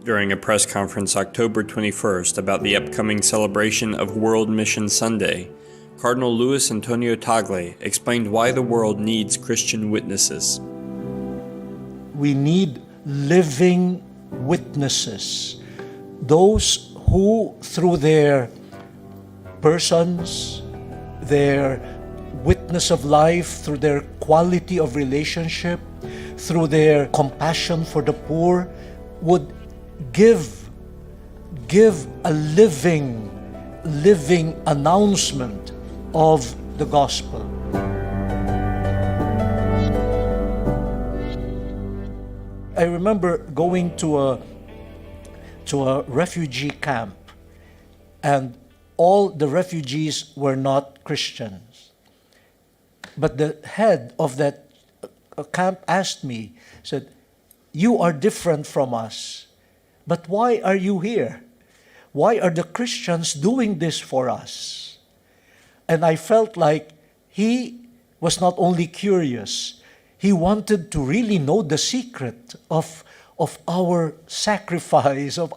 During a press conference October 21st about the upcoming celebration of World Mission Sunday, Cardinal Luis Antonio Tagle explained why the world needs Christian witnesses. We need living witnesses, those who, through their persons, their witness of life, through their quality of relationship, through their compassion for the poor, would give a living announcement of the gospel. I remember going to a refugee camp, and all the refugees were not Christians. But the head of that camp asked me, said, "You are different from us, but why are you here? Why are the Christians doing this for us?" And I felt like he was not only curious, he wanted to really know the secret of our sacrifice, of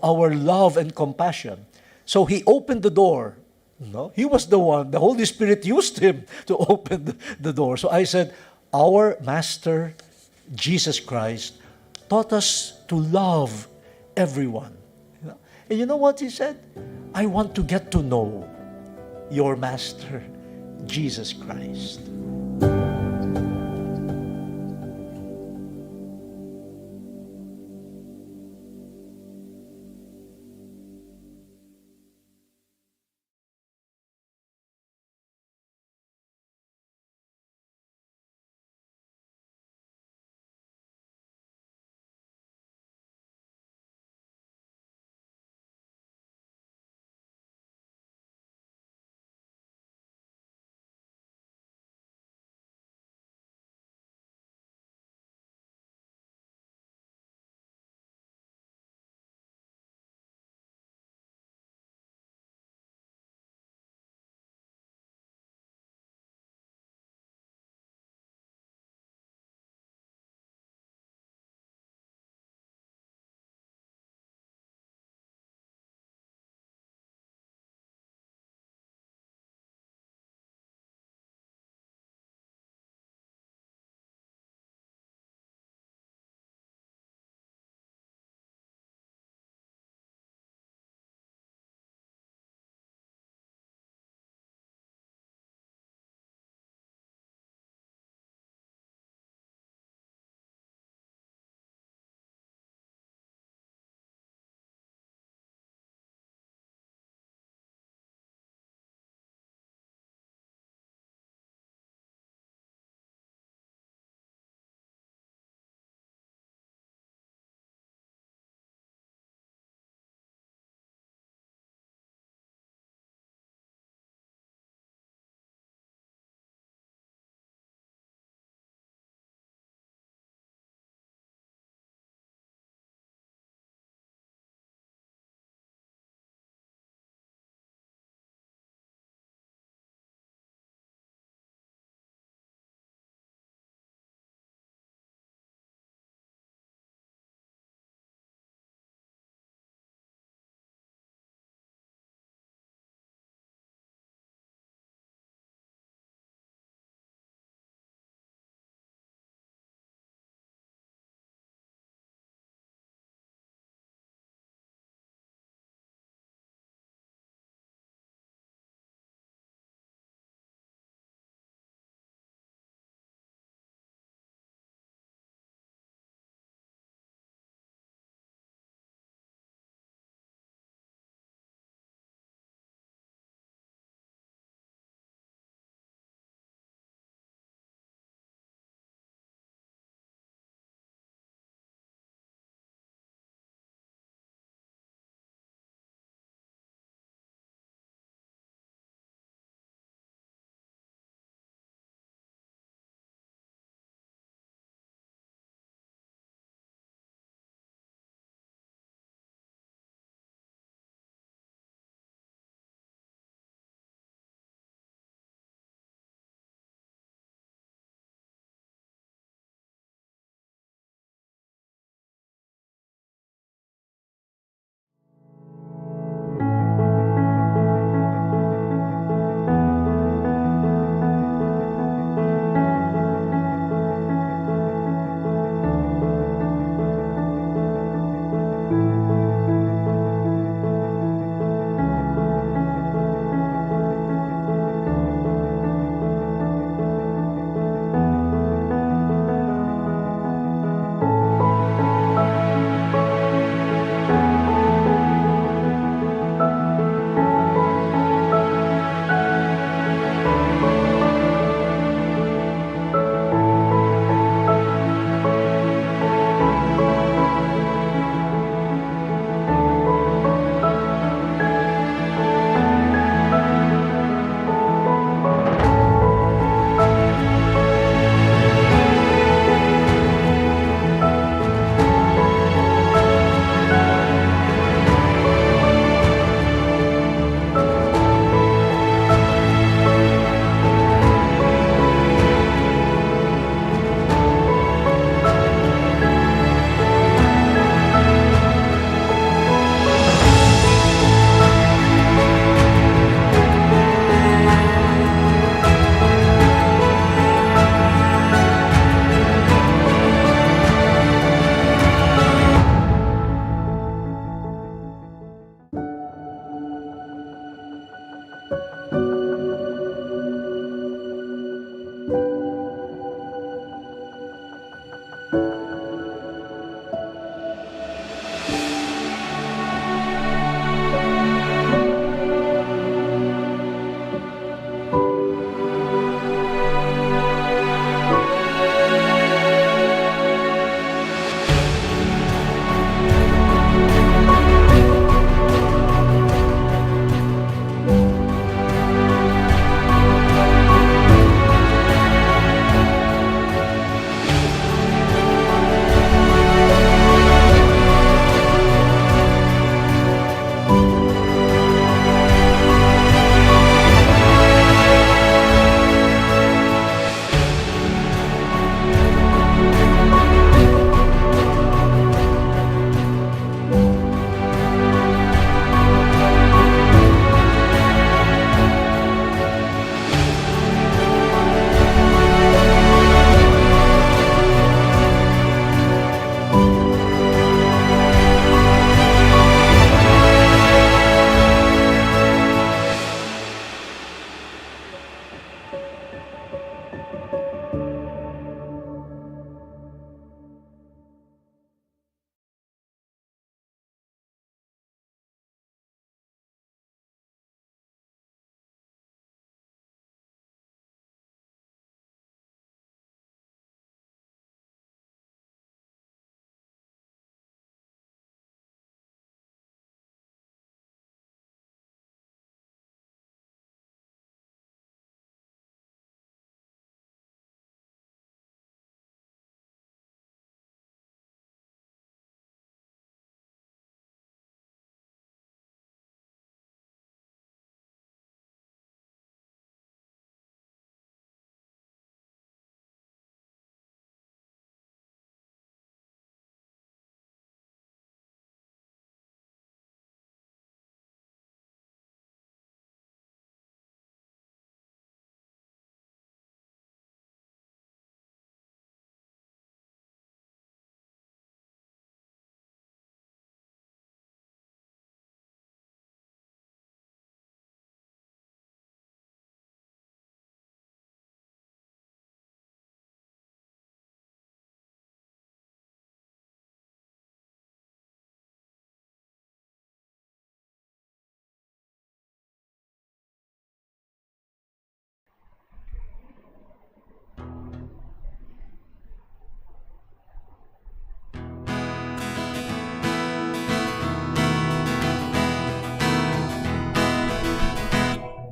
our love and compassion. So he opened the door. No, he was the one. The Holy Spirit used him to open the door. So I said, our Master, Jesus Christ, taught us to love everyone. And you know what he said? I want to get to know your Master, Jesus Christ.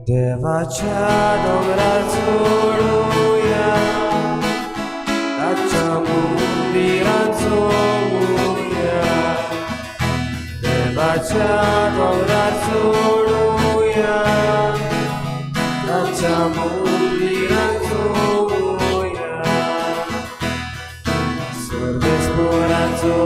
देवाच्या डोंगरार चढूया, ताच्या मंदिरात चढूया. देवाच्या डोंगरार चढूया, ताच्या मंदिरात चढूया. सर्वेस्पराचो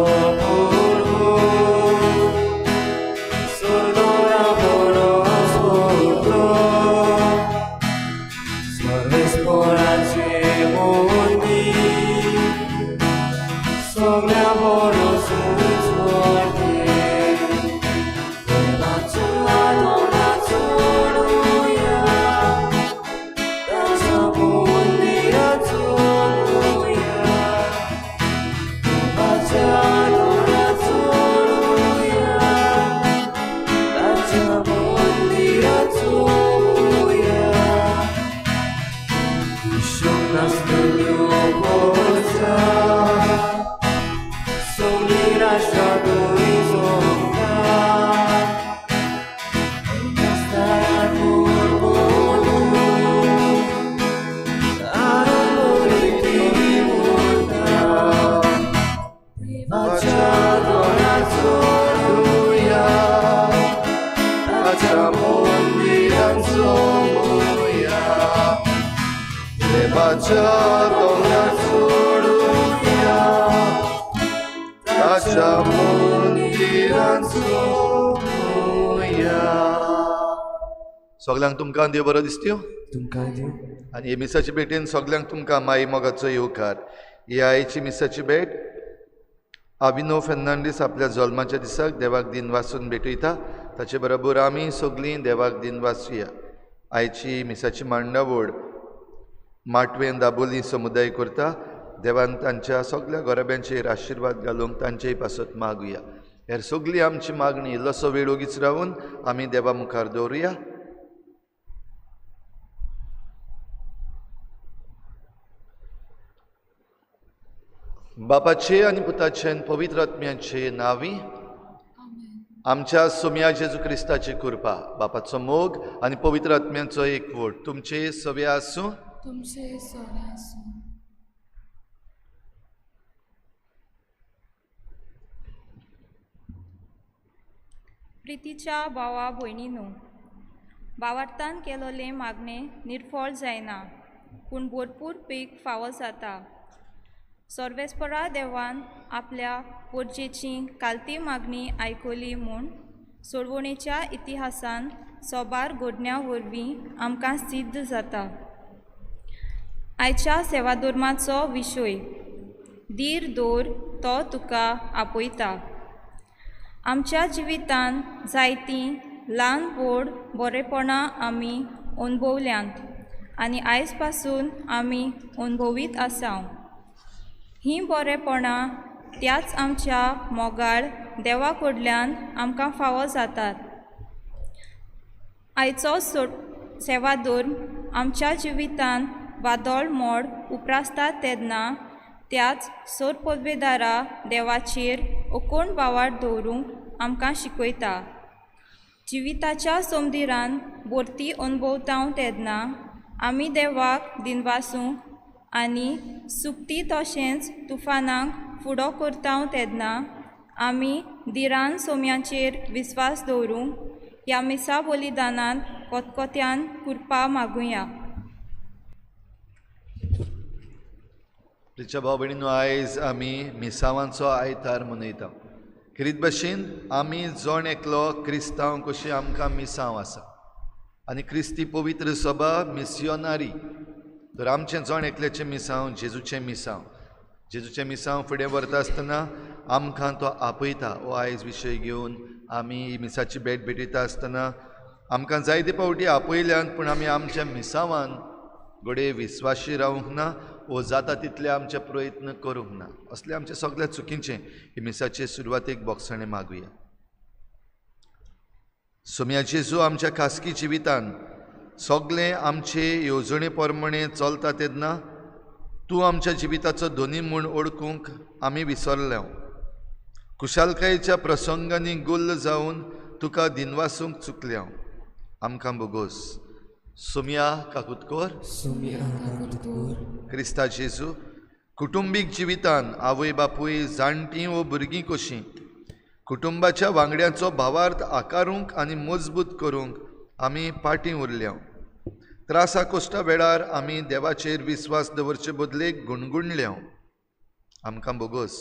सगळ्यांक तुमकां देव बरो दिसत्यो. तुमकां देव. आनी हे मिसाची भेटेन सगळ्यांक तुमकां माई मोगाचो येवकार. ही आयची मिसाची भेट अभिनव फेर्नांडीस आपल्या जल्माच्या दिसाक देवाक दिन वाचून भेटयता. ताचे बरोबर आमी सगळीं देवाक दिन वाचुया. आयची मिसाची मांडावळ माटवेन दाबोली समुदाय करता. देवान तांच्या सगळ्या गोरब्यांचेर आशिर्वाद घालूंक तांचेय पासत मागुया. हेर सगळी आमची मागणी इल्लोसो वेळ ओगीच रावून आमी देवा मुखार दवरुया. बापाचे आनी पुताचे आनी पवित्र आत्म्याचे नांवी. आमच्या सोम्या जेजू क्रिस्ताची कृपा, बापाचो मोग आनी पवित्र आत्म्याचो एकवट तुमचे सवे आसूं. तुमचे सगळे आसूं. प्रितीच्या भावा भयणीनो, भावार्थान केलोले मागणे निर्फळ जायना, पूण भरपूर पीक फावो जाता. सर्वेस्परा देवान आपल्या पोरजेची कालती मागणी आयकली म्हूण सोडवणेच्या इतिहासान सोबार घडण्या वरवीं आमकां सिद्ध जाता. आयच्या सेवाधर्माचो विशय धीर दवर तो तुका आपयता. आमच्या जिवितान जायतीं ल्हान व्हड बरेपणां आमी अणभवल्यांत आनी आयज पासून आमी अणभवीत आसां. हीं बरेपणां त्याच आमच्या मोगाळ देवा कडल्यान आमकां फावो जातात. आयचो सेवाधर्म आमच्या जिवितान वादळ मोड उप्रासतात तेन्ना त्याच सोर पदवेदारा देवाचेर अकोण बावार दवरूंक आमकां शिकयता. जिविताच्या समदिरान भरती अणभवता तेन्ना आमी देवाक दिनवासूंक आनी सुक्ती तशेंच तुफानांक फुडो करता तेन्ना आमी दिरान सोम्याचेर विस्वास दवरूंक ह्या मिसा बलिदानांत कोतकोत्यान कृपा मागुया. तिच्या भाव भयणीनो, आयज आमी मिसावांचो आयतार मनयता. खरीत भाशेन आमी जण एकलो क्रिस्तांव कशी आमकां मिसांव आसा आनी क्रिस्ती पवित्र सभा मिसियोनारी. तर आमचें जण एकल्याचें मिसांव जेजूचें मिसांव. जेजूचें मिसांव फुडें व्हरता आसतना आमकां तो आपयता. हो आयज विशय घेवन आमी मिसाची भेट भेटयता आसतना आमकां जायते फावटी आपयल्यान, पूण आमी आमच्या मिसांवान घडये विस्वाशी रावूंक ना वो जाता तितले आमचे प्रयत्न करूंक ना. असले आमचे सगळ्या चुकीचें ही मिसाचे सुरवातेक बोगसणे मागुया. सोम्या जेजू आमच्या खासगी जिवितान सगळे आमचे येवजणे प्रमाणे चलता तेन्ना तूं आमच्या जिविताचो धनी म्हूण ओळखूंक आमी विसरल्या. कुशालकायेच्या प्रसंगांनी गुल्ल जावन तुका दिनवासूंक चुकल्या. आमकां बोगोस. सोमिया काकुतकोर Sumia Kakutkur, क्रिस्ता जेजू कुटुंबीक जिवितान आवय बापूय जाणटीं व भुरगीं कशीं कुटुंबाच्या वांगड्यांचो भावार्थ आकारूंक आनी मजबूत करूंक आमी पाटी उरल्या. त्रासा कोश्टा वेळार आमी देवाचेर विस्वास दवरचे बदलेक गुणगुणल्या. आमकां बोगोस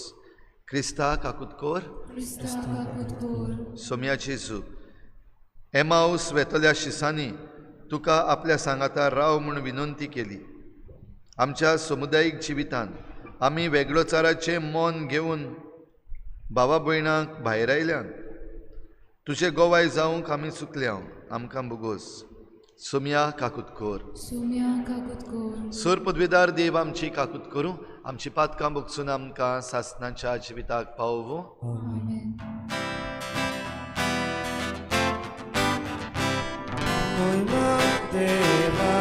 क्रिस्ता काकुतकोर Krista Kakutkur, सोम्या जेजू एमाऊस वेतल्या शिसांनी तुका आपल्या सांगातार राव म्हूण विनंती केली. आमच्या समुदायीक जिवितान आमी वेगळोचाराचें मोन घेवन भावा भयणांक भायर आयल्यान तुजें गोवाय जावंक आमी चुकल्या. आमकां बोगोस सोम्या काकुतकोर Sumia Kakutkur, सोर पदवीदार देव आमची काकूत करूं. आमची पातकां भोगसून आमकां सासणाच्या जिविताक पावोवं. Amen. Moima Deva,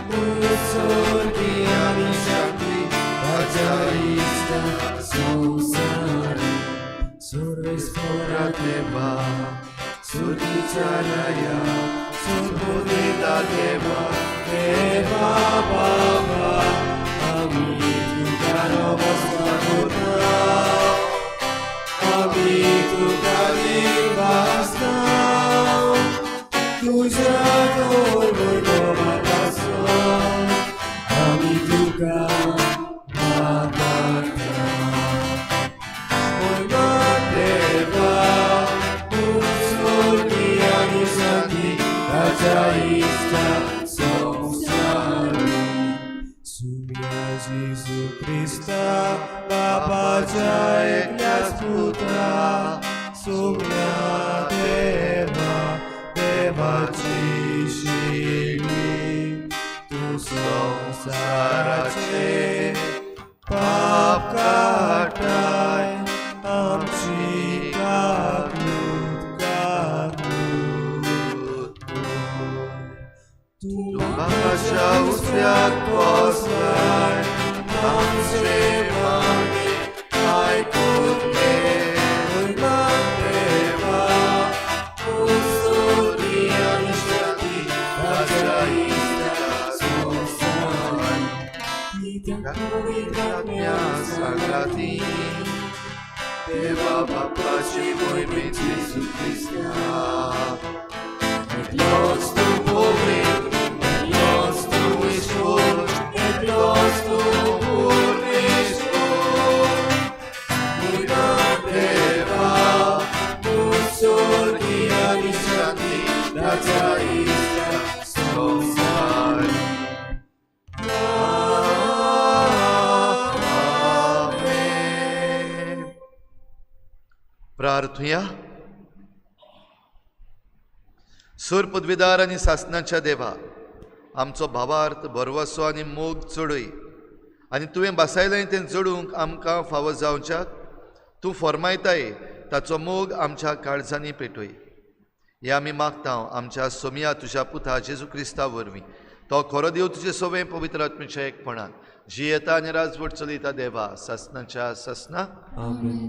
Musorgi Anishakti, Rajaista, Sonsari, Survespora Deva, Surgicharaya, Surbodita Deva, Deva Baba, Amitu Karovastakota, Amitu Kalivasta, Tuja Dolgova Paso, Amituka Bhagata, Moima Deva, Musorgi Anisati, Rajaista, Sonsari, Sumia Jesu Christa, Baba Jaya Putra, Sumia Deva, Devaci Shili, Tu Sonsarace, Pap Katai, Amchi Kakut, Tu Bacha ustriak poslaj, tam se mani, aj kutne, Moima Deva, Musorgi Anishakti, Rajaista, Sonsari, Kakutnia Sagrati, Deva Papaci mój być Jezu Chrysta. Los tu powiem, los tu wyszło, los tu wyszło. Mój Deva, Musorgi Anishakti, Rajaista, Sonsari. Amen. प्रार्थुया. सूर पदवीदार आनी सासणाच्या देवा, आमचो भावार्थ भरवसो आनी मोग चडय आनी तुवें बसायलें तें चडूंक आमकां फावो जावच्याक तूं फरमायताय ताचो मोग आमच्या काळजांनी पेटय. हें आमी मागतां आमच्या सोमिया तुज्या पुता जेजू क्रिस्ता वरवीं. तो खरो देव तुजे सवें पवित्र आत्म्याच्या एकपणान जी येता आनी राजवट चलयता देवा सासणाच्या सासणा. Amen.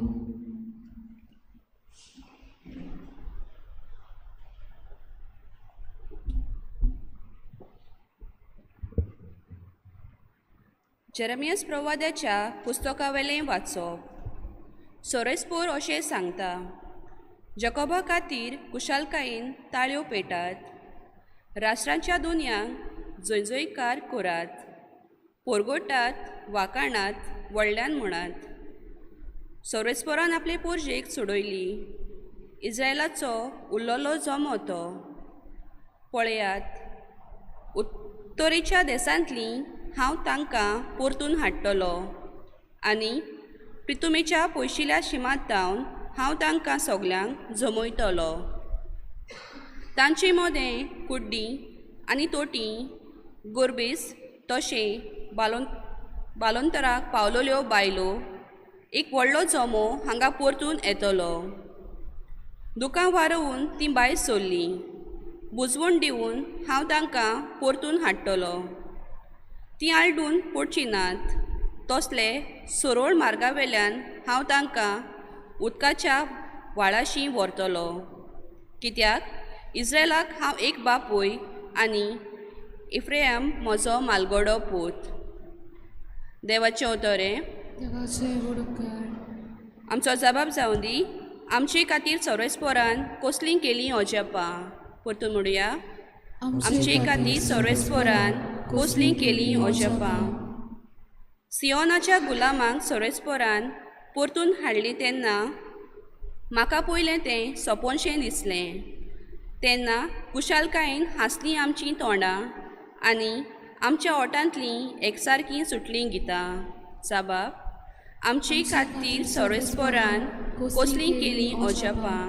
जेरेमियास प्रवाद्याच्या पुस्तकावेलें वाचप. सोरेस्पोर अशें सांगता, जकोबा खातीर कुशालकायेन ताळयो पेटात, राष्ट्रांच्या दुनयांक जयजयकार करात, पोरगोटात, वाकाणात, व्हडल्यान म्हणात. सोरेस्पोरान आपले पोरजेक सोडयली, इस्रायलाचो उरलोलो जमो तो. पळयात, उत्तरेच्या देसांतलीं हांव तांकां परतून हाडटलो आनी प्रितुमेच्या पयशिल्या शिमांतावन हांव तांकां सगल्यांक जमयतलो. तांची मोदें, कुड्डी आनी तोटीं, गोरबीस तशें बालोंतराक पावलोल्यो बायलो, एक व्हडलो जमो हांगा परतून येतलो. दुकां वारोवन तीं भायर सरलीं, बुजवण दिवन हांव तांकां परतून हाडटलो. तीं आलडून पडची नात, तसले सरळ मार्गावेल्यान हांव तांकां उदकाच्या व्हाळाशी व्हरतलो. कित्याक इस्रायलाक हांव एक बापूय आनी इफ्रेम म्हजो मालगडो पूत. देवाचें उतोरें. देवाचे उडकार आमचो जबाब जावं दी. आमचे खातीर सर्वेस्पोरान कसलीं केलीं ओजेपां. परतून म्हणुया. आमचे खातीर सर्वेस्पोरान कसलीं केलीं ओजेपां. सियोनाच्या गुलामांक सर्वेस्पोरान परतून हाडलीं तेन्ना म्हाका पयलें तें सोंपोनशें दिसलें. तेन्ना कुशालकायेन हांसलीं आमचीं तोंडां आनी आमच्या ओठांतलीं एकसारकीं सुटलीं गितां. जबाब. आमचे खातीर सर्वेस्पोरान कसलीं केलीं ओजेपां.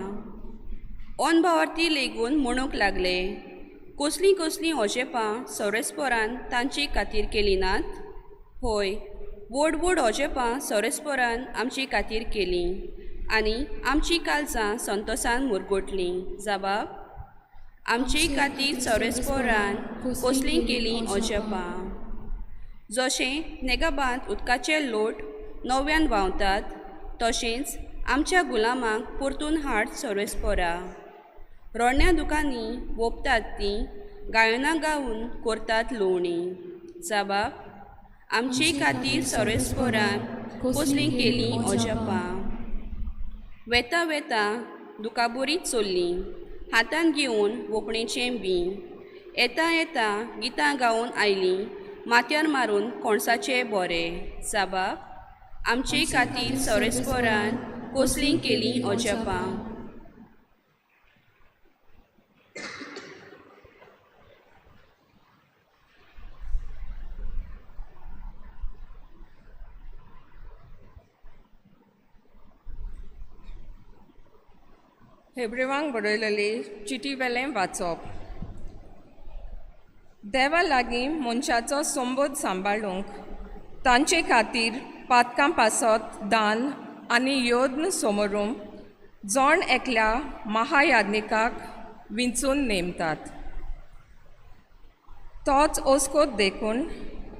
ओनभावार्थी लेगून म्हणूंक लागले. कसलीं कसलीं ओजेपां सर्वेस्पोरान तांचे खातीर केलीं नात? होय, व्हड व्हड ओजेपां सर्वेस्पोरान आमचे खातीर केलीं आनी आमचीं काळजां संतोशान मुरगोटलीं. जबाब. आमचे खातीर सर्वेस्पोरान कसलीं केलीं ओजेपां. जशें नेगाबांत उदकाचे लोट नव्यान व्हांवतात तशेंच आमच्या गुलामांक परतून हाड सर्वेस्पोरा. रोडण्या दुकांनी ओंपतात तीं गायनां गावून करतात लोवणी. जबाब. आमचे खातीर सर्वेस्पोरान कसलीं केलीं ओजेपां. वेता वेता दुकाबोरीत चल्लीं हातान घेवन वोंकणेचें बी. येता येता गितां गावून आयलीं माथ्यार मारून कोणसाचें बोरें. जबाब. आमचे खातीर सर्वेस्पोरान कसलीं केलीं ओजेपां. हेब्रेवांक बरयलेली चिटी वेलें वाचप. देवा लागीं मनशाचो संबोध सांबाळूंक तांचे खातीर पातकां पासत दान आनी योद्न समोरूंक जोण एकल्या महायाज्ञिकाक विंचून नेमतात. तोच ओस्कोत देखून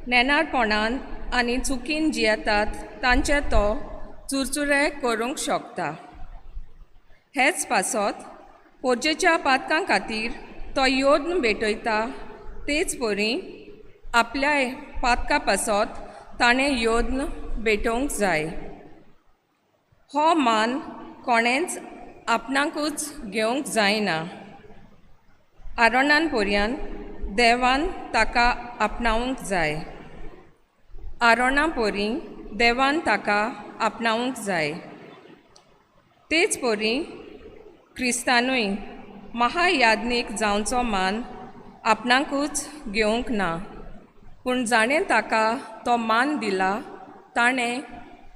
नेनारपणान आनी चुकीन जियेतात तांचे तो चुरचुरे करूंक शकता. हेच पासत पोरजेच्या पातकां खातीर तो योद्न भेटयता तेच परी आपल्या पातकां पासत ताणें योद्न भेटोवंक जाय. हो मान कोणेंच आपणाकूच घेवंक जायना. आरोणान पर्यान देवान ताका आपणावंक जाय. आरोणा परी देवान ताका आपणावंक जाय. तेच परी क्रिस्तानूय महायाज्ञीक जावचो मान आपणाकूच घेवंक ना. पूण जाणें ताका तो मान दिला ताणें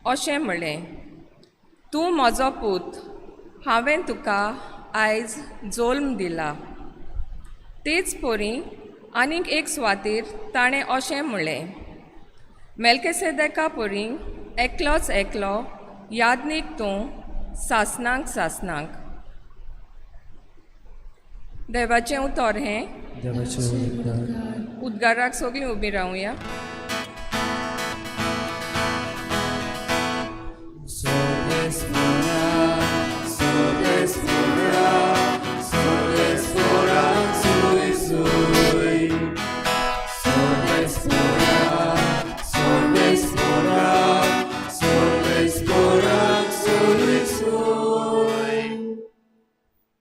अशें म्हणलें. तूं म्हजो पूत, हांवें तुका आयज जल्म दिला. तेच परी आनीक एक सुवातेर ताणें अशें म्हणलें. मेल्किसेदेका परी एकलोच एकलो याज्ञीक तूं सासनांक सासनांक. देवाचें उतर हें. उद्गाराक सगळीं उबीं रावया.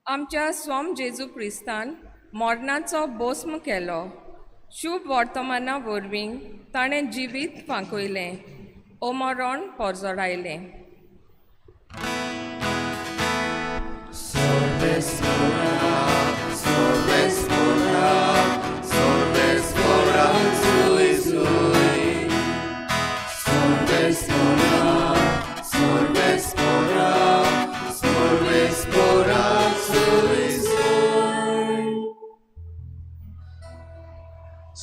आमच्या स्वाम जेजू क्रिस्तान मोरणाचो भस्म केलो. शुभ वर्तमाना वरवीं ताणें जिवीत फांकयलें, ओमोरण पोरजोडायलें.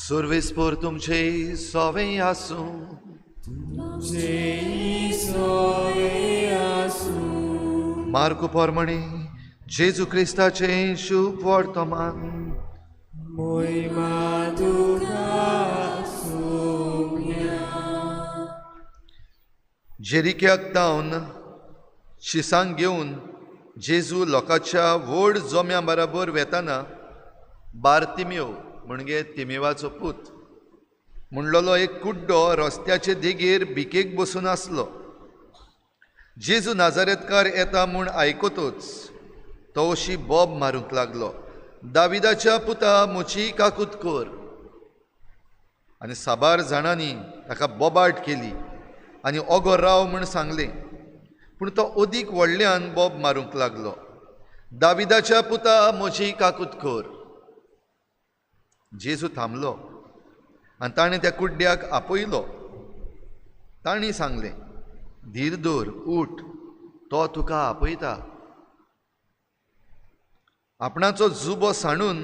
Survispor तुमचे सोवें आसूं. मार्क पोरमणी जेजू क्रिस्ताचें शुभ वर्तमान. जेरिक्याक तावन शिसांक घेवन जेजू लोकांच्या व्हड जोम्या बरोबर वेताना बार्तिमेव म्हणजे तिमेवाचो पूत. म्हणलोलो एक कुड्डो रस्त्याचे देगेर भिकेक बसून आसलो. जेजू नाजारेतकार येता म्हूण आयकतूच तो अशी बोब मारूंक लागलो, दाविदाच्या पुता म्हजी काकूत कर. आनी साबार जाणांनी ताका बोबाट केली आनी ओगो राव म्हूण सांगलें. पूण तो अदीक व्हडल्यान बोब मारूंक लागलो, दाविदाच्या पुता म्हजी काकूत कर. जेजू थांबलो आनी ताणें त्या कुड्ड्याक आपयलो. तांणी सांगलें, धीर दवर, उठ, तो तुका आपयता. आपणाचो जुबो सांडून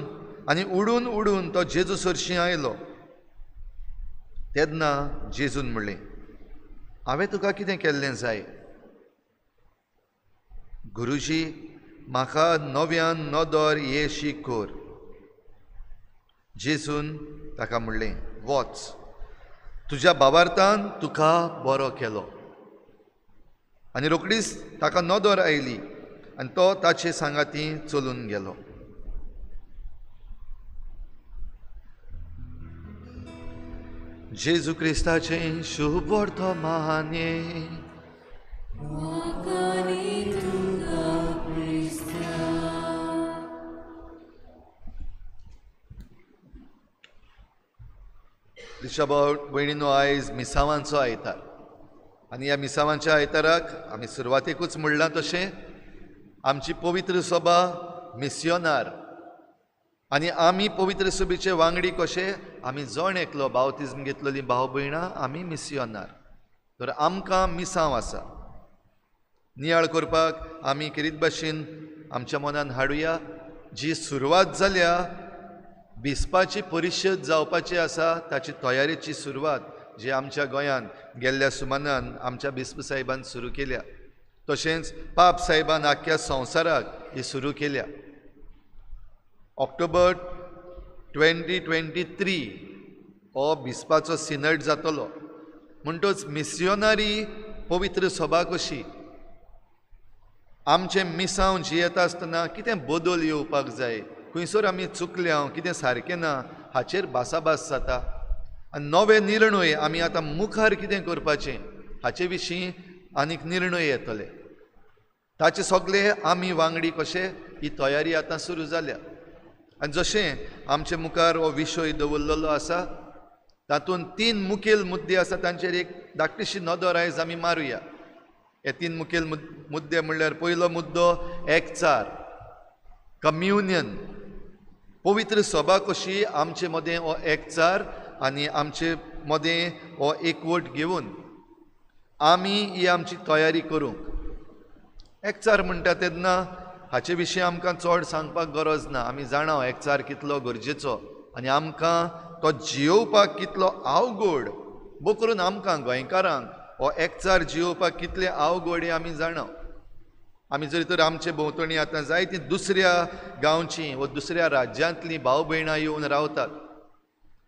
आनी उडून उडून तो जेजू सरशी आयलो. तेन्ना जेजून म्हणलें, हांवें तुका कितें केल्लें जाय? गुरुजी, म्हाका नव्यान नदर हे शीक कर. जेजून ताका म्हणलें, वच, तुज्या बाबार्थान तुका बरो केलो. आनी रोखडीच ताका नदर आयली आनी तो ताचे सांगाती चलून गेलो. जेजू क्रिस्ताचें शुभ वर्तमान. रिशाभाव भयणीनो, आयज मिसावांचो आयतार आनी ह्या मिसावांच्या आयताराक आमी सुरवातेकूच म्हणलां तशें आमची पवित्र सभा मिस्योनार आनी आमी पवित्र सभेचे वांगडी कशे आमी जण एकलो बावतिजम घेतलेली भाव भयणां आमी मिस्योनार. तर आमकां मिसांव आसा. नियाळ करपाक आमी किरीत भाशेन आमच्या मनान हाडुया जी सुरवात जाल्या बिस्पाची परिशद जावपाची आसा ताची तयारेची सुरवात जी आमच्या गोंयांत गेल्ल्या सुमानान आमच्या बिस्प साहेबान सुरू केल्या. तशेंच पाप साहेबान आख्ख्या संवसाराक ही सुरू केल्या. ऑक्टोबर 2023 हो बिस्पाचो सिनड जातलो. म्हणटच मिस्योनारी पवित्र सभा कशी आमचे मिसांव जियेता आसतना कितें बदल येवपाक जाय, खंयसर आमी चुकल्या, कितें सारकें ना हाचेर भासाभास जाता. आनी नवे निर्णय आमी आतां मुखार कितें करपाचें हाचे विशीं आनीक निर्णय येतले. ताचे सगळे आमी वांगडी कशे ही तयारी आतां सुरू जाल्या. आनी जशें आमचे मुखार हो विशय दवरलेलो आसा तातूंत 3 मुखेल मुद्दे आसा, तांचेर एक धाकटीशी नदर आयज आमी मारुया. हे 3 मुखेल मुद्दे म्हणल्यार पयलो मुद्दो एकचार, कम्युनियन. पवित्र सभा कशी आमचे मदें हो एकचार आनी आमचे मदें हो एकवट घेवन आमी ही आमची तयारी करूंक. एकचार म्हणटा तेन्ना हाचे विशीं आमकां चड सांगपाक गरज ना. आमी जाणां एकचार कितलो गरजेचो आनी आमकां तो जियोवपाक कितलो आवगोड. बो करून आमकां गोंयकारांक हो एकचार जियोवपाक कितले आवगोड हे आमी जाणां. आमी जरी तर आमचे भोंवतणी आतां जायतीं दुसऱ्या गांवचीं वा दुसऱ्या राज्यांतलीं भाव भयणां येवन रावतात.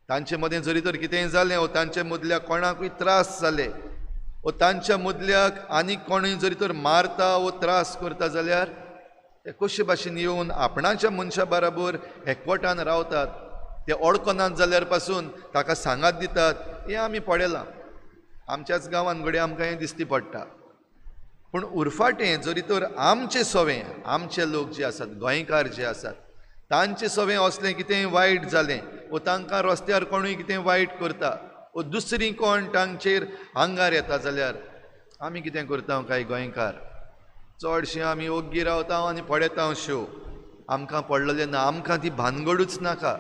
तांचे मदें जरी तर कितेंय जालें वा तांचे मदल्या कोणाकूय त्रास जाले वा तांच्या मदल्याक आनीक कोणूय जरी तर मारता वा त्रास करता जाल्यार ते कशे भाशेन येवन आपणाच्या मनशा बराबर एकवटान रावतात. ते ओळखनात जाल्यार पासून ताका सांगात दितात. हें आमी पळयलां आमच्याच गांवांत घडये आमकां हें दिश्टी पडटा. पूण उरफाटें जरी तर आमचें सवें, आमचे लोक जे आसात, गोंयकार जे आसात, तांचें सवें असलें कितेंय वायट जालें वा तांकां रस्त्यार कोणूय कितें वायट करता वा दुसरीं कोण तांचेर आंगार येता जाल्यार आमी कितें करता काय गोंयकार चडशें आमी ओग्गी रावता आनी पळयता शो. आमकां पडलेलें ना, आमकां ती भानगडूच नाका.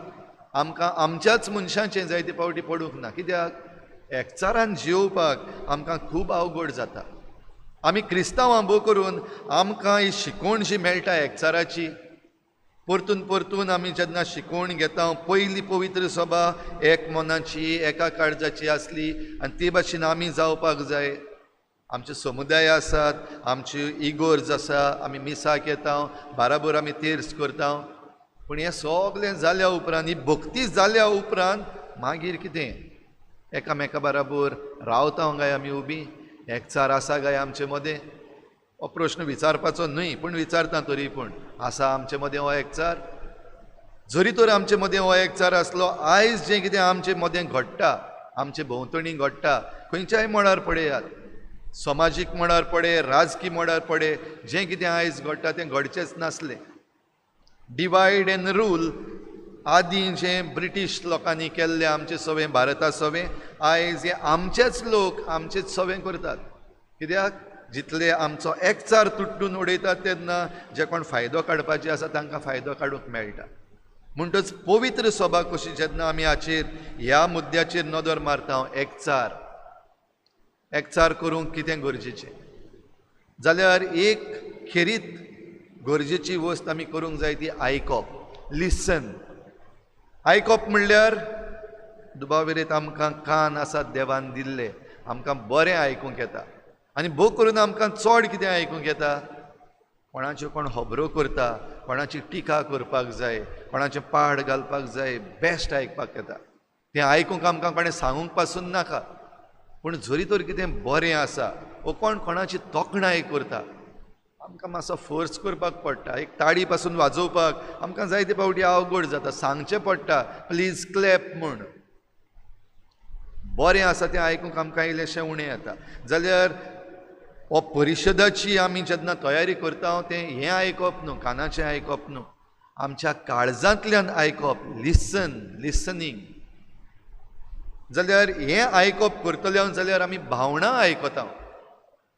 आमकां आमच्याच मनशांचें जायते फावटी पडूंक ना. कित्याक एकचारान जियोवपाक आमकां खूब अवघड जाता. आमी क्रिस्तांवां भोव करून आमकां ही शिकवण जी मेळटा एकचाराची, परतून परतून आमी जेन्ना शिकवण घेता, पयली पवित्र सभा एक मनाची एका काळजाची आसली आनी ते भाशेन आमी जावपाक जाय. आमचे समुदाय आसात, आमच्यो इगोर्ज आसा, आमी मिसाक येता, बाराबर आमी तेर्स करता. पूण हें सगळें जाल्या उपरांत, ही भक्ती जाल्या उपरांत मागीर कितें एकामेका बराबर रावता काय आमी उबी? एकचार आसा काय आमचे मदें? हो प्रश्न विचारपाचो न्हय, पूण विचारता तरी पूण आसा आमचे मदें हो एकचार? जरी तर आमचे मदें हो एकचार आसलो, आयज जें कितें आमचे मदें घडटा, आमचे भोंवतणी घडटा, खंयच्याय मळार पळयात, समाजीक मळार पळय, राजकीय मळार पळय, जें कितें आयज घडटा तें घडचेंच नासलें. डिवायड एंड रूल आदीं जें ब्रिटीश लोकांनी केल्लें आमचे सवें भारता सवें, आयज हे आमचेच लोक आमचेच सवें करतात. कित्याक जितले आमचो एकचार तुट्टून उडयतात तेन्ना जे कोण फायदो काडपाचे आसा तांकां फायदो काडूंक मेळटा. म्हणटच पवित्र सभा कशी जेन्ना आमी हाचेर ह्या मुद्द्याचेर नदर मारता, एकचार करूंक कितें गरजेचें, जाल्यार एक खेरीत गरजेची वस्त आमी करूंक जाय ती आयकप. लिसन. आयकप म्हणल्यार दुबाविरेत आमकां कान आसात देवान दिल्ले, आमकां बरें आयकूंक येता. आनी भोव करून आमकां चड कितें आयकूंक येता, कोणाच्यो कोण खबरो करता, कोणाची टिका करपाक जाय, कोणाचें पाड घालपाक जाय, बेस्ट आयकपाक येता. तें आयकूंक आमकां कोणें सांगूंक पासून नाका. पूण जरी तर कितें बरें आसा वो कोण कोणाची तोखणाय करता, आमकां मातसो फोर्स करपाक पडटा. एक ताळी पासून वाजोवपाक आमकां जायते फावटी अवघड जाता, सांगचें पडटा प्लीज क्लॅप म्हूण. बरें आसा तें आयकूंक आमकां इल्लेशें उणें येता. जाल्यार हो परिशदाची आमी जेन्ना तयारी करता तें हें आयकप न्हू, कानाचें आयकप न्हू, आमच्या काळजांतल्यान आयकप. लिसनींग. जाल्यार हें आयकप करतले जाल्यार आमी भावना आयकता,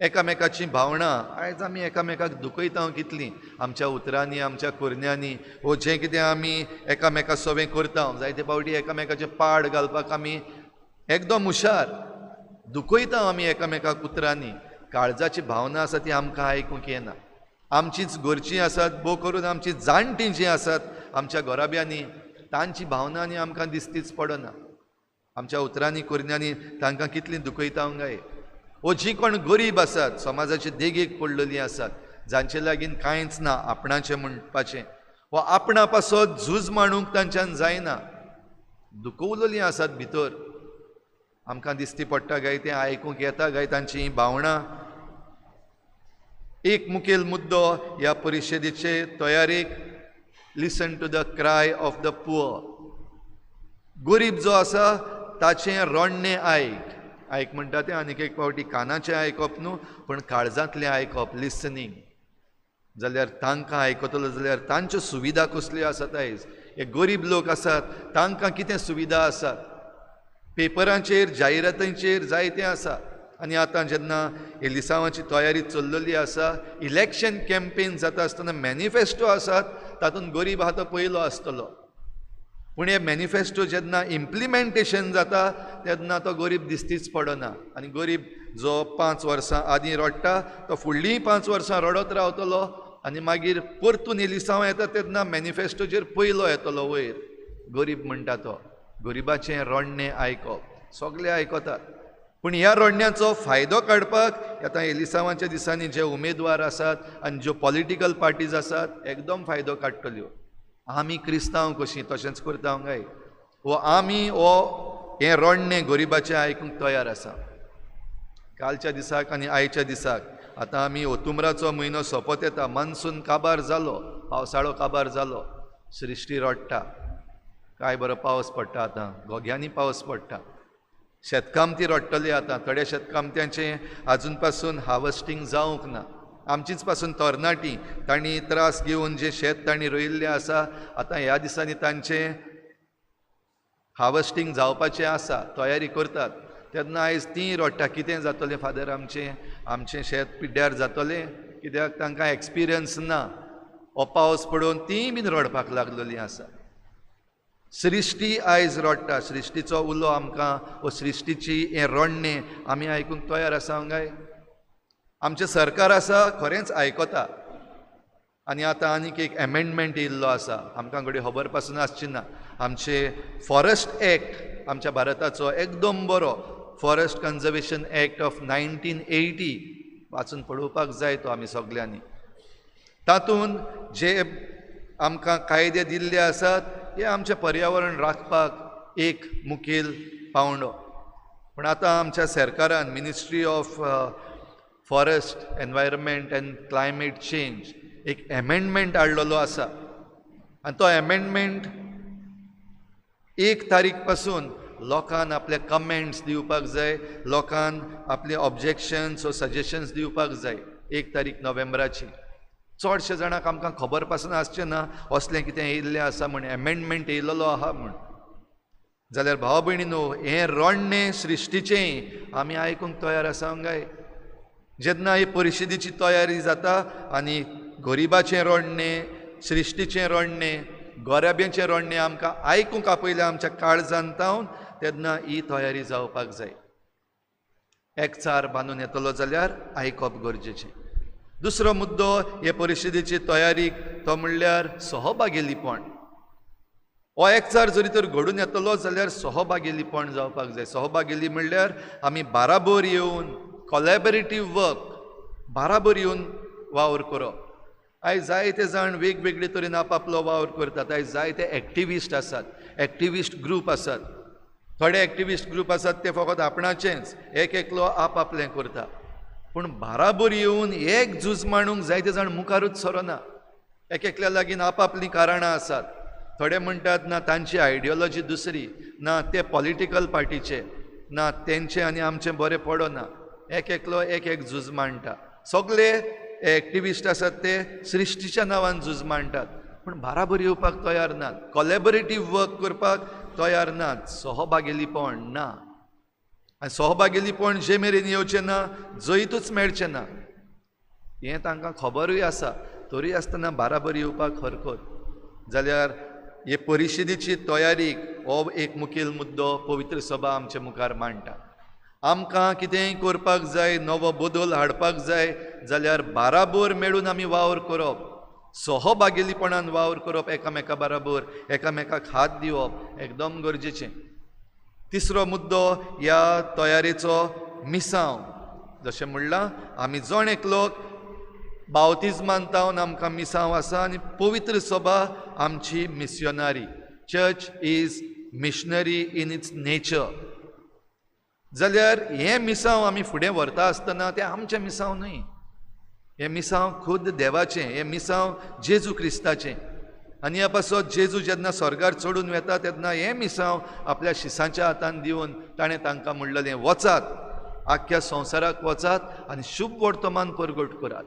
एकामेकाची भावना. आयज आमी एकामेकाक दुखयता कितलीं आमच्या उतरांनी, आमच्या कुरण्यांनी, वो जें कितें आमी एकामेका सवें करता, जायते फावटी एकामेकाचें पाड घालपाक आमी एकदम हुशार, दुखयता आमी एकामेकाक उतरांनी. काळजाची भावना आसा ती आमकां आयकूंक येना. आमचीच घरचीं आसात, भोव करून आमची जाणटीं जीं आसात आमच्या घोराब्यांनी, तांची भावना आनी आमकां दिसतीच पडना. आमच्या उतरांनी कुरण्यांनी तांकां कितलीं दुखयता गाय. वो जीं कोण गरीब आसात, समाजाचे देगेक पडलेलीं आसात, जांचे लागीं कांयच ना आपणाचें म्हणपाचें, वो आपणा पासत झूज मांडूंक तांच्यान जायना, दुखवलेलीं आसात भितर, आमकां दिसती पडटा गाय तें आयकूंक येता गाय तांची ही भावना. एक मुखेल मुद्दो ह्या परिशदेचे तयारेक, listen to the cry of the poor. गरीब जो आसा ताचें रोडणें आयक म्हणटा तें आनीक एक फावटी कानाचें आयकप न्हू, पण काळजांतलें आयकप, लिसनींग. जाल्यार तांकां आयकतलो जाल्यार तांच्यो सुविधा कसल्यो आसात आयज. हे गरीब लोक आसात तांकां कितें सुविधा आसात, पेपरांचेर जायरातींचेर जायतें आसा. आनी आतां जेन्ना हे लिसांवाची तयारी चल्लेली आसा, इलेक्शन कॅम्पेन जाता आसतना मॅनिफेस्टो आसात, तातूंत गरीब आहा तो पयलो आसतलो. पूण हे मॅनिफेस्टो जेन्ना इम्प्लिमेंटेशन जाता तेन्ना तो गरीब दिसतीच पडना. आनी गरीब जो 5 वर्सां आदीं रडटा तो फुडलीं 5 वर्सां रडत रावतलो, आनी मागीर परतून हे लिसांव येता तेन्ना मॅनिफेस्टोचेर पयलो येतलो वयर. गरीब म्हणटा तो. गरिबाचें रोडणें आयकप. सगळे आयकतात, पूण ह्या रोडण्याचो फायदो काडपाक आतां एलिसांवाच्या दिसांनी जे उमेदवार आसात आनी ज्यो पॉलिटिकल पार्टीज आसात एकदम फायदो काडटल्यो. आमी क्रिस्तांव कशीं तशेंच करता गाय, वो आमी हें रोडणें गरिबाचें आयकूंक तयार आसा. कालच्या दिसाक आनी आयच्या दिसाक आतां आमी ओतुंबराचो म्हयनो सोंपत येता, मान्सून काबार जालो, पावसाळो काबार जालो, सृश्टी रडटा, काय बरो पावस पडटा, आतां गोग्यांनी पावस पडटा. शेतकामती रडटली आतां, थोड्या शेतकामत्यांचें आजून पासून हार्वेस्टिंग जावंक ना. आमचीच पासून तरणाटीं तांणी त्रास घेवन जे शेत तांणी रोयिल्लें आसा, आतां ह्या दिसांनी तांचें हार्वेस्टिंग जावपाचें आसा, तयारी करतात. तेन्ना आयज तीं रडटा कितें जातलें फादर आमचें शेत पिड्ड्यार जातलें, कित्याक तांकां एक्सपिरियन्स ना. हो पावस पडोवन तीं बीन रडपाक लागलेलीं आसा. सृश्टी आयज रडटा, सृश्टीचो उलो आमकां, वो सृश्टीची हें रोडणें आमी आयकूंक तयार आसा गाय. आमचें सरकार आसा खरेंच आयकता. आनी आतां आनीक एक एमेंडमेंट येयल्लो आसा, आमकां घडये खबर पासून आसची ना. आमचे फॉरेस्ट एक्ट आमच्या भारताचो एकदम बरो, फॉरेस्ट कन्जर्वेशन एक्ट ऑफ 1980 वाचून पळोवपाक जाय तो आमी सगल्यांनी. तातूंत जे आमकां कायदे दिल्ले आसात हे आमचें पर्यावरण राखपाक एक मुखेल पावंडो. पूण आतां आमच्या सरकारान ministry of forest, environment and climate change एक एमेंडमेंट हाडलेलो आसा. आनी तो एमेंडमेंट 1 तारीख पासून लोकांन आपले कमेंट्स दिवपाक जाय, लोकांन आपले ऑब्जेक्शन्स वा सजेशन्स दिवपाक जाय 1 तारीख नोव्हेंबराची. चडशे जाणांक आमकां खबर पासून आसचें ना असलें कितें येयल्लें आसा म्हण, एमेंडमेंट येयल्लो आहा म्हण. जाल्यार भाव भयणीनो, हें रोडणें सृश्टीचें आमी आयकूंक तयार आसा काय? जेन्ना ही परिशदेची तयारी जाता आनी गरिबाचें रोडणें, सृश्टीचें रोडणें, गोरेब्याचें रोडणें आमकां आयकूंक आपयलें आमच्या काळजांत तावन, तेन्ना ही तयारी जावपाक जाय. एकचार बांदून येतलो जाल्यार आयकप गरजेचें. दुसरो मुद्दो हे परिशदेची तयारीक तो म्हणल्यार सहभागिलीपण. हो एकचार जरी तर घडून येतलो जाल्यार सहभागिलीपण जावपाक जाय. सहभागिली म्हणल्यार आमी बाराबर येवन कोलॅबरेटीव वर्क बाराबर येवन वावर करप. आयज जायते जाण वेगवेगळे तरेन आपआपलो वावर करतात. आयज जायते एक्टिविस्ट आसात, एक्टिविस्ट ग्रूप आसात. थोडे एक्टिविस्ट ग्रूप आसात ते फकत आपणाचेंच, एक एकलो आपआपलें करता. पूण बाराबर येवन एक झूज मांडूंक जायते जाण मुखारूच सरना. एक एकल्या लागीं आपआपलीं कारणां आसात. थोडे म्हणटात ना तांची आयडियोलॉजी दुसरी, ना ते पॉलिटिकल पार्टीचे, ना तेंचे आनी आमचें बरें पडना. एक एकलो एक एक झूज मांडटा. सगळे एक्टिविस्ट आसात ते सृश्टीच्या नांवान झूज मांडटात, पूण बाराबर येवपाक तयार नात, कोलॅबरेटीव वर्क करपाक तयार नात, सहभागिलीपण ना. आनी सहभागिलीपण जे मेरेन येवचें ना, जैतूच मेळचें ना, हें तांकां खबरूय आसा. तरी आसतना बाराबर येवपाक हरकत. जाल्यार हे परिशदेची तयारीक हो एक मुखेल मुद्दो पवित्र सभा आमच्या मुखार मांडटा. आमकां कितेंय करपाक जाय, नवो बदल हाडपाक जाय जाल्यार बाराबर मेळून आमी वावर करप, सहभागिलीपणान वावर करप, एकामेका बराबर एकामेकाक हात दिवप एकदम गरजेचें. तिसरो मुद्दो ह्या तयारेचो मिसांव. जशें म्हणलां, आमी जण एकलो बावतिजमान तावन आमकां मिसांव आसा आनी पवित्र सभा आमची missionary. Church is missionary in its nature. जाल्यार हें मिसांव आमी फुडें व्हरता आसतना तें आमचें मिसांव न्हय. हें मिसांव खुद देवाचें, हें मिसांव जेजू क्रिस्ताचें. आनी ह्या पासत जेजू जेन्ना स्वर्गार चडून वेता तेन्ना हें मिसांव आपल्या शिसांच्या हातान दिवन ताणें तांकां म्हणलेलें, वचात, आख्ख्या संवसाराक वचात आनी शुभ वर्तमान परगट करात.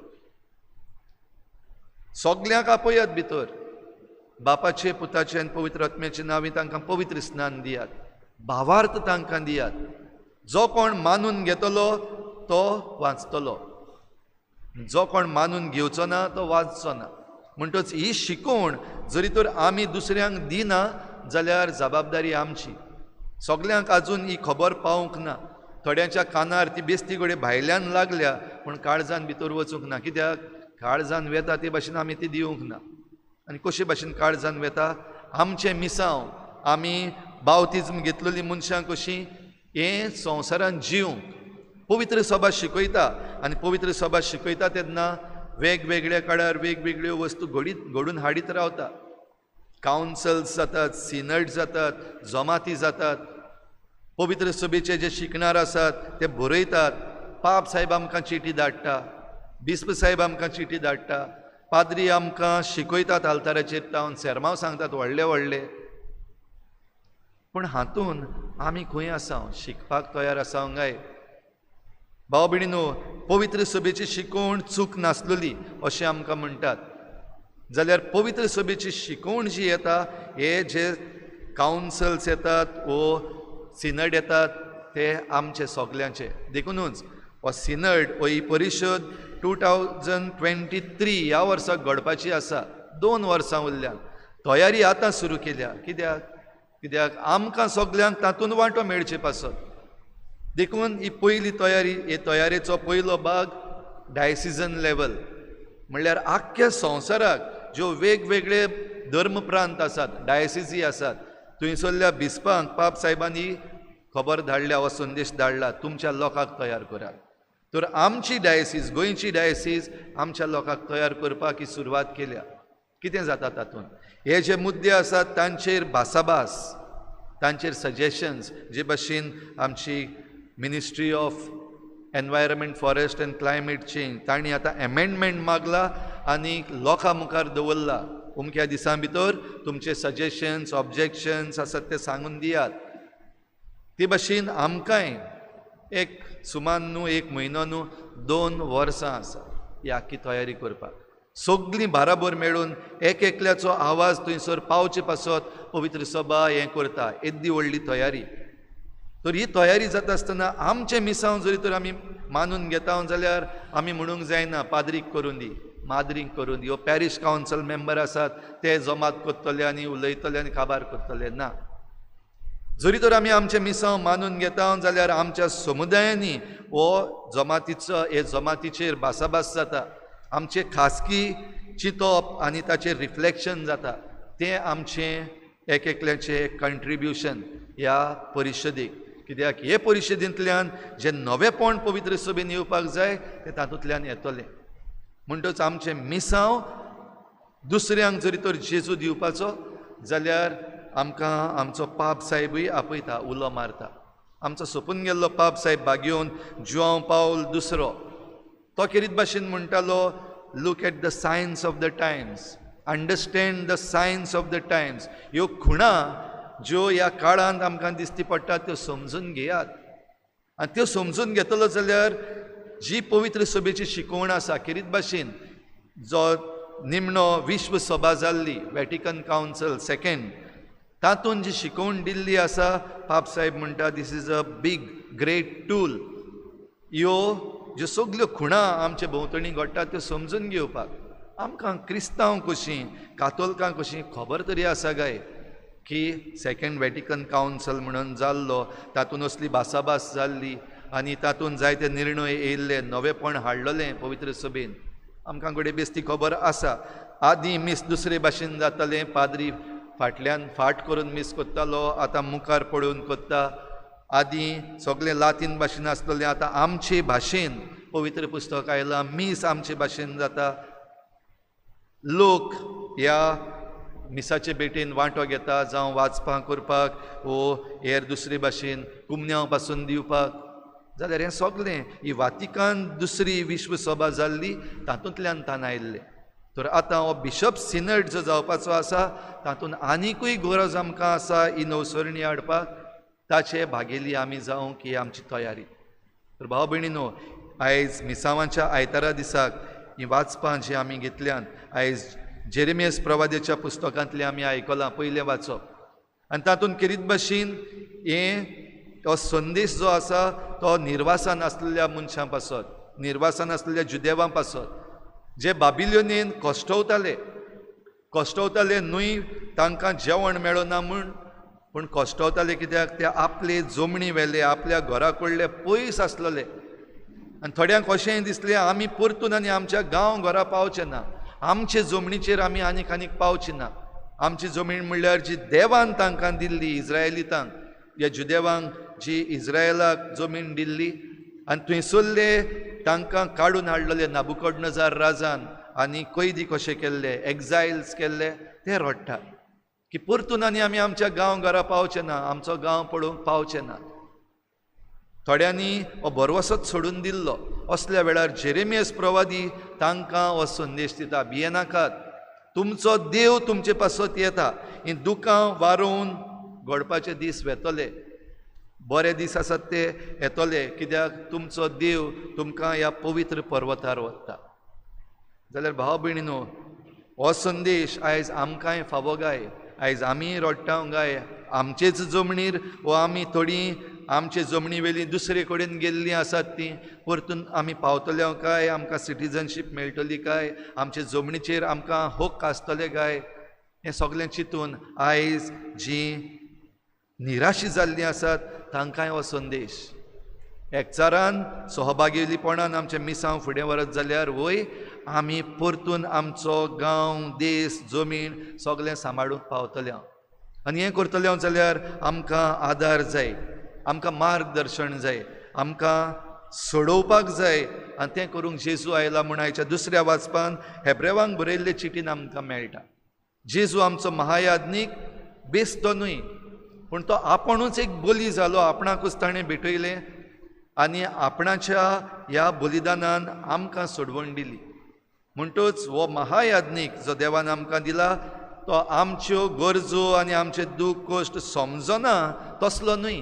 सगल्यांक आपयात भितर. बापाचे, पुताचे आनी पवित्र आत्म्याचे नांवी तांकां पवित्र स्नान दियात. भावार्थ तांकां दियात. जो कोण मानून घेतलो तो वाचतलो, जो कोण मानून घेवचो ना तो वाचचो ना. म्हणटच ही शिकवण जरी तर आमी दुसऱ्यांक दिना जाल्यार जबाबदारी आमची. सगल्यांक आजून ही खबर पावूंक ना. थोड्यांच्या कानार ती बेस्ती घडये भायल्यान लागल्या, पूण काळजान भितर वचूंक ना. कित्याक काळजान वेता ते भाशेन आमी ती दिवंक ना. आनी कशे भाशेन काळजान वेता? आमचें मिसांव आमी बावतिजम घेतलेली मनशां कशीं हें संवसारान जिवंक पवित्र सभा शिकयता. आनी पवित्र सभा शिकयता तेन्ना वेगवेगळ्या काळार वेगवेगळ्यो वस्तू घडून हाडीत रावता. कावन्सल्स जातात, सिनड जातात, जमाती जातात. पवित्र सभेचे जे शिकणार आसात ते बरयतात. पाप साहेब आमकां चिटी धाडटा, बिस्प साहेब आमकां चिटी धाडटा, पाद्री आमकां शिकयतात आल्ताराचेर तावन, सेर्मांव सांगतात व्हडले व्हडले. पूण हातून आमी खंय आसा? शिकपाक तयार आसा काय? भाव भयणीनो, पवित्र सभेची शिकवण चूक नासलेली अशें आमकां म्हणटात. जाल्यार पवित्र सभेची शिकवण जी येता, हे जे कावन्सल्स येतात वो सिनड येतात ते आमचे सगल्यांचे. देखूनच हो सिनड हो ही परिशद 2023 ह्या वर्सा घडपाची आसा. 2 वर्सां उरल्यान. तयारी आतां सुरू केल्या. कित्याक आमकां सगल्यांक तातूंत वांटो मेळचे पासत. देखून ही पयली तयारी, हे तयारेचो पयलो भाग डायसिजन लेवल, म्हणल्यार आख्ख्या संवसाराक ज्यो वेगवेगळे धर्म प्रांत आसात, डायसिजी आसात, थंयसरल्या बिस्पांक पाप साहेबांनी खबर धाडल्या, हो संदेश धाडला, तुमच्या लोकांक तयार करात. तर आमची डायसीज, गोंयची डायसीज आमच्या लोकांक तयार करपाक ही सुरवात केल्या. कितें जाता तातूंत? हे जे मुद्दे आसात तांचेर भासाभास, तांचेर सजेशन्स, जे भाशेन आमची ministry of environment, forest and climate change तांणी आतां एमेंडमेंट मागला आनी लोकां मुखार दवरला. अमक्या दिसां भितर तुमचे सजेशन्स ऑब्जेक्शन्स आसात ते सांगून दियात. ते भाशेन आमकांय एक सुमार न्हू 1 म्हयनो न्हू 2 वर्सां आसा ही आख्खी तयारी करपाक. सगळीं बाराबर मेळून एकल्याचो आवाज थंयसर पावचे पासत पवित्र सभा हें करता. येदी व्हडली तयारी. तर ही तयारी जाता आसतना आमचे मिसांव जरी तर आमी मानून घेता जाल्यार आमी म्हणूंक जायना पाद्रीक करून दी, माद्रीक करून दी, हो पॅरीश कावन्सिल मेंबर आसात ते जमात करतले आनी उलयतले आनी काबार करतले. ना, जरी तर आमी आमचे मिसांव मानून घेता जाल्यार आमच्या समुदायांनी हो जमातीचेर भासाभास जाता. आमचे खासगी चिंतप आनी ताचेर रिफ्लेक्शन जाता. तें आमचें एकल्याचें कंट्रिब्युशन ह्या परिशदेक. कित्याक हे परिशदेंतल्यान जे नवेपण पवित्र सभेन येवपाक जाय तें तातूंतल्यान येतलें. म्हणटच आमचे मिसांव दुसऱ्यांक जरी तर जेजू दिवपाचो जाल्यार आमकां आमचो पाप साहेबूय आपयता, उलो मारता. आमचो सोंपून गेल्लो पाप साहेब भाग्योन जुआंव पावल दुसरो तो खेरीत भाशेन म्हणटालो, look at the science of the Times, understand the science of the Times. ह्यो खुणा ज्यो ह्या काळांत आमकां दिश्टी पडटा त्यो समजून घेयात. आनी त्यो समजून घेतलो जाल्यार जी पवित्र सभेची शिकवण आसा खेरीत भाशेन जो निमणो विश्व सभा जाल्ली वॅटिकन कावन्सिल सेकंड, तातूंत जी शिकवण दिल्ली आसा, पाप साहेब म्हणटा दीस इज अ बीग ग्रेट टूल. ह्यो ज्यो सगल्यो खुणा आमचे भोंवतणी घडटा त्यो समजून घेवपाक आमकां क्रिस्तांव कशीं, कातोलिकां कशीं खबर तरी आसा काय की सेकंड वॅटिकन कावन्सिल म्हणून जाल्लो, तातूंत असली भासाभास जाल्ली आनी तातूंत जायते निर्णय येयल्ले, नवेपण हाडलेलें पवित्र सभेन. आमकां घडये बेस्ती खबर आसा. आदीं मीस दुसरे भाशेन जातालें, पाद्री फाटल्यान फाट करून मीस कोत्तालो, आतां मुखार पळोवन कोत्ता. आदीं सगळें लातीन भाशेन आसलेलें, आतां आमचे भाशेन पवित्र पुस्तक आयलां, मीस आमचे भाशेन जाता. लोक ह्या मिसाचे भेटेन वांटो घेता, जावं वाचपाक करपाक वो हेर दुसरे भाशेन कुमन्यांव पासून दिवपाक. जाल्यार हें सगळें ही वातिकान दुसरी विश्व सभा जाल्ली तातूंतल्यान तान आयिल्लें. तर आतां हो बिशप सिनड जो जावपाचो आसा तातूंत आनिकूय गरज आमकां आसा ही नवसरणी हाडपाक. ताचे भागेली आमी जावं की आमची तयारी. तर भाव भयणीनो, आयज मिसांवाच्या आयतारा दिसाक ही वाचपां जी आमी घेतल्यान, आयज जेरेमियास प्रवाद्याच्या पुस्तकांतलें आमी आयकलां, पयलें वाचप. आनी तातूंत खेरीत भाशेन तो संदेश जो आसा तो निर्वासान आसलेल्या मनशां पासत, निर्वासान आसलेल्या जुदेवां पासत, जे बाबिलोनीन कश्टवताले न्हय तांकां जेवण मेळना म्हूण, पूण कश्टवताले कित्याक ते आपले जमणी वेले, आपल्या घरा कडले पयस आसलेले. आनी थोड्यांक अशेंय दिसलें आमी परतून आनी आमच्या गांव घरा पावचे ना, आमचे जमनीचेर आमी आनीक पावची ना. आमची जमीन म्हणल्यार जी देवान तांकां दिल्ली, इस्रायलितांक, ह्या जुदेवांक जी इस्रायलाक जमीन दिल्ली, आनी थंयसरले तांकां काडून हाडलेले नाबुकदनेजार राजान आनी कैदी कशे केल्ले, एक्झायल्स केल्ले, ते रडटा की परतून आनी आमी आमच्या गांव घरा पावचे ना, आमचो गांव पळोवंक पावचे ना. थोड्यांनी हो भरवसोच सोडून दिल्लो. असल्या वेळार जेरेमियास प्रवादी तांकां हो संदेश दिता, भियेनाकात, तुमचो देव तुमचे पासत येता. ही दुकां वारोवन घडपाचे दीस वेतले, बरे दीस आसात ते येतले, कित्याक तुमचो देव तुमकां ह्या पवित्र पर्वतार व्हरता. जाल्यार भाव भयणीनो, हो संदेश आयज आमकांय फावो गाय. आयज आमी रडटा गाय आमचेच जमनीर, वो आमी थोडीं आमचे जमनी वेली दुसरे कडेन गेल्लीं आसात तीं परतून आमी पावतले काय, आमकां सिटीजनशीप मेळटली काय, आमचे जमनीचेर आमकां हक्क आसतले काय, हें सगळें चिंतून आयज जीं निराशी जाल्लीं आसात तांकांय हो संदेश. एकचारान सहभागिलीपणान आमचे मिसांव फुडें व्हरत जाल्यार वय आमी परतून आमचो गांव, देश, जमीन सगळें सांबाळूंक पावतले. आनी हें करतले जाल्यार आमकां आदार जाय, आमकां मार्गदर्शन जाय, आमकां सोडोवपाक जाय. आनी तें करूंक जेजू आयला म्हूण आयच्या दुसऱ्या वाचपान हेब्रेवांक बरयल्ले चिटीन आमकां मेळटा. जेजू आमचो महायाज्ञीक बेस्तो न्हय, पूण तो आपुणूच एक बली जालो, आपणाकूच ताणें भेटयलें आनी आपणाच्या ह्या बलिदानान आमकां सोडवण दिली. म्हणटूच हो महायाज्ञीक जो देवान आमकां दिला तो आमच्यो गरजो आनी आमचे दूख कश्ट समजना तसलो न्हय,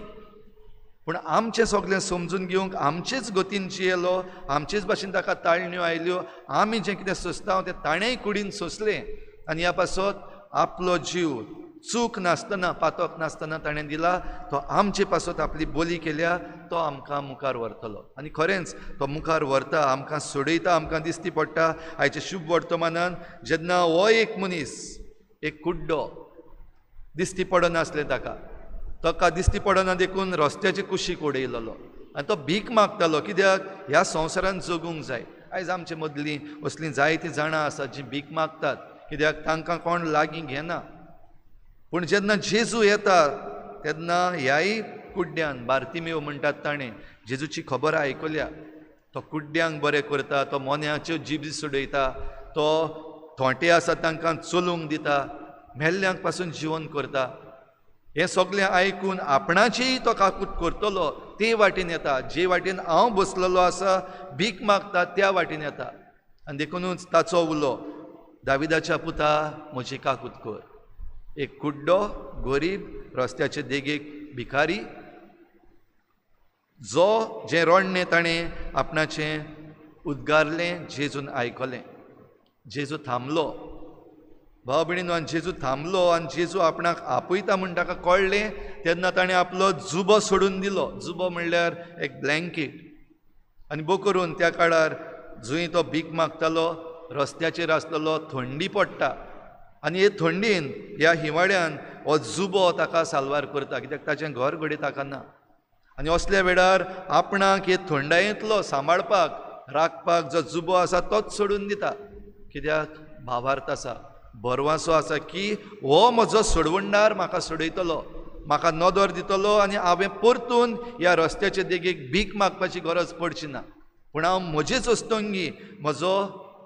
पूण आमचें सगळें समजून घेवंक आमचेच गतीन जियेलो, आमचेच भाशेन ताका ताळण्यो आयल्यो, आमी जें कितें सोंसता तें ताणेंय कुडीन सोंसलें आनी ह्या पासत आपलो जीव चूक नासतना पातक नासतना ताणें दिला, तो आमचे पासत आपली बोली केल्या, तो आमकां मुखार व्हरतलो आनी खरेंच तो मुखार व्हरता, आमकां सोडयता, आमकां दिश्टी पडटा आयच्या शुभ वर्तमानान जेन्ना हो एक मनीस एक कुड्डो दिश्टी पडनासलें ताका दिश्टी पडना देखून रस्त्याचे कुशीक उडयलोलो आनी तो भीक मागतालो, कित्याक ह्या संवसारान जगूंक जाय. आयज आमचे मदलीं असलीं जायतीं जाणां आसात जीं भीक मागतात, कित्याक तांकां कोण लागीं घेना. पूण जेन्ना जेजू येता तेन्ना ह्याय कुड्ड्यान बार्तिमेव म्हणटात ताणें जेजूची खबर आयकल्या, तो कुड्ड्यांक बरें करता, तो मोन्याच्यो जिबी सोडयता, तो थोंटे आसा तांकां चलूंक दिता, मेल्ल्यांक पासून जिवन करता. हें सगळें आयकून आपणाचीय तो काकूट करतलो ते वाटेन येता, जे वाटेन हांव बसलेलो आसा भीक मागता त्या वाटेन येता. आनी देखूनच ताचो उलो, दाविदाच्या पुता म्हजी काकूट कर. एक कुड्डो गरीब रस्त्याचे देगेक भिकारी, जें रोडणें ताणें आपणाचें उद्गारलें, जेजून आयकलें. जेजू थांबलो, भाव भयणीनो, आनी जेजू थांबलो आनी जेजू आपणाक आपयता म्हूण ताका कळ्ळें तेन्ना ताणें आपलो जुबो सोडून दिलो. जुबो म्हणल्यार एक ब्लँकेट. आनी बो करून त्या काळार जंय तो भीक मागतालो रस्त्याचेर आसलेलो, थंडी पडटा आनी हे थंडीन ह्या हिवाळ्यान हो जुबो ताका साल्वार करता, कित्याक ताचें घर घडये ताका ना. आनी असल्या वेळार आपणाक हे थंडायेंतलो सांबाळपाक राखपाक जो जुबो आसा तोच सोडून दिता, कित्याक भावार्थ आसा, बरवासो आसा की हो म्हजो सोडवणदार म्हाका सोडयतलो, म्हाका नदर दितलो आनी हांवें परतून ह्या रस्त्याचे देगेक भीक मागपाची गरज पडची ना, पूण हांव म्हजेच वस्तोंगी म्हजो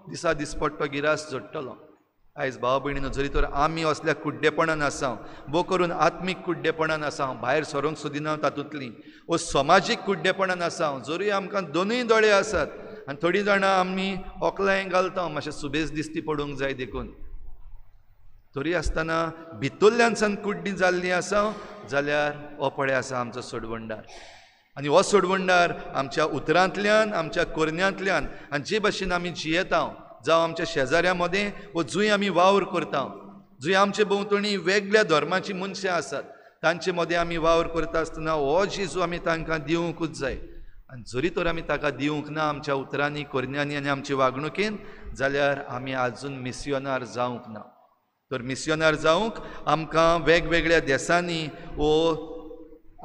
दिसा दिसपट्टो गिरास जोडटलो. आयज भाव भयणीनो, जरी तर आमी असल्या कुड्डेपणान आसा, बो करून आत्मीक कुड्डेपणान आसा, भायर सरोंक सोदिना तातूंतलीं, वो समाजीक कुड्डेपणान आसा, जरी आमकां दोनूय दोळे आसात आनी थोडीं जाणां आमी ओकलाय घालता मातशें सुबेज दिश्टी पडूंक जाय देखून, तरी आसतना भितरल्यान सान कुड्डी जाल्लीं आसा जाल्यार हो पळय आसा आमचो सोडवणदार. आनी हो सोडवणदार आमच्या उतरांतल्यान, आमच्या कोरण्यांतल्यान आनी जे भाशेन आमी जियेता, जावं आमच्या शेजाऱ्या मदें वो जंय आमी वावर करता, जंय आमचे भोंवतणी वेगळ्या धर्माची मनशां आसात, तांचे मदें आमी वावर करता आसतना हो जेजू आमी तांकां दिवंकूच जाय. आनी जरी तर आमी ताका दिवंक ना आमच्या उतरांनी, कोरण्यांनी आनी आमचे वागणुकेन, जाल्यार आमी आजून मिस्योनार जावंक ना. तर मिस्योनार जावंक आमकां वेगवेगळ्या देशांनी वो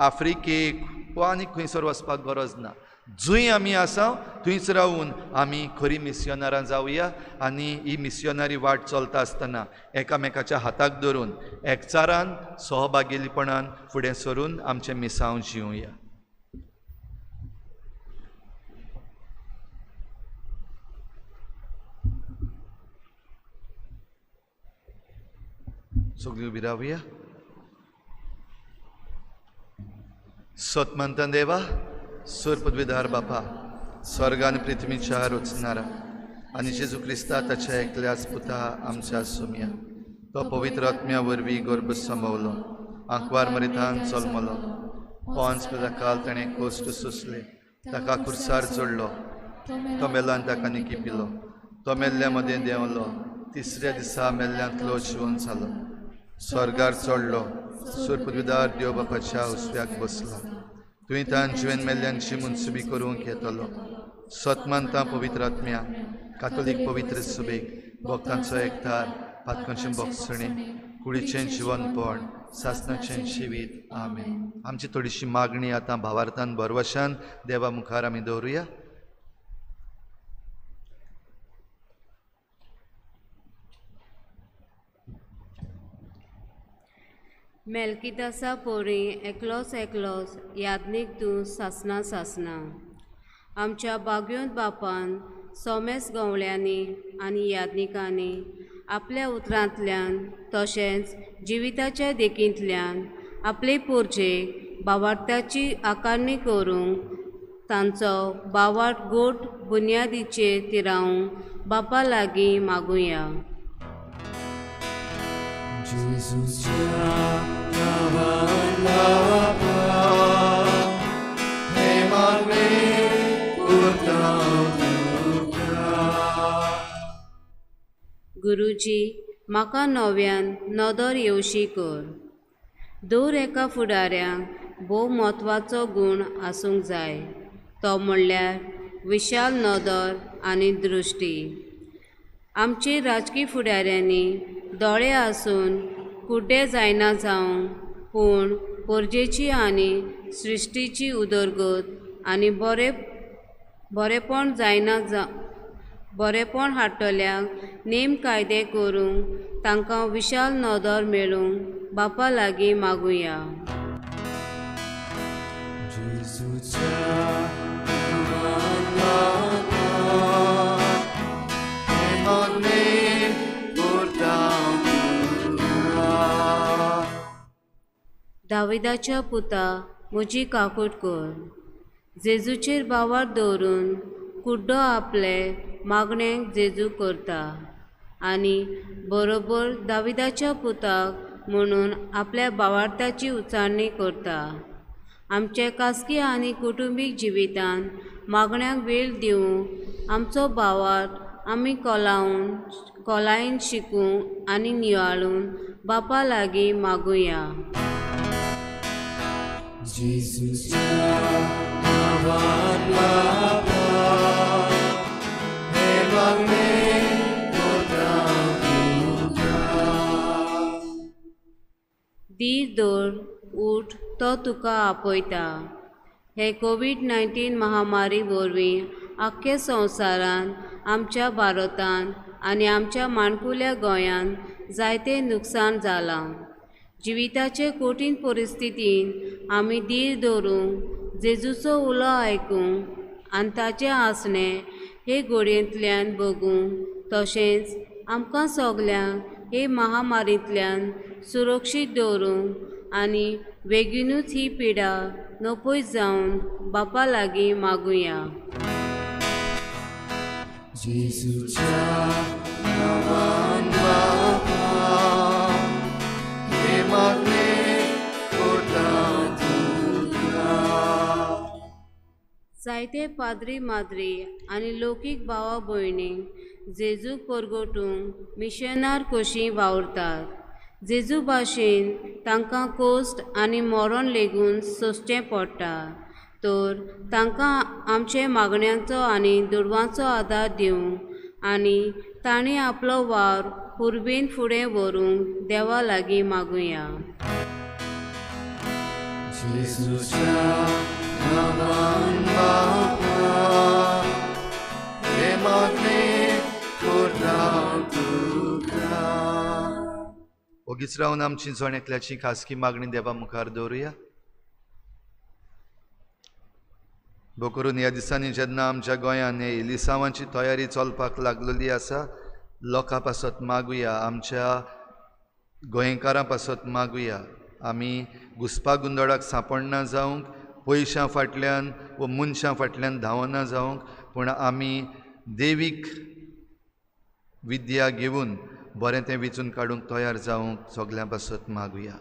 आफ्रिकेक वा आनी खंयसर वचपाक गरज ना. जंय आमी आसा थंयच रावून आमी खरी मिस्योनारां जावया आनी ही मिस्योनारी वाट चलता आसतना एकामेकाच्या हाताक धरून एकचारान सहभागिलीपणान फुडें सरून आमचें मिसांव जिवया. सगळीं उबी रावया. सतमंत देवा, सुर पदवीदार बापा, स्वर्ग आनी पृथ्वीच्या रचणारा आनी जेजू क्रिस्ता ताच्या एकल्याच पुता आमच्या सुम्या, तो पवित्र आत्म्या वरवीं गर्भ संभवलो, आंकवार मरितान जल्मलो, पोंच काल ताणें कोश्ट सोंसले, ताका खुर्सार जोडलो, तो मेलान ताका निकी पिलो, तो मेल्ल्या मदें देंवलो, तिसऱ्या दिसा मेल्ल्यांतलो जिवन जालो, स्वर्गार चडलो, सुर पदवीदार देव बापाच्या उजव्याक बसला, तुवें तान जिवेन मेल्ल्यांची मुनसुबी करूंक येतलो, सतमंतां पवित्र आत्म्या, कातोलीक पवित्र सुबेक, भक्तांचो एकठार, पातकांचें भोगसणें, कुडीचें जिवनपण, सासणाचें जिवीत. आमेन. आमची थोडीशी मागणी आतां भावार्थान भरवशान देवा मुखार आमी दवरुया. मेल्किदासा पोरी एकलोस एकलोस यादनीक तूं सासना सासना. आमच्या बागयोंत बापान सोमेस गवळ्यांनी आनी यादनिकांनी आपल्या उतरांतल्यान तशेंच जिविताच्या देखींतल्यान आपले पोरचेक भावार्थाची आकारणी करूंक तांचो भावार्थ गोट बुन्यादीचेर तिरावंक बापा लागीं मागुया. जेजूच्या नावान बापा हे मागणे करता तुका. गुरुजी, म्हाका नव्यान नदर येवशी कर. दर एका फुडाऱ्यांक भोव म्हत्वाचो गूण आसूंक जाय, तो म्हणल्यार विशाल नदर आनी दृश्टी. आमची राजकी फुडाऱ्यांनी दोळे आसून कुड्डे जायना जावं, पूण पोरजेची आनी सृश्टीची उदरगत आनी बरेपण जायना बरेपण हाडटल्यांक नेम कायदे करूंक तांकां विशाल नदर मेळूंक बापा लागीं मागुया. जेजूच्या नावान बापा हे मागणे करता तुका. दाविदाच्या पुता म्हजी काकूट कर. जेजूचेर बावार दवरून कुड्डो आपले मागणेक जेजू करता आनी बरोबर दाविदाच्या पुताक म्हणून आपल्या भावार्थाची उचारणी करता. आमचे खासगी आनी कुटुंबीक जिवितान मागण्यांक वेळ दिवंक आमचो भावार्थ आमी खोलायेन शिकूं आनी नियाळून बापा लागीं मागुया. जेजूच्या नावान बापा हे मागणे करता तुका. धीर धर, उठ, तो तुका आपयता. हे कोविड-19 महामारी वरवीं आख्खे संवसारान, आमच्या भारतान आनी आमच्या माणकुल्या गोंयान जायते नुकसाण जालां. जिविताचे कठीण परिस्थितीन आमी धीर धरूंक, जेजूचो उलो आयकूंक आनी ताचें हांसणें हे घडयेंतल्यान बगूंक, तशेंच आमकां सगल्यांक हे महामारींतल्यान सुरक्षीत दवरूंक आनी बेगीनूच ही पिडा नपयस जावन बापा लागीं मागुया. जेजूच्या नावान बापा हे मागणे करता तुका. जायते पाद्री माद्री आनी लौकीक भावा भयणींक जेजूक परगटूंक मिशनार कशीं वावरतात. जेजू भाशेन तांकां कोस्ट आनी मरण लेगून सोंसचें पडटा, तर तांकां आमचे मागण्यांचो आनी दुडवांचो आदार दिवंक आनी तांणी आपलो वावर उर्बेन फुडें व्हरूंक देवा लागीं मागुया. जेजूच्या नावान बापा हे मागणे करता तुका. ओगीच रावन आमची जण एकल्याची खासगी मागणी देवा मुखार दवरुया. भोव करून ह्या दिसांनी जेन्ना आमच्या गोंयान हे इलिसांवांची तयारी चलपाक लागलेली आसा, लोकां पासत मागुया, आमच्या गोंयकारां पासत मागुया. आमी घुसपा गुंदडाक सांपडना जावंक, पयशां फाटल्यान व मनशां फाटल्यान धांवना जावंक, पूण आमी देवीक विद्या घेवन बरें तें वेंचून काडूंक तयार जावंक सगल्यां पासत मागुया.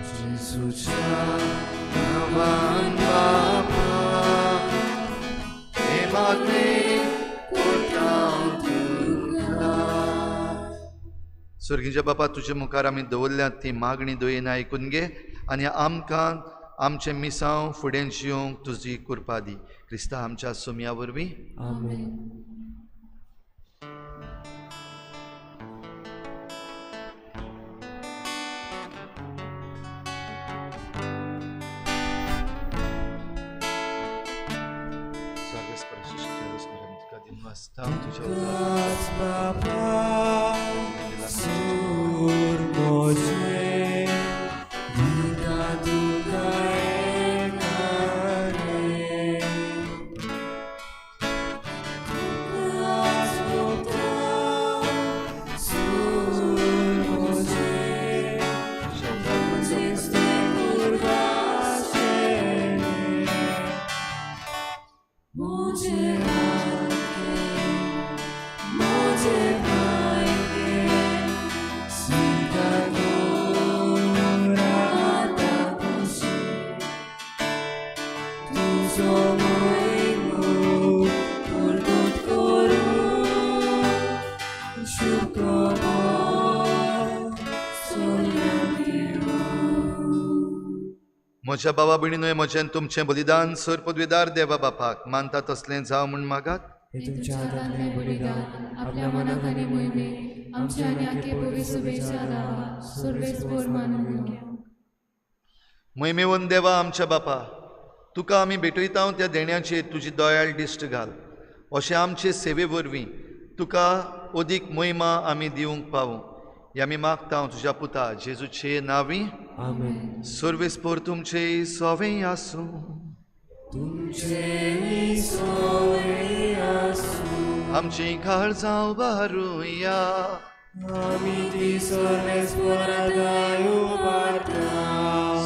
जेजूच्या नावान बापा हे मागणे करता तुका. स्वर्गीच्या बापा, तुजे मुखार आमी दवरल्यात ती मागणी दोयेन आयकून घे आनी आमकां आमचे मिसांव फुडें जिवंक तुजी कृपा दी. क्रिस्ता आमच्या सुमया वरवीं. आमेन. तुकाच बापा सूर मोजे दिना तुका एकाने. तुकाच बापा सूर मोजे जिस्ते कुर्बाशेने. म्हज्या भावा भयणींनो, म्हजें तुमचें बलिदान सर पदवीदार देवा बापाक मानता तसलें जावं म्हूण मागात. हे तुमच्या हातांतलें बलिदान आपल्या मनात आनी मोहिमेक आमच्या आनी आख्खे भव्य सभेच्या दारां सर्वेस्पर मानून घ्या. मोहिमेवन देवा आमच्या बापा, तुका आमी भेटयता त्या देण्याचेर तुजी दयाळ दिश्ट घाल. अशें आमचे सेवे वरवीं तुका अदीक महिमा आमी दिवंक पावूं हें आमी मागता तुज्या पुता जेजूचे नांवी. आमेन. सर्वेस्पर तुमचे सोवें आसूं. तुमचे सोय आसूं. आमची काळजां बारुया. आमी ती सर्वेस्परादाय उबारता.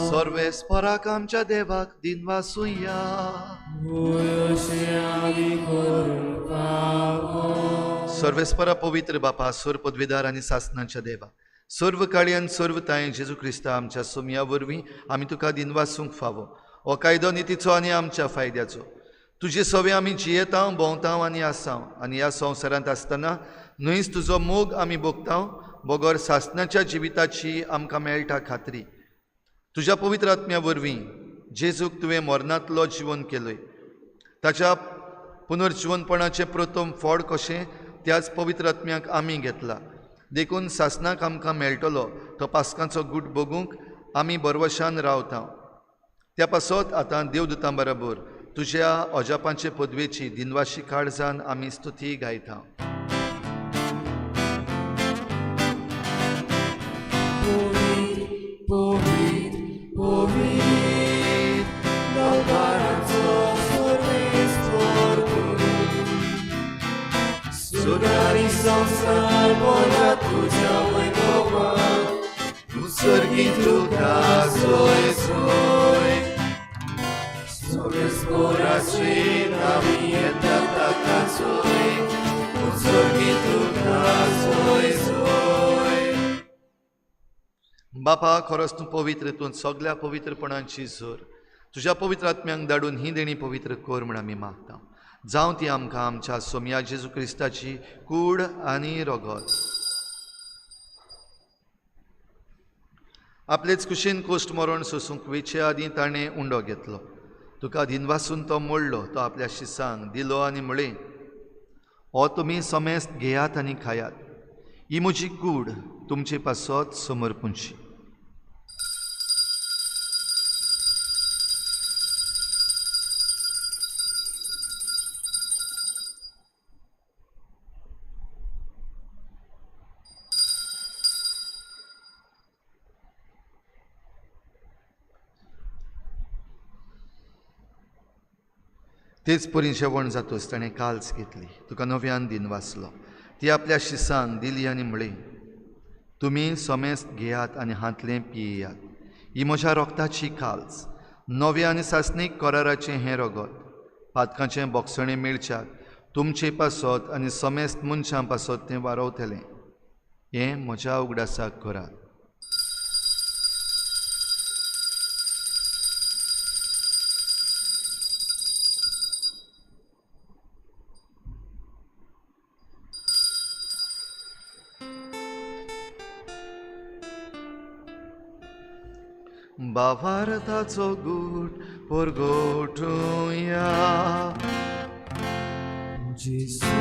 सर्वेस्पराक आमच्या देवाक दिनवासुया. अशें आमी करूंक पावो. सर्वेस्परा पवित्र बापा, सर पदवीदार आनी सासणाच्या देवा, सर्व काळी आनी सर्व ताय जेजू क्रिस्ता आमच्या सोमया वरवीं आमी तुका दिनवासूंक फावो. हो कायदो नितीचो आनी आमच्या फायद्याचो. तुजे सवे आमी जियेता, भोंवता आनी आसां, आनी ह्या संवसारांत आसतना न्हयच तुजो मोग आमी भोगता, बोगोर सासणाच्या जिविताची आमकां मेळटा खात्री. तुज्या पवित्र आत्म्या वरवीं जेजूक तुवें मरणांतलो जिवन केलय. ताच्या पुनर्जिवनपणाचें प्रथम फळ कशें त्याच पवित्र आत्म्याक आमी घेतला. देखून सासणाक आमकां मेळटलो तो पास्कांचो गूट बगूंक आमी बरवशान रावता. त्या पासत आतां देवदूतां बरोबर तुज्या अजापांचे पदवेची दिनवाशी काळजान आमी स्तुती गायता. सुदारी संसार बोला तुझ्या वैभवात. उत्सर्गीत तुका सोय सोय. सर्वेस्पराचे नावी येता ताका सोय. उत्सर्गीत तुका सोय सोय. बापा, खरोच तूं पवित्र, तूं सगळ्या पवित्रपणाची झर तुज्या पवित्र आत्म्यांक धाडून ही देणी पवित्र कर म्हण आमी मागता. जावं ती आमकां आमच्या सोमया जेजू क्रिस्ताची कूड आनी रगत. आपलेच कुशीन कोश्ट मरण सोसूंक वेचे आदीं ताणें उंडो घेतलो. तुका दिनवासून तो मोडलो. तो आपल्या शिसांक दिलो आनी म्हळें, हो तुमी समेस्त घेयात आनी खायात. ही म्हजी कूड तुमचे पासत समर्पूंची. तेच परी जेवण जातोच ताणें काल्स घेतली. तुका नव्यान दिन वाचलो. ती आपल्या शिसांक दिली आनी म्हळें, तुमी समेस्त घेयात आनी हातलें पियेयात. ही म्हज्या रोगताची काल्स, नव्या आनी सासणीक कराराचें हें रगत. पातकाचें बोगसणें मेळच्याक तुमचे पासत आनी समेस्त मनशां पासत तें वारवतलें. हें म्हज्या उगडासाक करात. भावार्थाचो गूट परगोटुया. जेजू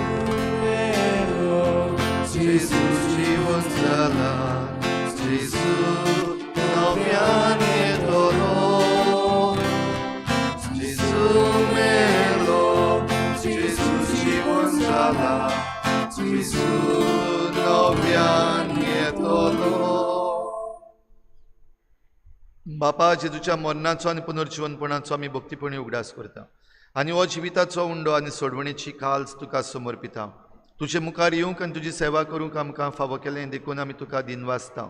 मेलो, जेजू जीवन जाला, जेजू नव्यान येतलो. जेजू मेलो, जेजू जीवन जाला, जेजू नव्यान येतलो. बापा, जेजूच्या मरणाचो आनी पुनर्जीवनपणाचो आमी भक्तीपणी उगडास करता आनी हो जिविताचो उंडो आनी सोडवणेची काल्स तुका समर्पिता. तुजे मुखार येवंक आनी तुजी सेवा करूंक आमकां फावो केलें देखून आमी तुका दिनवासता.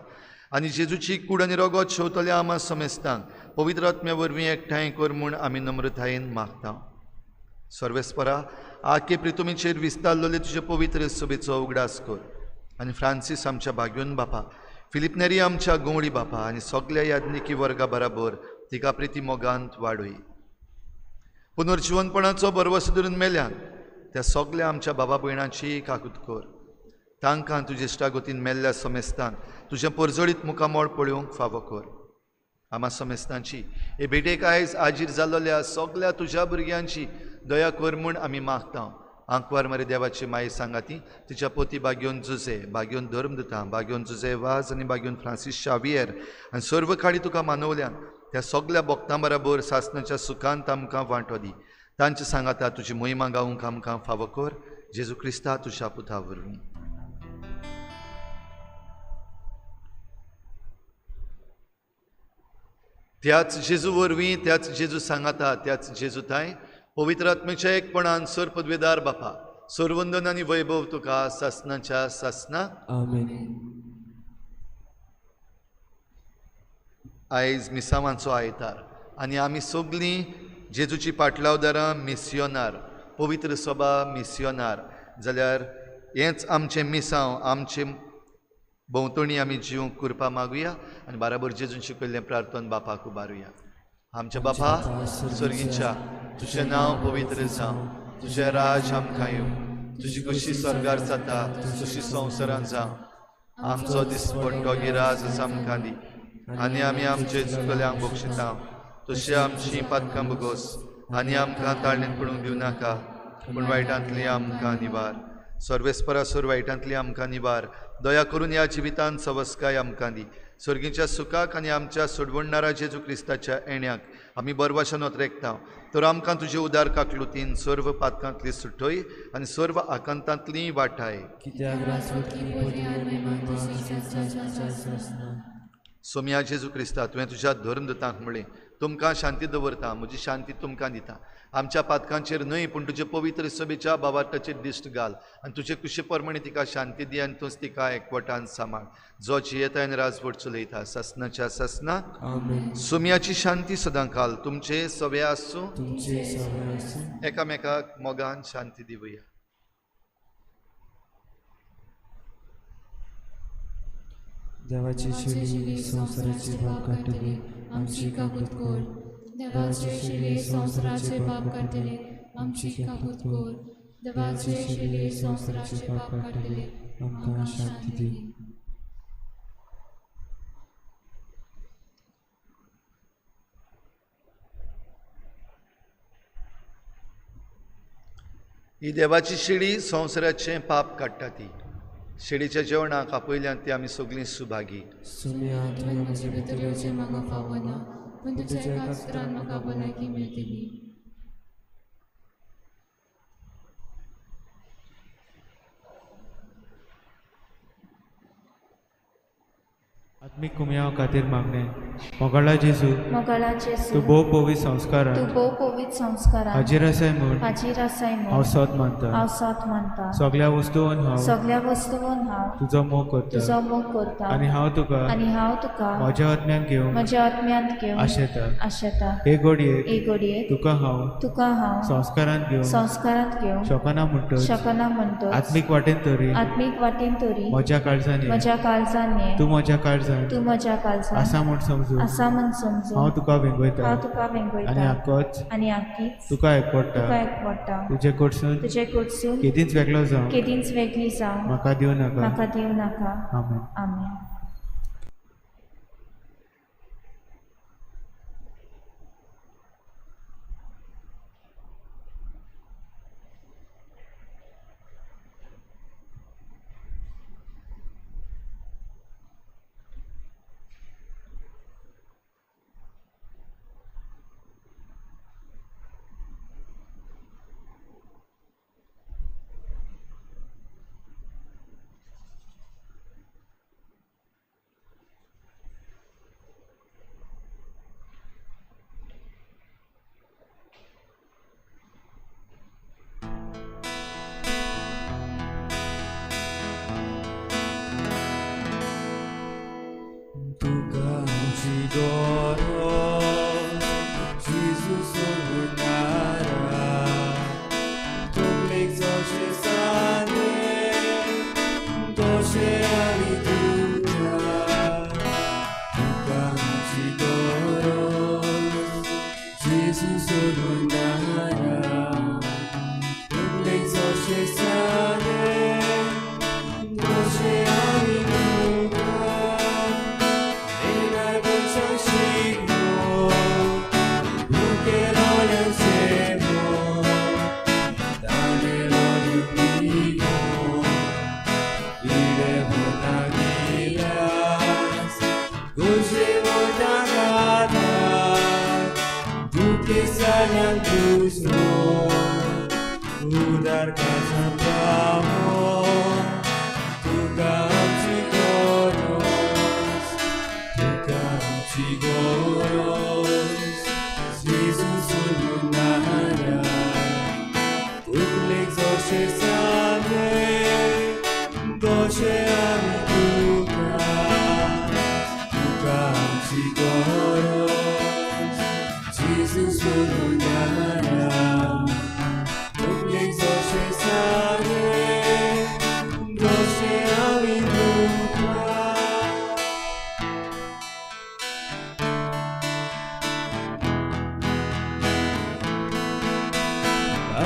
आनी जेजूची कूड आनी रगत शेवतल्या आमा समेस्तांक पवित्र आत्म्या वरवीं एकठांय कर म्हूण आमी नम्रतायेन मागता. सर्वेस्परा, आखे प्रितुमीचेर विस्तारलेले तुजे पवित्र सभेचो उगडास कर. आनी फ्रांसीस आमच्या भाग्योन बापा, फिलिप नेरी आमच्या गवळी बापा आनी सगळ्या याज्ञिकी वर्गा बराबर तिका प्रिती मोगांत वाडय. पुनर्जीवनपणाचो बरवस धरून मेल्यान त्या सगळ्या आमच्या बाबा भयणांची काकूत कर. तांकां तुजे इश्टागोतीन मेल्ल्या समेस्तान तुजें परजळीत मुखामोळ पळोवंक फावो कर. आमा समेस्तांची हे भेटेक आयज आजीर जाल्लोल्या सगल्या तुज्या भुरग्यांची दया कर म्हूण आमी मागता. आंकवार मरे देवाची माई सांगाती तिच्या पोती बागेवन जुजे, बागेवन धर्मदुता, बागेवन जुजे वाज आनी बागेवन फ्रांसीस शावियर आनी सर्व खाडी तुका मानवल्यान त्या सगल्या भक्तां बरोबर सासणाच्या सुखांत आमकां वांटो दी. तांचे सांगाता तुजी मोहिमा गावूंक आमकां फावो कर. जेजू क्रिस्ता तुज्या पुता वरवीं. त्याच जेजू वरवीं, त्याच जेजू सांगाता, त्याच जेजू ताय पवित्र आत्मेच्या एकपणान सर पदवेदार बापा सरवंदन आनी वैभव तुका सासणाच्या सासना. आमेन. आयज मिसावांचो आयतार आनी आमी सगलीं जेजूची पाटलावदारां मिस्योनार, पवित्र सभा मिस्योनार जाल्यार हेंच आमचें मिसांव आमचे भोंवतणी आमी जीव करपा मागुया आनी बाराबर जेजून शिकयल्लें प्रार्थन बापाक उबारुया. आमच्या बापा सर्गीच्या तुजें नांव पवित्र जावं, तुजें राज आमकां येवं, तुजी कशी स्वर्गार जाता तशी संवसारांत जावं. आमचो दिसपट्टो गिराज आमकां दी आनी आमी आमचे चुकल्यांक बक्षिता तशी आमची पातकां बगोस आनी आमकां ताळणेंत पडूंक दिवं नाका पूण वायटांतली आमकां निवार. सर्वेस्परासूर वायटांतली आमकां निवार. दया करून ह्या जिवितांत सवस्काय आमकां दी. सर्गीच्या सुखाक आनी आमच्या सोडवणारा जेजू क्रिस्ताच्या येण्याक आमी बरवाशान वतरेकता. तर आमकां तुजे उदार काकलुतीन सर्व पातकांतली सुटय आनी सर्व आकांतांतली वाटाय. सोम्या जेजू क्रिस्ता तुवें तुज्या धर्मदुतांक म्हणलें तुमकां शांती दवरता, म्हजी शांती तुमकां दिता. आमच्या पातकांचेर न्हय पूण तुजे पवित्र सभेच्या बाबाटाचेर दिश्ट घाल आनी तुजे कुशे प्रमाणे तिका शांती दी आनी तूंच तिका एकवटान सांबाळ. जो जियेता आनी राजवट चलयता सासणाच्या सासना. सोम्याची शांती सदां काल तुमचे सवे आसूं. एकामेकाक मोगान शांती दिवया. देवाची शिडी संवसाराचे पाप काडटली आमची काकूत कोर. देवाचे शिडी संवसाराचे पाप काडटले आमची काकूत कोर. देवाचे शिडी संवसाराचे पाप काडटले आमकां शांती दी. ही देवाची शिडी संवसाराचे पाप काडटा ती. शिडीच्या जेवणाक आपयल्यान ती आमी सगळीं सुभागी. म्हजे भितरचे म्हाका फावना पूण तुज्या एका उतरान म्हाका भलायकी मेळटली. आत्मीक कुमयाव खातीर मागणे. मोगाळा जेजू तूं भोव पवित्र संस्कारांत हाजीर आसाय म्हूण हांव सत मानता. सगळ्या वस्तूंत हांव तुजो मोग करता आनी हांव तुका म्हज्या आत्म्यांत घेवंक आशेता. हे घडयेक तुका हांव संस्कारांत घेवंक शकना म्हणटच आत्मीक वाटेन तरी म्हज्या काळजांनी तूं म्हज्या काळजांत आसा म्हूण समजूं हांव तुका वेंगयता आनी आख्खीच तुका एकवटा. तुजे कडसून केदींच वेगळी जावं म्हाका दिवं नाका. आमेन. She Kisanyang gusto Udar kasampamu Tukang cigoros Jesus ulunara Tuklik zoshe same Doshe amituka Tukang cigoros Jesus ulunara Tuklik zoshe same Doshe amituka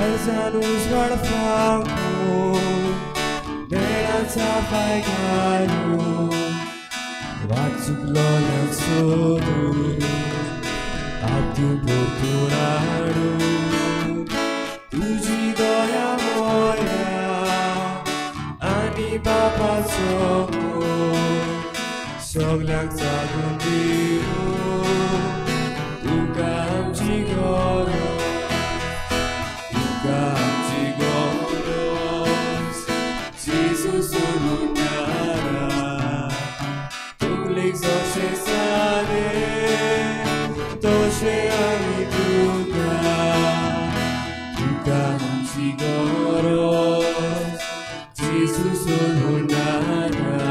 Arzanus garfaku Beranța faiganu Vatsuklo lansodu Abdu porturadu Tuji doya moya Ani baba soku Soglak zagundiru Ukam chigoro Jesus ulunara Tuklik zoshe sade Toshe amituka Tukam chigoros Jesus ulunara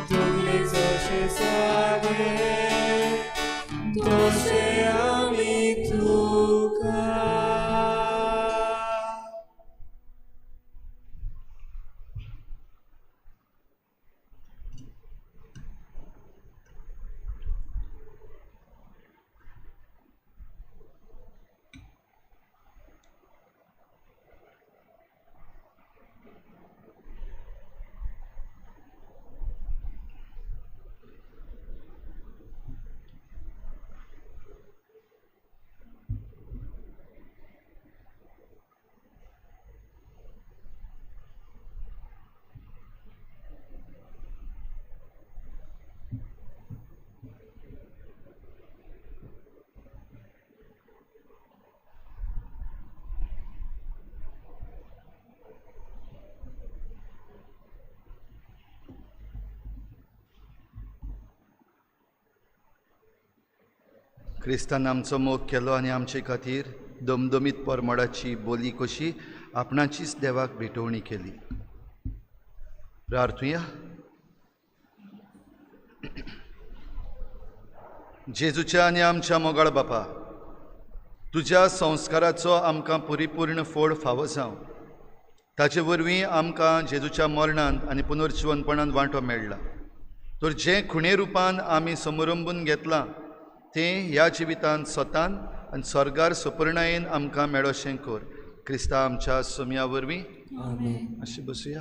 Tuklik zoshe sade Toshe amituka क्रिस्तान आमचो मोग केलो आनी आमचे खातीर दमदमीत परमोडाची बोली कशी आपणाचीच देवाक भेटवणी केली. प्रार्थुया. जेजूच्या आनी आमच्या मोगाळ बापा, तुज्या संस्काराचो आमकां परिपूर्ण फोड फावो जावं. ताचे वरवीं आमकां जेजूच्या मरणांत आनी पुनर्जीवनपणांत वांटो मेळ्ळा. तर जें खुणे रुपान आमी समरंभून घेतलां तें ह्या जिवितांत स्वतान आनी स्वर्गार सुपर्णायेन आमकां मेळोशें कर. क्रिस्ता आमच्या सोम्या वरवीं. अशें बसुया.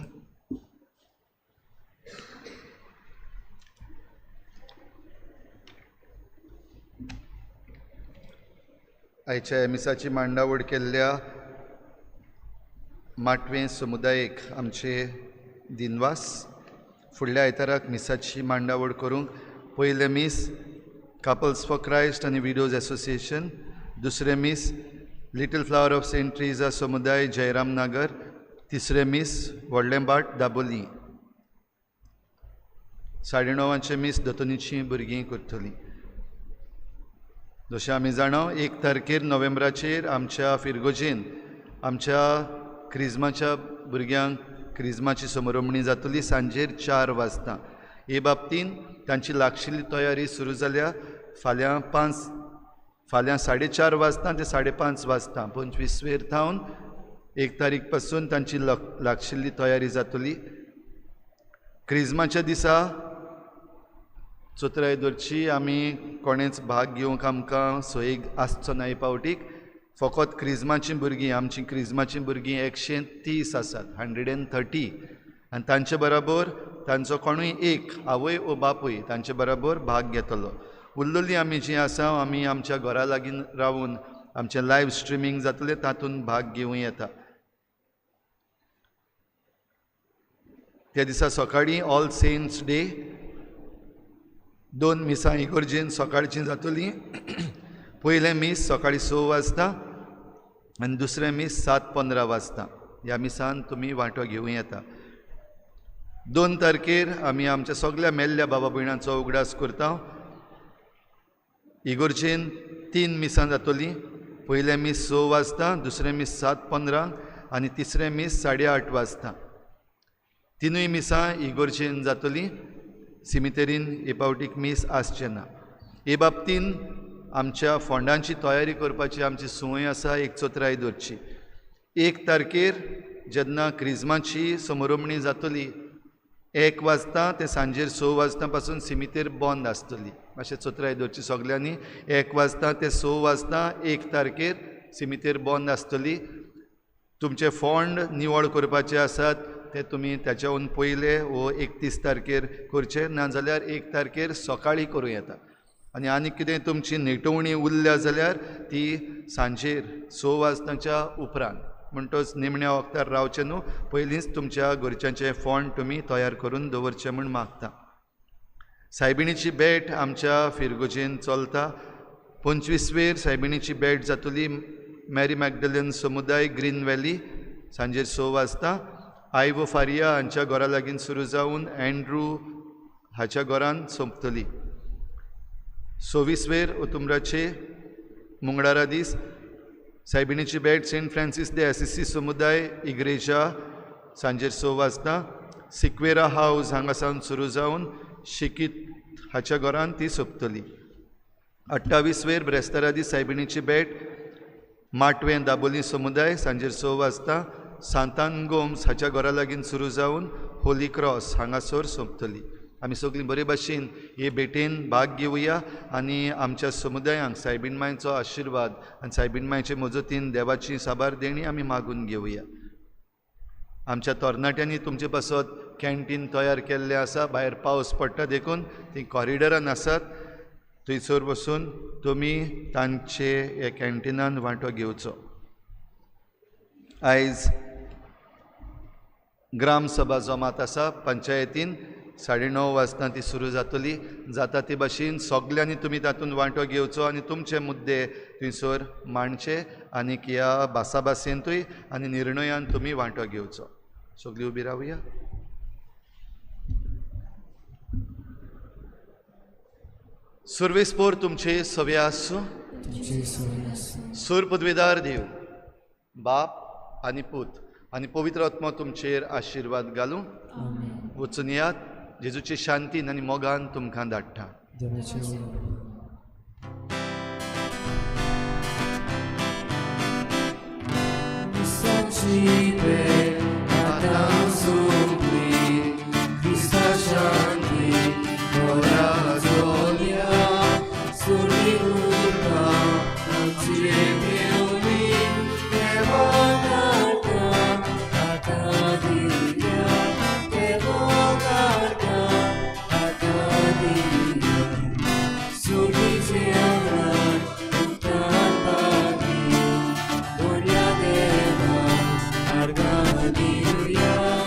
आयच्या एमिसाची मांडावळ केल्ल्या माटवे समुदायेक आमचे दिनवास. फुडल्या आयताराक मिसाची मांडावळ करूंक पयले मीस कपल्स फॉर क्रायस्ट आनी विडोज एसोसिएशन, दुसरे मीस little flower of Saint Teresa समुदाय जयराम नगर, तिसरे मीस व्हडलेंबाट दाबोली, 9:30 मीस दोतोनीची भुरगीं करतलीं. जशें आमी जाणो 1 तारखेर नोव्हेंबराचेर आमच्या फिरगोजेन आमच्या क्रिजमाच्या भुरग्यांक क्रिजमाची समरंभणी जातली सांजेर 4 वाजता. हे बाबतीन तांची लागशिल्ली तयारी सुरू जाल्या. फाल्यां 4:30 वाजता ते 5:30 वाजता 25 थावन 1 तारीख पासून तांची लागशिल्ली तयारी जातली. क्रिजमाच्या दिसा चोत्रायदोरची आमी कोणेच भाग घेवंक आमकां सोयेक आसचो ना. पावटीक फकत क्रिजमाची भुरगीं, आमची क्रिजमाची भुरगीं 130 आसात, 130, आनी तांचे बरोबर तांचो कोणूय एक आवय वो बापूय तांचे बरोबर भाग घेतलो. उरलेलीं आमी जीं आसा आमी आमच्या घरा लागीं रावून आमचें लायव्ह स्ट्रिमींग जातलें तातूंत भाग घेवं येता. त्या दिसा सकाळीं ऑल सेंट्स डे 2 मिसां इगर्जेन सकाळचीं जातलीं. पयलें मीस सकाळीं 6 वाजता आनी दुसरें मीस 7:15 वाजता. ह्या मिसान तुमी वांटो घेवं येता. 2 तारखेर आमी आमच्या सगळ्या मेल्ल्या बाबा भयणांचो उगडास करता. इगोर्जेन 3 मिसां जातलीं. पयलें मीस 6 वाजता, दुसरें मीस 7:15 आनी तिसरें मीस 8:30 वाजता. तिनूय मिसां इगोर्जेन जातलीं. सिमितेरीन हे पावटीक मीस आसचें ना. हे बाबतीन आमच्या फोंडांची तयारी करपाची आमची संवय आसा एक चोत्राय दवरची. 1 तारखेर जेन्ना क्रिस्माची समारंभणी जातली 1 वाजता ते सांजेर 6 वाजता पासून सिमितेर बंद आसतली. अशें चोत्राय दवरची सगल्यांनी. 1 वाजता ते 6 वाजता 1 तारखेर सिमितेर बंद आसतली. तुमचे फोंड निवळ करपाचे आसात ते तुमी त्याच्याहून पयले वो 31 तारखेर करचे, नाजाल्यार 1 तारखेर सकाळीं करूं येता. आनी कितें तुमची नेटवणी उरल्या जाल्यार ती सांजेर 6 वाजताच्या उपरांत, म्हणटच निमण्या वक्तार रावचे न्हू. पयलींच तुमच्या घरच्यांचे फोंड तुमी तयार करून दवरचे म्हूण मागता. सायबिणीची भेट आमच्या फिरगोजेन चलता. 25वेर सायबिणीची भेट जातली मॅरी मॅगडलेन समुदाय ग्रीन व्हॅली सांजेर 6 वाजता. आयवो फारिया हांच्या घरा लागीं सुरू जावन एंड्रू हाच्या घरान सोंपतली. 26वेर ओतुंबराचे मंगळारा दीस सायबिणीची भेट सेंट फ्रांसीस दे एसिसी समुदाय इग्रेजा सांजेर 6 वाजता. सिक्वेरा हावस हांगासावन सुरू जावन शिकीत हाच्या घरान ती सोंपतली. 28वेर ब्रेस्तारा दीस सायबिणीची भेट माटवें दाबोली समुदाय सांजेर 6 वाजता. सांतान गोम्स हाच्या घरा लागीं सुरू जावन होली क्रॉस हांगासर सोंपतली. आमी सगळीं बरे भाशेन हे भेटेन भाग घेवया आनी आमच्या समुदायांक सायबीण मांयचो आशिर्वाद आनी सायबीण मांयचे मजतीन देवाची साबार देणी आमी मागून घेवया. आमच्या तरणाट्यांनी तुमचे पासत कॅन्टीन तयार केल्लें आसा. भायर पावस पडटा देखून ती कॉरिडरान आसात. थंयसर बसून तुमी तांचे हे कॅन्टिनान वांटो घेवचो. आयज ग्रामसभा जमात आसा पंचायतीन 9:30 वाजता ती सुरू जातली. जाता ते भाशेन सगल्यांनी तुमी तातूंत वांटो घेवचो आनी तुमचे मुद्दे थंयसर मांडचे आनी ह्या भासाभासेंतूय आनी निर्णयान तुमी वांटो घेवचो. सगळीं उबी रावया. सर्वेस्पोर तुमचे सवे आसूं. सूर पदवेदार देव बाप आनी पूत आनी पवित्र आत्मा तुमचेर आशिर्वाद घालूं. वचून यात. जेजूचे शांतीन आनी मोगान तुमकां धाडटा. Hallelujah.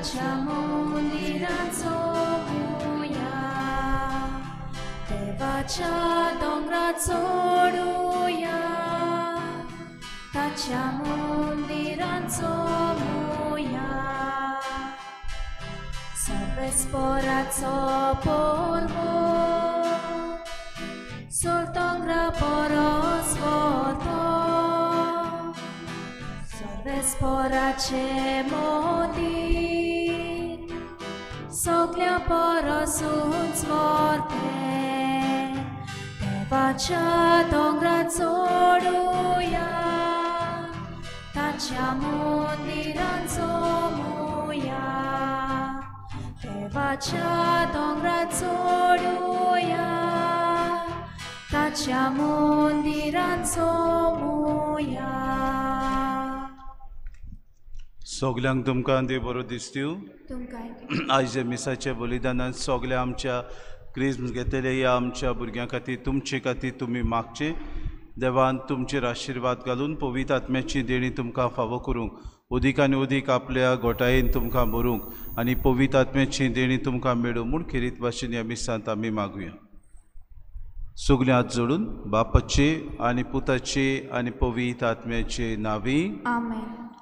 ताच्या मंदिरांत चोमुया देवाच्या दोंगरात चोडुया ताच्या मंदिरांत चोमुया सर्वेस्पराचो पोरमो Sortongra poros voto Sorvesporace modir Soglia porosun zvorte Devacia dongra zoruja Tacia mundiran zomuja Devacia dongra zoruja ताच्या मंदिरांत चोमुया सगल्यांक तुमकां देव बरो दीस दिवं तुमकां आयज मिसाच्या बलिदानांत सगल्या आमच्या क्रिस्म घेतलेल्या ह्या आमच्या भुरग्यां खातीर तुमचे खातीर तुमी मागचे देवान तुमचेर आशिर्वाद घालून पवित्र आत्म्याची देणी तुमकां फावो करूंक उदीक आनी उदीक आपल्या गोठायेन तुमकां भरूंक आनी पवित्र आत्म्याची देणी तुमकां मेळूं म्हूण खेरीत भाशेन ह्या मिसांत आमी मागुया सगळ्यां हात जोडून बापाचे आनी पुताचे आनी पवित्र आत्म्याचे नांवी आमेन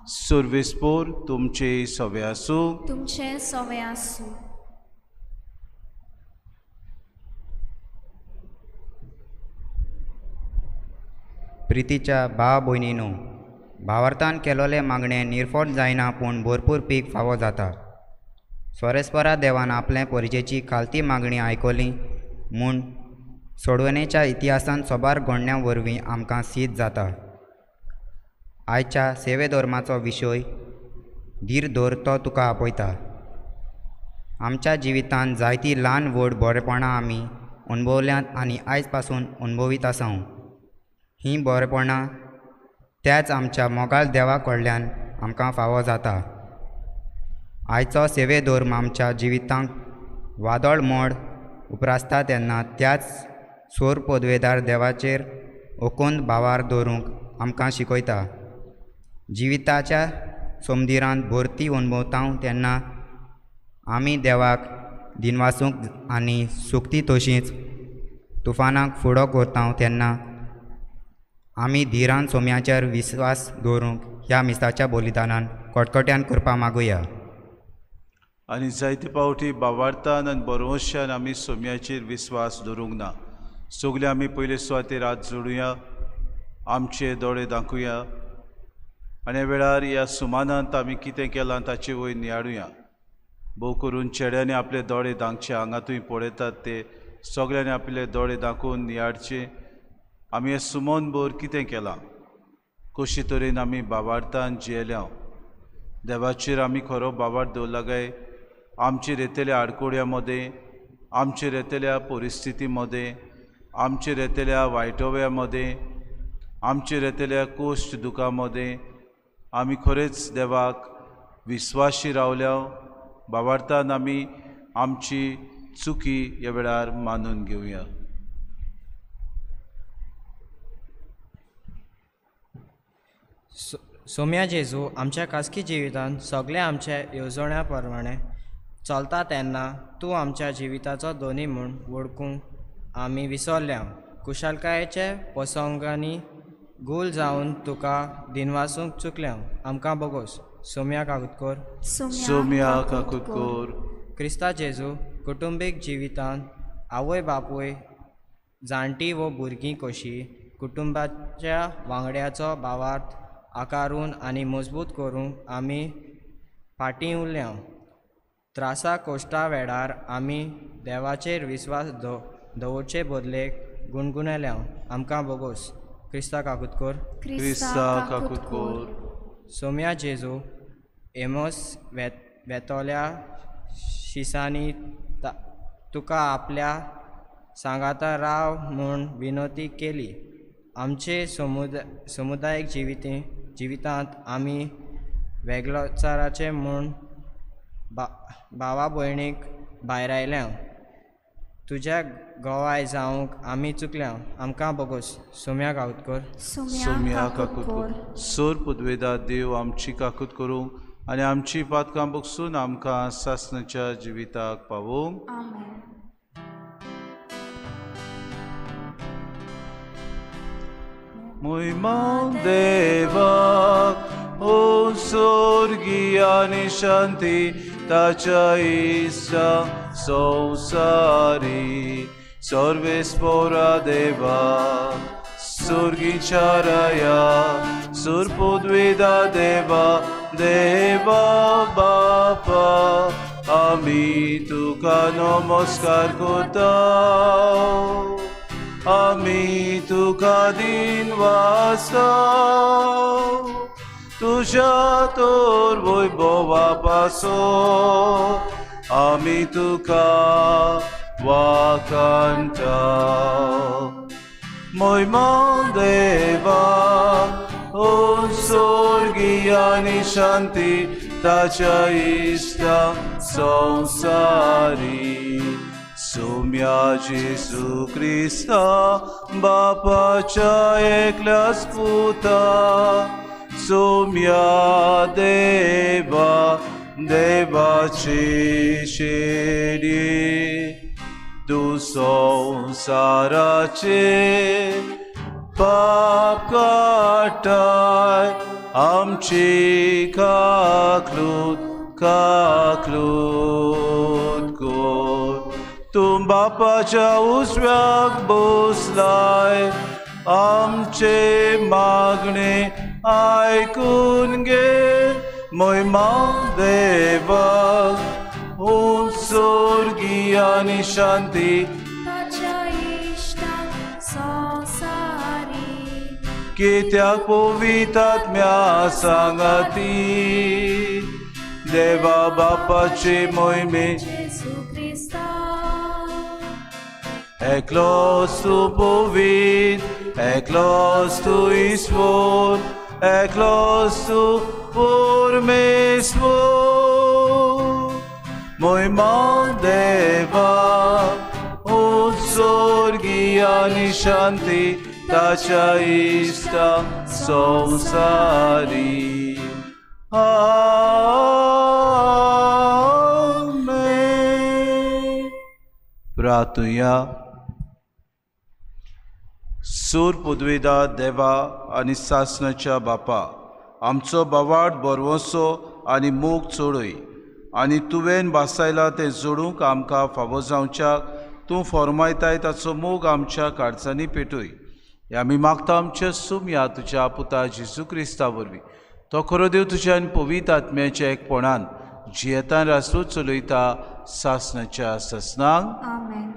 सर्वेस्पोर तुमचे सवे आसूं तुमचे सवे आसूं प्रितीच्या भाव भयणीनो भावार्थान केलोले मागणें निर्फोट जायना पूण भरपूर पीक फावो जाता स्वरेस्परा देवान आपले परिचेची खालती मागणी आयकली म्हूण सोडवणेच्या इतिहासान सोबार घडण्यां वरवीं आमकां सिद्ध जाता आयच्या सेवे धर्माचो विशय धीर धर तो तुका आपयता आमच्या जिवितांत जायतीं ल्हान व्हड बरेपणां आमी अणभवल्यांत आनी आयज पासून अणभवीत आसां हीं बरेपणां त्याच आमच्या मोगाल देवा कडल्यान आमकां फावो जाता आयचो सेवे धर्म आमच्या जिवितांत वादळ मोड उपरासता तेन्ना त्याच सोर पदवेदार देवाचेर ओकोंद भावार दवरूंक आमकां शिकयता जिविताच्या समदिरांत भरती अणभवता तेन्ना आमी देवाक दिनवासूंक आनी सुक्ती तशींच तुफानाक फुडो करता तेन्ना आमी धिरान सोम्याचेर विस्वास दवरूंक ह्या मिसाच्या बलिदानान कटकट्यान करपा मागुया आनी जायते पावटी भावार्थान आनी बरोवशान आमी सोम्याचेर विस्वास दवरूंक ना सगळे आमी पयले सुवातेर हात जोडुया आमचे दोळे दाखुया आनी ह्या वेळार ह्या सुमानांत आमी कितें केलां ताचे वयर नियाळुया भोव करून चेड्यांनी आपले दोळे दाखचे हांगातूय पळयतात ते सगळ्यांनी आपले दोळे दाखोवन नियाळचे आमी हे सुमोन भर कितें केलां कशे तरेन आमी भावार्थान जियेल्या देवाचेर आमी खरो भावार्थ दवरला काय आमचेर येतल्या आडकोड्या मदें आमचेर येतल्या परिस्थिती मदें आमचेर येतल्या वायटोव्या मदें आमचेर येतल्या कोश्ट दुखा मदें आमी खरेंच देवाक विस्वाशी रावल्या भावार्थान आमी आमची चुकी ह्या वेळार मानून घेवया सोम्या जेजू आमच्या खासगी जिवितांत सगळ्या आमच्या येवजण्या प्रमाणे चलता तेन्ना तूं आमच्या जिविताचो दोनी म्हूण वळखूंक आमी विसरल्या कुशलकायेचे प्रसंगांनी गूल जावन तुका दिनवासूंक चुकल्या आमकां बोगोस सोम्या काकुतकोर सोम्या काकुतकोर क्रिस्ता जेजू कुटुंबीक जिवितांत आवय बापूय जाणटी वो भुरगीं कशी कुटुंबाच्या वांगड्याचो भावार्थ आकारून आनी मजबूत करूंक आमी फाटीं उरल्या त्रासा कोश्टा वेळार आमी देवाचेर विस्वास दवरचे बदलेक गुणगुणयल्या आमकां बोगोस क्रिस्ता काकुतकोर सोम्या जेजू एमोस वेतोल्या शिसांनी तुका आपल्या सांगाता राव म्हूण विनंती केली आमचे समुदायीक जिवितांत आमी वेगळोचाराचे म्हूण भावा भयणीक भायर आयल्या तुज्या गोवाय जावंक आमी चुकल्या आमकां बोगोस सोम्या काकुतकोर सोम्या काकुतकोर सोर पदवेदार देव आमची काकूत करूंक आनी आमची पातकां बगसून आमकां सासणाच्या जिविताक पावूंक आमेन. Muimão devak, o sorgiani shanti, tacha isa sonsari, sorvespora deva, surgicharaya, surpudvida deva, deva bapa, ami tuka namaskar kotao. आमी तुका दिनवासा तुझ्या तोर वैभवा पासो आमी तुका वाकांता मोयमा देवा ओ स्वर्गीयानी शांती ताच्या इष्टा संसारी सोम्या जेसू क्रिस्ता बापाच्या एकल्याच पुता सोम्या देवा देवाचे शेडी तू संसाराचे पाप काटाय आमची काकलूत कोर तुम बापाच्या उजव्याक बसलाय आमचे मागणे आयकून घे मोयमा देवाक स्वर्गीयानी शांती ताच्या इष्टा संसारी कित्याक पवित्रात्म्या सांगाती देवा बापाचे मोहिमे Eklos tu povit, eklos tu isvor, eklos tu pormesvor. Moima deva, utsorgiani shanti, tacha ista samsari. Amen. Pratuya. सूर पुदवेदा देवा आनी सासणाच्या बापा आमचो बावाड बरवसो आनी मोग चोडय आनी तुवें बासायला तें जोडूंक आमकां फावो जावच्याक तूं फॉर्मायताय ताचो मोग आमच्या काळजांनी पेटय हे आमी मागता आमच्या सुम्या तुज्या पुता जेजू क्रिस्ता वरवीं तो खरो देव तुज्या आनी पवित्र आत्म्याच्या एकपणान जियेतान रासूच चलयता सासणाच्या ससनांक आमेन.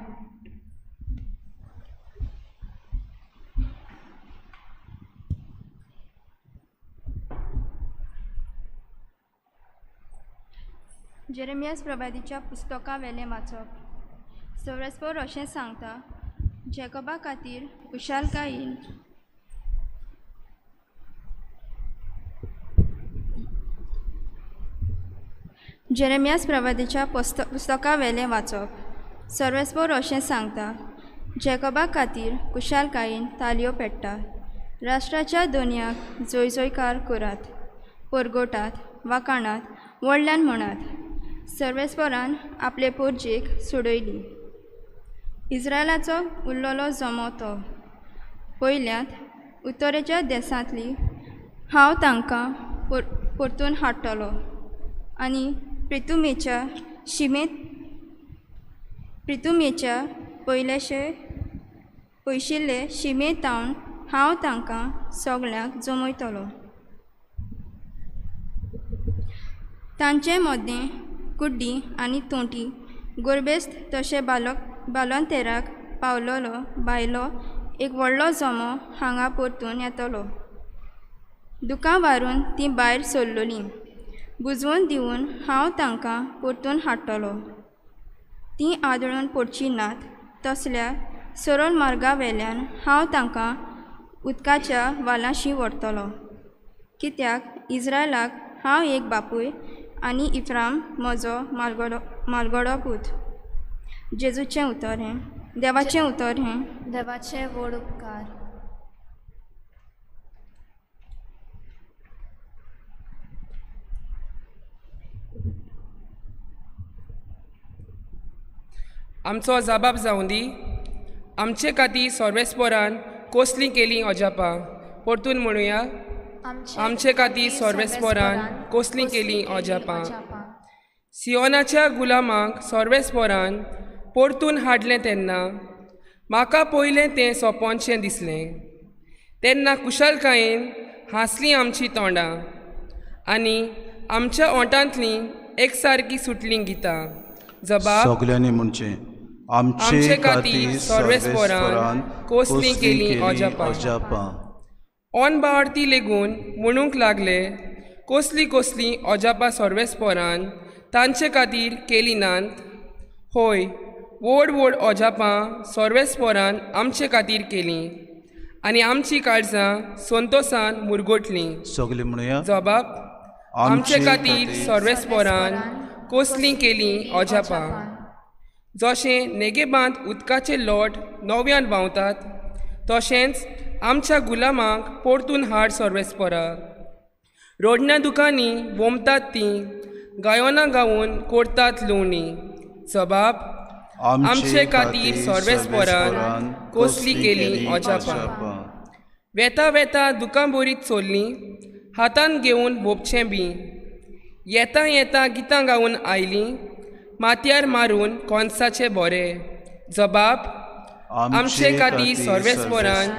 जेरेमियास प्रभातीच्या पुस्तका वेलें वाचप सवरस्पर अशें सांगता जॅकोबा खातीर खुशालकायेन जेरेमियास प्रभातीच्या पुस्तका वेलें वाचप सर्वेस्पर अशें सांगता जॅकोबा खातीर खुशालकायेन तालयो पेट्टा राष्ट्राच्या दोनयाक जयजयकार करात परगोटात वाकाणात व्हडल्यान म्हणात सर्वेस्परान आपले पोरजेक सोडयली इस्रायलाचो उरलोलो जमो तो पयल्यांत उत्तरेच्या देसांतली हांव तांकां परतून हाडटलो आनी प्रितुमेच्या पयशिल्ले शिमेतावन हांव तांकां सगळ्यांक जमयतलो तांचे मदें कुड्डी आनी तोंटी गोरबेस्त तशें बालोंतेराक पावलोलो भायलो एक व्हडलो जमो हांगा परतून येतलो दुकां व्हारून तीं भायर सरलोलीं बुजवून दिवन हांव तांकां परतून हाडटलो तीं आदळून पडचीं नात तसल्या सरळ मार्गा वेल्यान हांव तांकां उदकाच्या वालांशी व्हरतलो कित्याक इस्रायलाक हांव एक बापूय आनी इफ्राम म्हजो मालगडो पूत जेजूचें उतर हें देवाचें उतर हें देवाचे व्हड उपकार. आमचो जबाब जावं दी. आमचे खातीर सर्वेस्परान कसलीं केलीं अजापां. परतून म्हणुया, आमचे खातीर सर्वेस्परान कसलीं केलीं अजापां. सियोनाच्या गुलामांक सर्वेस्परान परतून हाडलें तेन्ना म्हाका पयलें तें सोंपोनशें दिसलें. तेन्ना कुशलकायेन हांसलीं आमचीं तोंडां आनी आमच्या ओंठांतलीं एकसारकीं सुटलीं गितां. जबाब सगल्यांनी म्हणचें, आमचे खातीर सर्वेस्परान कसलीं केलीं अजापां. ओन बावडती लेगून म्हणूंक लागले, कसलीं कसलीं अजापां सर्वेस्परान तांचे खातीर केलीं नात. होय, व्हड व्हड अजापां सर्वेस्परान आमचे खातीर केलीं आनी आमचीं काळजां संतोशान मुरगोटलीं. सगले म्हणुया, जबाब आमचे खातीर सर्वेस्परान कसलीं केलीं अजापां. जशें नेगेबांत उदकाचे लोट नव्यान व्हांवतात, तशेंच आमच्या गुलामांक परतून हाड सर्वेस्परा. रोडण्या दुकांनी वोमतात तीं, गायोनां गावून करतात लुवणी. जबाब आमचे खातीर सर्वेस्परान कसलीं केलीं अजापां. वेता वेता दुकां बोरीत चोरलीं, हातान घेवन भोपचें बी. येता येता गितां गावून आयलीं, माथ्यार मारून कोणसाचें बरें. जबाब आमचे खातीर सर्वेस्परान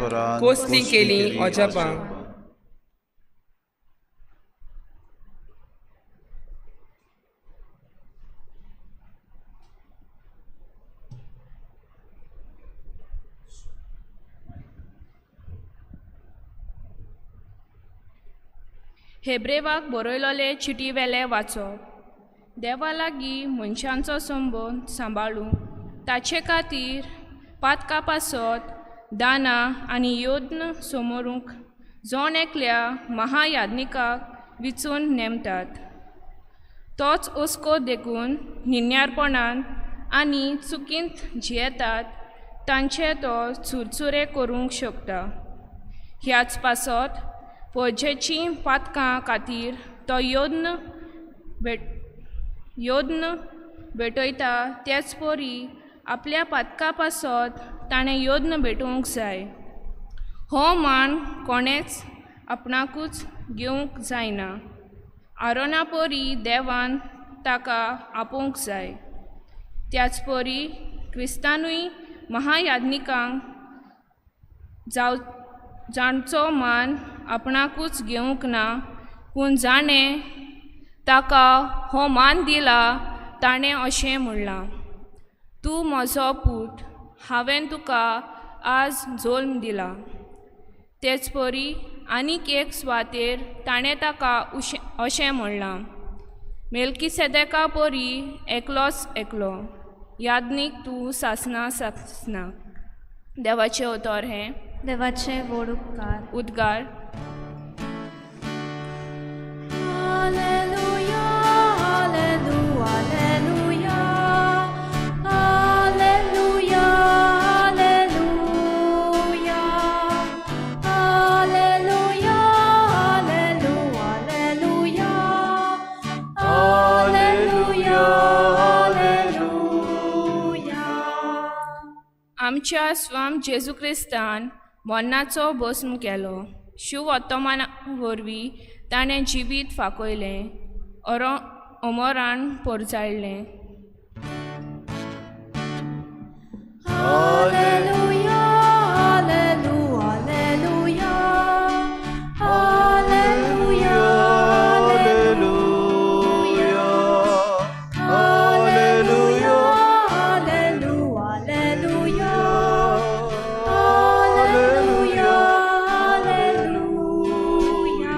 कसलीं केलीं अजापां. हेब्रेवाक बरयलोले चिटी वेले वाचप. देवा लागीं मनशांचो संबंद सांबाळूंक ताचे खातीर पातकां पासत दानां आनी योद्न समोरूंक जोण एकल्या महायाज्ञिकाक विचून नेमतात. तोच हुस्को देखून निन्यारपणान आनी चुकींत जियेतात तांचे तो चुरचुरे करूंक शकता. ह्याच पासत पयजेचीं पातकां खातीर तो योद्न भेटयता, तेच परी आपल्या पातका पासत ताणें योद्न भेटोवंक जाय. हो मान कोणेच आपणाकूच घेवंक जायना. आरोना परी देवान ताका आपोवंक जाय. त्याच परी क्रिस्तानूय महायाज्ञिकांक जाणचो मान आपणाकूच घेवंक ना, पूण जाणें ताका हो मान दिला ताणें अशें म्हणलां, तूं म्हजो पूत, हांवें तुका आज जल्म दिला. तेच परी आनीक एक सुवातेर ताणें ताका अशें म्हणलां, मेल्किसेदेका परी एकलोच एकलो, याज्ञीक तूं सासना सासना. देवाचें उतर हें. देवाचे व्हड उद्गार. Hallelujah, hallelujah, hallelujah, hallelujah, hallelujah, hallelujah, hallelujah, hallelujah. आमच्या स्वाम जेजू क्रिस्तान मरणाचो भस्म केलो. शिव वर्तमाना वरवीं ताणें जिवीत फाकोयलें, अमरान परजायलें. Hallelujah, hallelujah, hallelujah, hallelujah, hallelujah, hallelujah, hallelujah, hallelujah.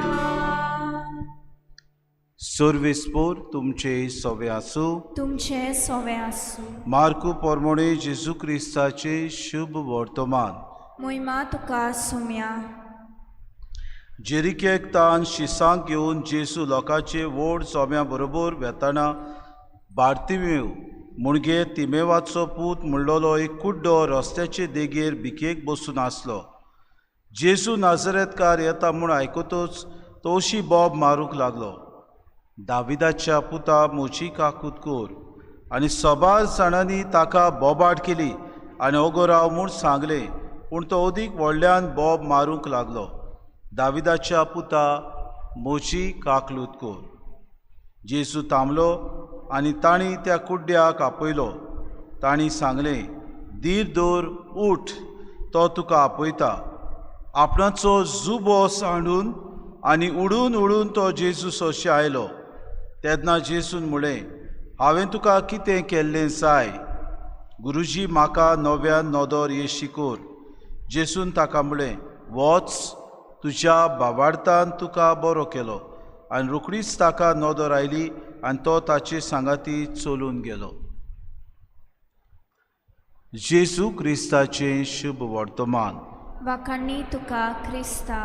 सर्वेस्पोर तुमचे सवे आसूं. तुमचे सवे आसूं. मार्कू पोरमोणे जेजू क्रिस्ताचे शुभ वर्तमान. मोहिमा तुका सुम्या. जेरिकेक तान शिसांक घेवन जेजू लोकांचे व्हड सोम्या बरोबर वेताना बार्तिमेव मुणगे तिमेवाचो पूत म्हणलोलो एक कुड्डो रस्त्याचे देगेर भिकेक बसून आसलो. जेजू नाजरेतकार येता म्हूण आयकतूच तवशी बोब मारूंक लागलो, दाविदाच्या पुता मोची काकूत कोर, आनी सोबार जाणांनी ताका बोबाट केली आनी ओगो राव म्हूण सांगलें, पूण तो अदीक व्हडल्यान बोब मारूंक लागलो. दाविदाच्या पुता मोची काकलूत कोर. जेजू थांबलो आनी तांणी त्या कुड्ड्याक आपयलो. तांणी सांगलें, धीर दवर, उठ, तो तुका आपयता. आपणाचो जुबो सांडून आनी उडून उडून तो जेजू सोशी आयलो. तेन्ना जेजून म्हळें, हांवें तुका कितें केल्लें जाय? गुरुजी, म्हाका नव्यान नदर हे शिकोर. जेजून ताका म्हळें, वच, तुज्या बाबार्थान तुका बरो केलो. आनी रोखडीच ताका नदर आयली आनी तो ताचे सांगाती चलून गेलो. जेजू क्रिस्ताचें शुभ वर्तमान. वाखाणणी तुका क्रिस्ता.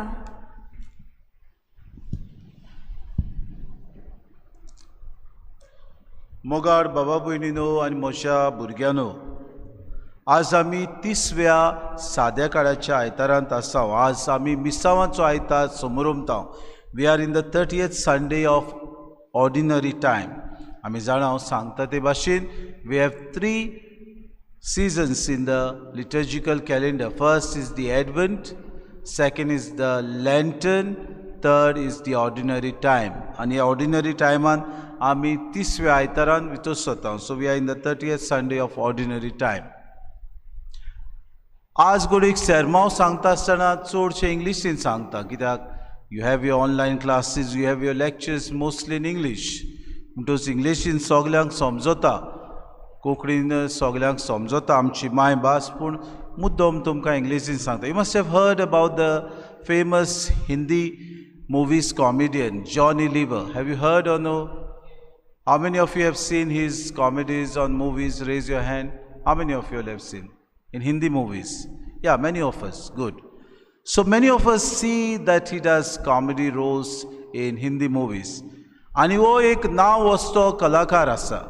मोगाड बाबा भयणीनो आनी म्हज्या भुरग्यांनो, आज आमी 30व्या साद्या काळाच्या आयतारांत आसा. आज आमी मिसावांचो आयतार समोरुमता. We are in the 30th Sunday of ordinary time. आमी जाणा, हांव सांगता ते भाशेन we have 3 seasons in the liturgical calendar. First is the Advent, second is the Lenten, third is the ordinary time. And the ordinary time आमी 30व्या आयतारान भितर सरता. So we are in the 30th Sunday of ordinary time. आज घडीक सेर्मांव सांगता आसतना चडशें इंग्लिशीन सांगता, कित्याक you have your online classes, you have your lectures mostly in English. म्हणटच इंग्लिशीन सगल्यांक समजता, कोंकणीन सगल्यांक समजता आमची मायभास, पूण मुद्दम तुमकां इंग्लिशीन सांगता. You must have heard about the famous Hindi movies comedian Johnny Lever. Have you heard or no? How many of you have seen his comedies on movies? Raise your hand. How many of you have seen in Hindi movies? Yeah, many of us. Good. So many of us see that he does comedy roles in Hindi movies. आणि वो एक नांव असतो कलाकार आसा.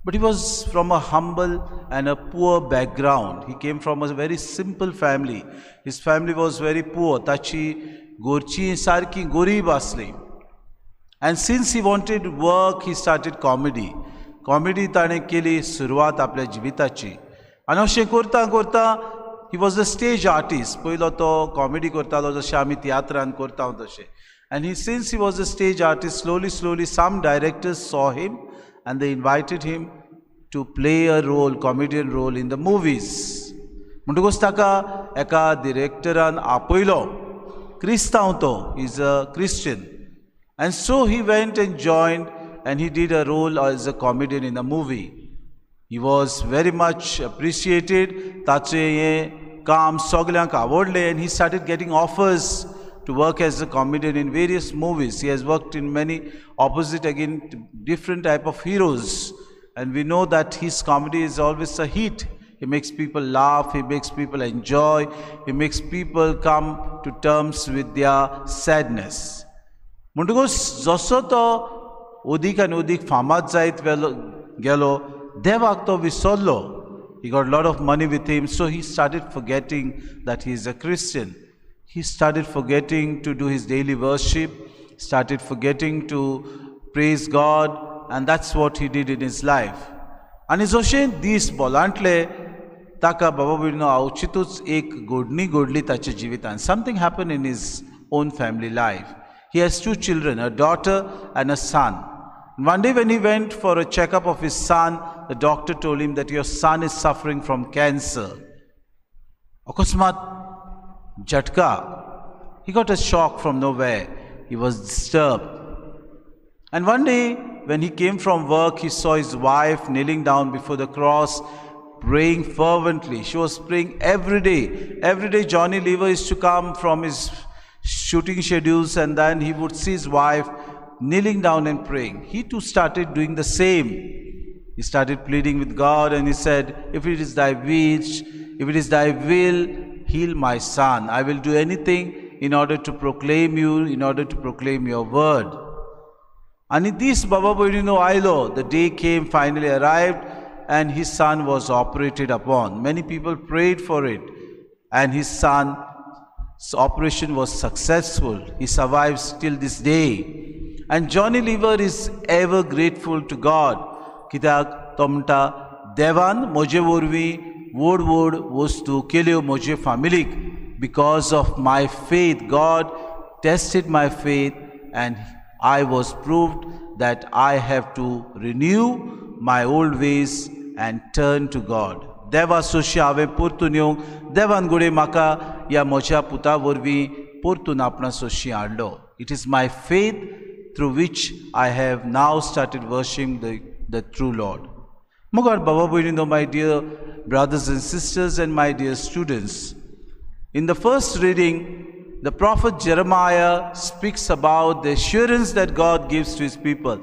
But he was from a humble and a poor background. He came from a very simple family. His family was very poor. ताची घरची सारकी गरीब आसली. And since he wanted work, he started comedy. Comedy ताणें केली सुरवात आपल्या जिविताची. आनी अशें करता करता he was a stage artist. पयलो तो कॉमेडी करतालो जशें आमी तियात्रान करता तशें. And since he was a stage artist, slowly some directors saw him and they invited him to play a role, comedian role in the movies. म्हणटकूच ताका एका डिरेक्टरान आपयलो. क्रिस्तांव तो, he's a Christian. And so he went and joined and he did a role as a comedian in a movie. He was very much appreciated. ताचें हें काम सगल्यांक आवडलें and he started getting offers to work as a comedian in various movies. He has worked in many opposite again different type of heroes, and we know that his comedy is always a hit. He makes people laugh, he makes people enjoy, he makes people come to terms with their sadness. म्हणटकूच जसो तो उदीक आनी उदीक फामाद जायत गेलो, देवाक तो विसरलो. He got a lot of money with him, so he started forgetting that he is a Christian. He started forgetting to do his daily worship, started forgetting to praise God, and that's what he did in his life. आनी जशें दीस बोलांतले ताका बाबा भयणीनो आवचितूच एक घडणी घडली ताच्या जिवितान. Something happened in his own family life. He has 2 children, a daughter and a son. One day when he went for a checkup of his son, the doctor told him that your son is suffering from cancer. Akasmat Jatka. He got a shock from nowhere. He was disturbed. And one day when he came from work, he saw his wife kneeling down before the cross, praying fervently. She was praying every day. Every day Johnny Lever used to come from his shooting schedules and then he would see his wife kneeling down and praying. He too started doing the same. He started pleading with God and he said, if it is thy wish, if it is thy will, heal my son. I will do anything in order to proclaim you, in order to proclaim your word. And this Baba Boydino Ailo, the day came, finally arrived, and his son was operated upon. Many people prayed for it, and his son's operation was successful. He survives till this day. And Johnny Lever is ever grateful to God कित्याक तो म्हणटा देवान म्हजे वरवीं व्हड व्हड वस्तू केल्यो म्हजे फॅमिलीक because of my faith. God tested my faith and I was proved that I have to renew my old ways and turn to God. देवा सोशी हांवें परतून येवंक देवान घोडे म्हाका ह्या म्हज्या पुता वरवीं परतून आपणा सोशी हाडलो. It is my faith through which I have now started worshiping the true Lord. Mugar Baba Boyino, my dear brothers and sisters and my dear students, in the first reading, the prophet Jeremiah speaks about the assurance that God gives to his people.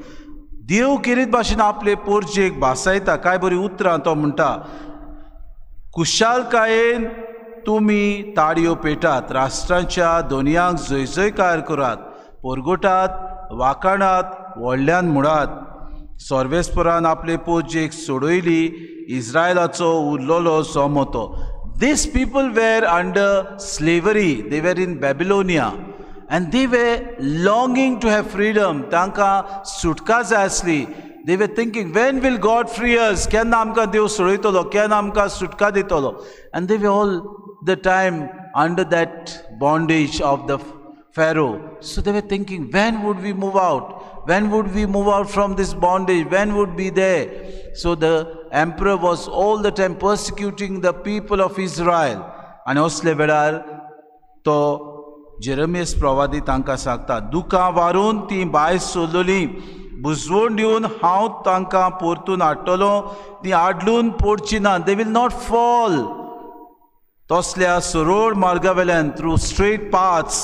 देव किरीत भाशेन आपले पोरजेक भासायता. काय बरी उतरां तो म्हणटा, कुशालकायेन तुमी ताळयो पेटात, राष्ट्रांच्या दोनयांक जयजयकार करात, पोरगोटात वाकाणात, व्हडल्यान मुळात. सोर्वेस्परान आपले पोरजेक सोडयली, इस्रायलाचो उरलोलो सोमतो. These people were under slavery. They were in Babylonia and they were longing to have freedom. Tanka sutka जाय आसली. They were thinking, when will God free us? केन्ना आमकां देव सोडयतलो, केन्ना आमकां सुटका दितलो. And they were all the time under that bondage of the Pharaoh. So they were thinking, when would we move out? When would we move out from this bondage? When would be there? So the emperor was all the time persecuting the people of Israel. And असले वेळार तो जेरेमियास प्रवादी तांकां सांगता, दुकां वारून ती bye सोदली, बुजवण दिवन हांव तांकां परतून हाडटलो, ती आडलून पडची ना. They will not fall. तसल्या सरळ मार्गा वेल्यान थ्रू स्ट्रेट पाथ्स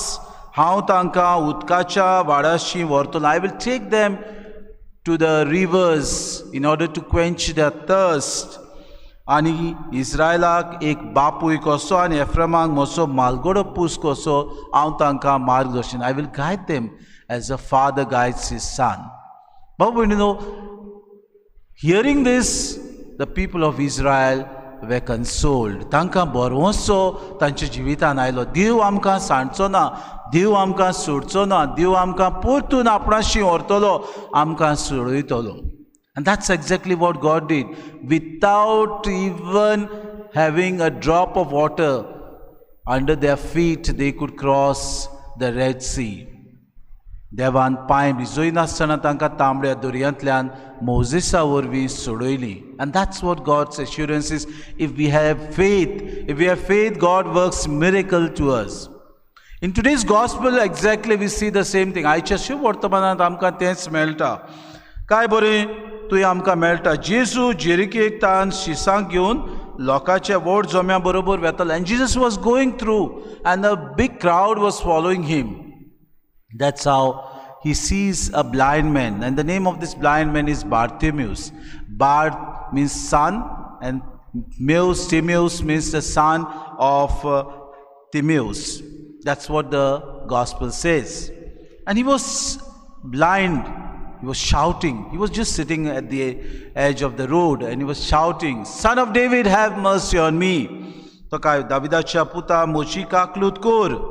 हांव तांकां उदकाच्या व्हाळाशी व्हरतलो. I will take them to the rivers in order to quench their thirst. आनी इस्रायलाक एक बापूय कसो आनी एफ्रेमाक म्हजो मालगडो पूस कसो हांव तांकां मार्गदर्शन. I will guide them as a father guides his son. But you know, hearing this, the people of Israel were consoled. तांकां बरोसो तांच्या जिवितान आयलो. देव आमकां सांडचो ना, देव आमकां सोडचो ना, देव आमकां परतून आपणाशी व्हरतलो, आमकां सोडयतलो. And that's exactly what God did. Without even having a drop of water under their feet, they could cross the Red Sea. देवान पांय भिजोयनासतना तांकां तांबड्या दर्यांतल्यान मोजेसा वरवीं सोडयली. And that's what God's assurance is. If we have faith, God works miracle to us. In today's gospel, exactly we see the same thing. आयच्या शुभ वर्तमानांत आमकां तेंच मेळटा. काय बरें तुवें आमकां मेळटा. जेजू जेरिकेक तान शिसांक घेवन लोकांच्या व्हड जोम्या बरोबर वेतालो. And Jesus was going through and a big crowd was following him. That's how he sees a blind man. And the name of this blind man is Bartimaeus. Bart means son and Timaeus means the son of Timaeus. That's what the gospel says. And he was blind. He was shouting. He was just sitting at the edge of the road and he was shouting, Son of David, have mercy on me. तो काय दाविदाच्या पुता मोची काकलूत core.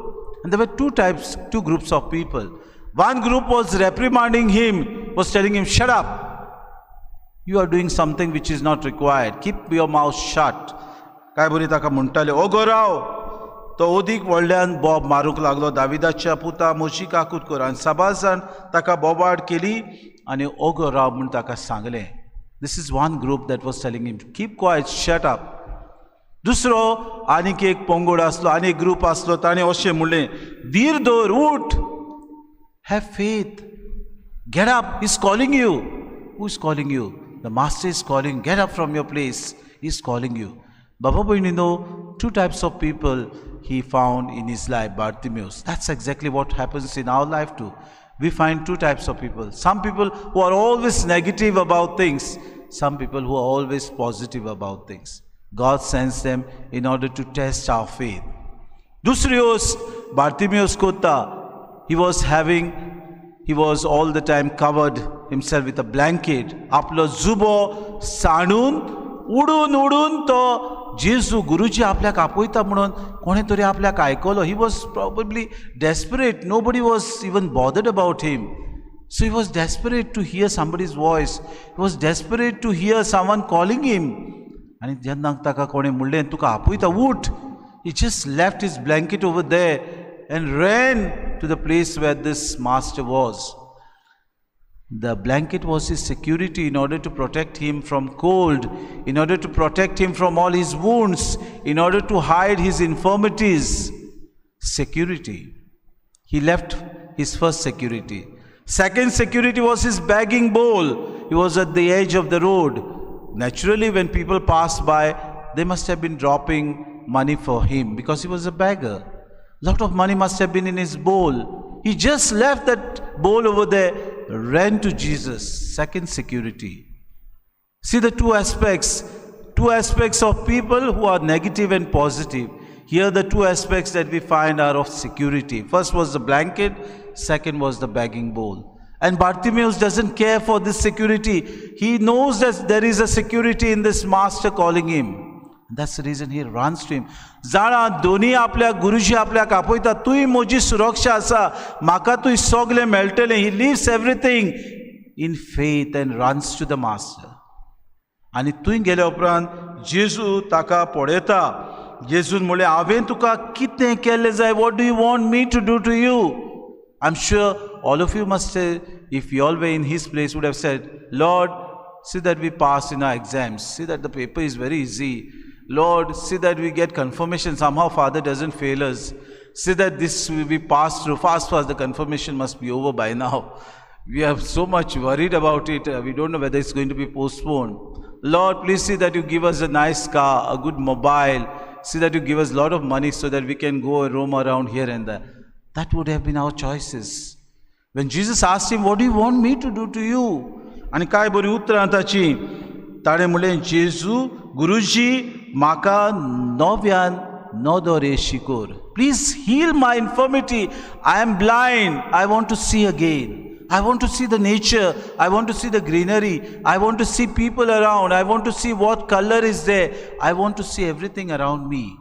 And there were two groups of people. One group was reprimanding him, was telling him, shut up. You are doing something which is not required. Keep your mouth shut. काय बरी ताका म्हणटाले, ओ गोराव. तो ओदीक व्हडल्यान बोब मारूंक लागलो. दाविदाच्या पुता मोची काकूत कोर. आनी सबाज जाण ताका बोबाड केली आनी ओ गोराव म्हूण ताका सांगलें. This is one group that was telling him, keep quiet, shut up. दुसरो आनीक एक पंगड आसलो, आनीक ग्रूप आसलो, ताणें अशें म्हणलें, धीर धर, उठ, have faith, get up, he is calling you. Who is calling you? The master is calling. Get up from your place, he is calling you. बाबा भयणीनो, two types of people he found in his life. Bartimaeus. That's exactly what happens in our life too. We find two types of people. Some people who are always negative about things, some people who are always positive about things. God sends them in order to test our faith. Dusri host, Bartimaeus kota, he was all the time covered himself with a blanket. Aplo zubo सांडून उडून तो जेजू गुरुजी आपल्याक आपयता म्हणून कोणें तरी आपल्याक आयकलो. He was probably desperate. Nobody was even bothered about him. So he was desperate to hear somebody's voice. He was desperate to hear someone calling him. And जेन्ना ताका कोणे म्हणलें तुका आपयता उठ, he just left his blanket over there and ran to the place where this master was. The blanket was his security in order to protect him from cold, in order to protect him from all his wounds, in order to hide his infirmities. Security. He left his first security. Second security was his begging bowl. He was at the edge of the road. Naturally, when people passed by, they must have been dropping money for him because he was a beggar. Lot of money must have been in his bowl. He just left that bowl over there, ran to Jesus. Second security. See the two aspects of people who are negative and positive. Here the two aspects that we find are of security. First was the blanket, second was the begging bowl. And Bartimaeus doesn't care for this security. He knows that there is a security in this master calling him. That's the reason he runs to him. Zana doni आपल्या गुरुजी आपल्याक आपयता तुई मोजी सुरक्षा आसा म्हाका तुई सगळें मेळटलें. He leaves everything in faith and runs to the master. आनी तुई गेल्या उपरांत जेजू ताका पळयता. जेजून म्हणलें हांवें तुका कितें केलें जाय? What do you want me to do to you? I'm sure all of you must say, if you all were in his place, would have said, Lord, see that we pass in our exams. See that the paper is very easy. Lord, see that we get confirmation. Somehow Father doesn't fail us. See that this we pass through. Fast, the confirmation must be over by now. We are so much worried about it. We don't know whether it's going to be postponed. Lord, please see that you give us a nice car, a good mobile. See that you give us a lot of money so that we can go and roam around here and there. That would have been our choices. When Jesus asked him, what do you want me to do to you? आणि काय बरी उतरां ताची. ताणें म्हणलें, जेजू गुरुजी म्हाका नव्यान नोदोरे शिकोर. Please heal my infirmity. I am blind. I want to see again. I want to see the nature. I want to see the greenery. I want to see people around. I want to see what color is there. I want to see everything around me.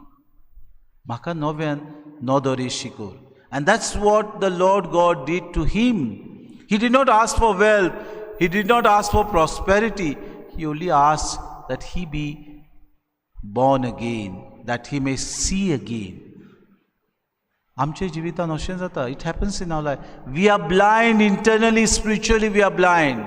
Maka novyan nodore shikor. And that's what the Lord God did to him. He did not ask for wealth. He did not ask for prosperity. He only asked that he be born again, that he may see again. आमच्या जिवितान अशें जाता. It happens in our life. We are blind internally, spiritually we are blind.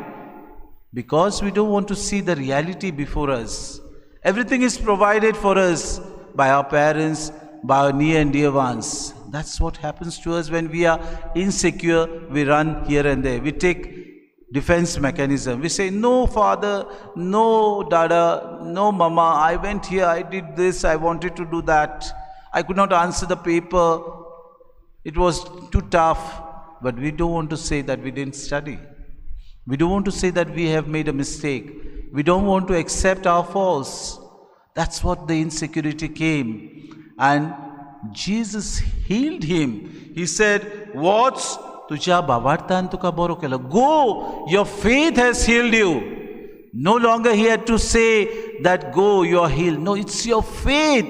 Because we don't want to see the reality before us. Everything is provided for us by our parents, by our near and dear ones. That's what happens to us when we are insecure. We run here and there. We take defense mechanism. We say, no father, no dada, no mama, I went here, I did this, I wanted to do that. I could not answer the paper. It was too tough. But we don't want to say that we didn't study. We don't want to say that we have made a mistake. We don't want to accept our faults. That's what the insecurity came. And Jesus healed him. He said, what's तुझ्या भावार्थान तुका बरो केलो. Go, your faith has healed you. No longer he had to say that go, you are healed. No, it's your faith.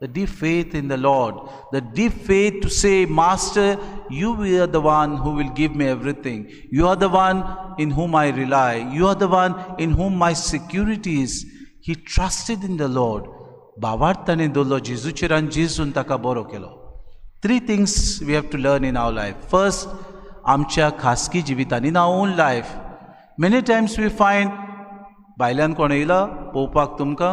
The deep faith in the Lord. The deep faith to say, Master, you are the one who will give me everything. You are the one in whom I rely. You are the one in whom my security is. He trusted in the Lord. भावार्थाने दोलो जेजूचेर आनी जेजून ताका बरो केलो. Three things we have to learn in our life. First, आमच्या खासगी जिवितान, in our own life. Many times we find, बायल्यान कोण येयला पळोवपाक तुमकां?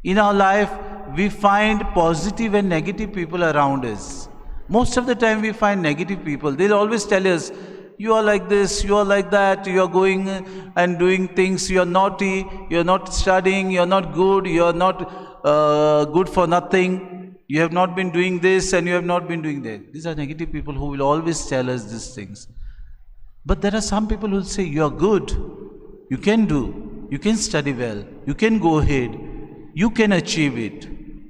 In our life, we find positive and negative people around us. Most of the time we find negative people. They'll always tell us, you are like this, you are like that, you are going and doing things, you are naughty, you are not studying, you are not good, you are not good for nothing. You have not been doing this and you have not been doing that. These are negative people who will always tell us these things. But there are some people who will say, you are good, you can do, you can study well, you can go ahead, you can achieve it,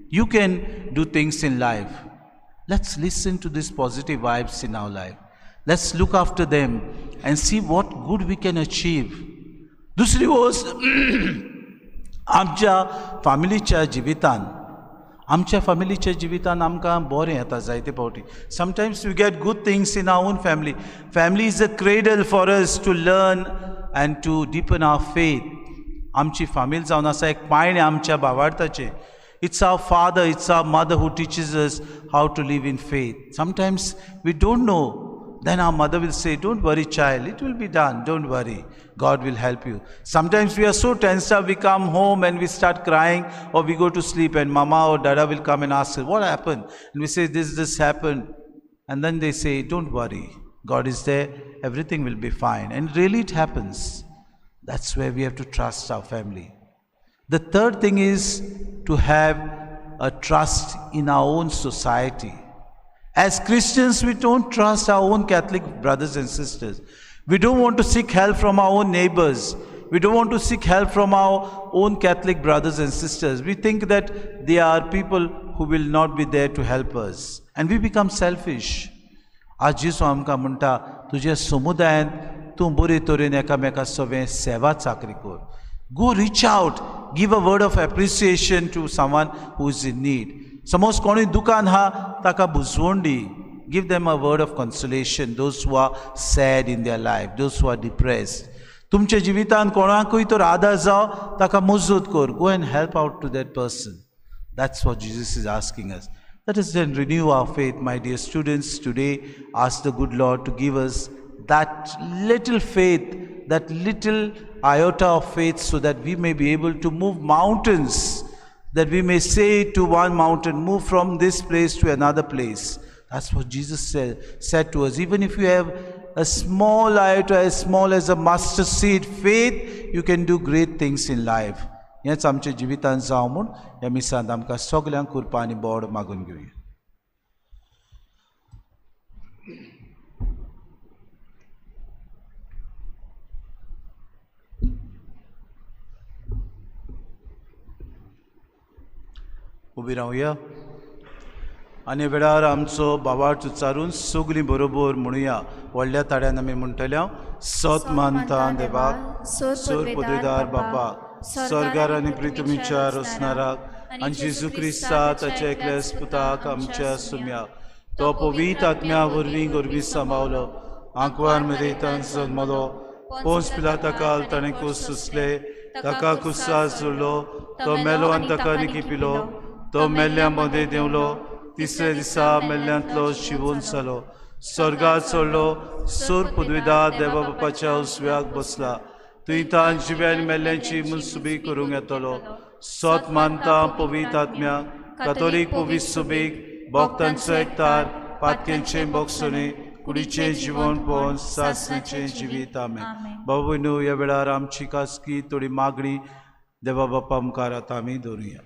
you can do things in life. Let's listen to these positive vibes in our life. Let's look after them and see what good we can achieve. दुसरी गोष्ट आमच्या फॅमिलीच्या जिवितान आमच्या फॅमिलीच्या जिवितान आमकां बरें येता जायते फावटी. Sometimes we get good things in our own family. Family is a cradle for us to learn and to deepen our faith. आमची फामील जावन आसा एक पायणें आमच्या भावार्थाचें. It's our father, it's our mother who teaches us how to live in faith. Sometimes we don't know. Then our mother will say, don't worry child, it will be done, don't worry. God will help you. Sometimes we are so tensed up, we come home and we start crying, or we go to sleep and mama or dada will come and ask us, what happened? And we say, this happened. And then they say, don't worry, God is there, everything will be fine. And really it happens. That's where we have to trust our family. The third thing is to have a trust in our own society. As Christians, we don't trust our own Catholic brothers and sisters. We don't want to seek help from our own neighbors. We don't want to seek help from our own Catholic brothers and sisters. We think that they are people who will not be there to help us. And we become selfish. आज जिसो आमकां म्हणटा तुज्या समुदायांत तूं बरे तरेन एकामेका सगळें सेवा चाकरी कर. Go reach out, give a word of appreciation to someone who is in need. Suppose कोणी दुकान हा ताका बुजवण दी. Give them a word of consolation, those who are sad in their life, those who are depressed. तुमच्या जिवितान कोणाकूय तर आदार जाव ताका मजत कर. Go and help out to that person. That's what Jesus is asking us. Let us then renew our faith, my dear students. Today, ask the good Lord to give us that little faith, that little iota of faith, so that we may be able to move mountains, that we may say to one mountain, move from this place to another place. That's what Jesus said to us. Even if you have a small iota, as small as a mustard seed faith, you can do great things in life. हेंच आमच्या जिवितांत जावं म्हूण ह्या मिसांत आमकां सगल्यांक कृपा आनी बोड मागून घेवया. उबी रावया आनी वेळार आमचो भावार्थ उच्चारून सगलीं बरोबर म्हणुया. व्हडल्या ताड्यान आमी म्हणटल्या सत मानता देवाक, सोर पदवीदार बापाक, स्वर्गार आनी पृथ्वीच्या रचणाराक, आनी जेजू क्रिस्ता ताच्या एकल्या पुताक आमच्या सुम्या, तो पवित्र आत्म्या वरवीं गोरबी सांबावलो, आंकवार मेरेतान जल्मलो, पोंस पिलाता काल ताणें कूस सुसले, ताका कुसार जुळलो, तो मेलो आनी ताका निकी पिलो, तो मेल्ल्या मदें देंवलो, तिसऱ्या दिसा मेल्ल्यांतलो शिवून जालो, स्वर्गात चडलो, सोर पदवीदार देवा बापाच्या उजव्याक बसला, थंय तान जिव्या आनी मेल्ल्यांची मुनसुबी करूंक येतलो. सत मानता पवित्र आत्म्याक, कातोलीक पवित्र सुबेक, भक्तांचो एकतार, पातकेंचें भोगसुणी, कुडीचें जिवन पोवन सासणेचें जिवीत. आमेन. बाबा भयणू, ह्या वेळार आमची खासगी थोडी मागणी देवा बापा मुखार आतां आमी दवरुया.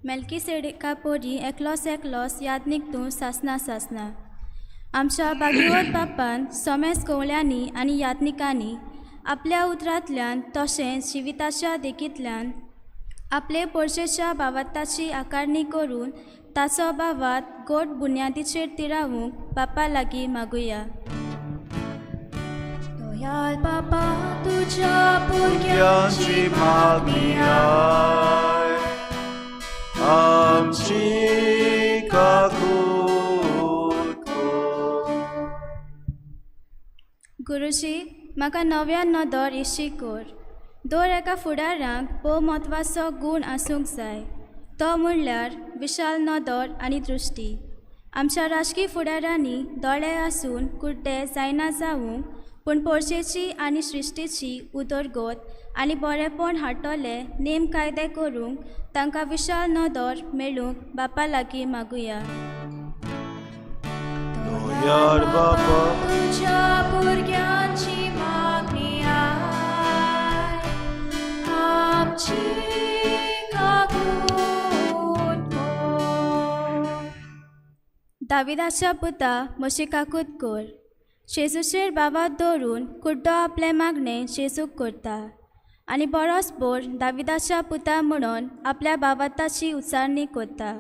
मेल्कीसेडेका पोरी एकलोस यादनीक तूं सासना. आमच्या भाग्यवत बापान सोमेस कवळ्यांनी आनी यादनिकांनी आपल्या उतरांतल्यान तशेंच जिविताच्या देखींतल्यान आपले पोरशेच्या भावार्थाची आकारणी करून ताचो भावार्थ गोड बुन्यादीचेर तिरावूंक बापा लागीं मागुया. दयाल बापा, तुज्या भुरग्यांची मागणी आय, आमची काकूट गुरुजी, म्हाका नव्यान नदर इश्टी कर. दर एका फुडाराक भोव म्हत्वाचो गूण आसूंक जाय, तो म्हणल्यार विशाल नदर आनी दृश्टी. आमच्या राजकीय फुडारांनी दोळे आसून कुड्डे जायना जावूंक, पूण पोरशेची आनी सृश्टीची उदरगत आनी बरेपण हाडटले नेम कायदे करूंक तांकां विशाल नदर मेळूंक बापा लागीं मागुया. दयाळ बापा, तुज्या भुरग्यांची मागणी आय, आमची काकूट कर. दाविदाच्या पुता म्हशी काकूट कर. जेजूचेर बाबा दवरून कुड्डो आपले मागणें जेजूक करता आनी बरोसभर दाविदाच्या पुता म्हणून आपल्या भावार्थाची उचारणी करता.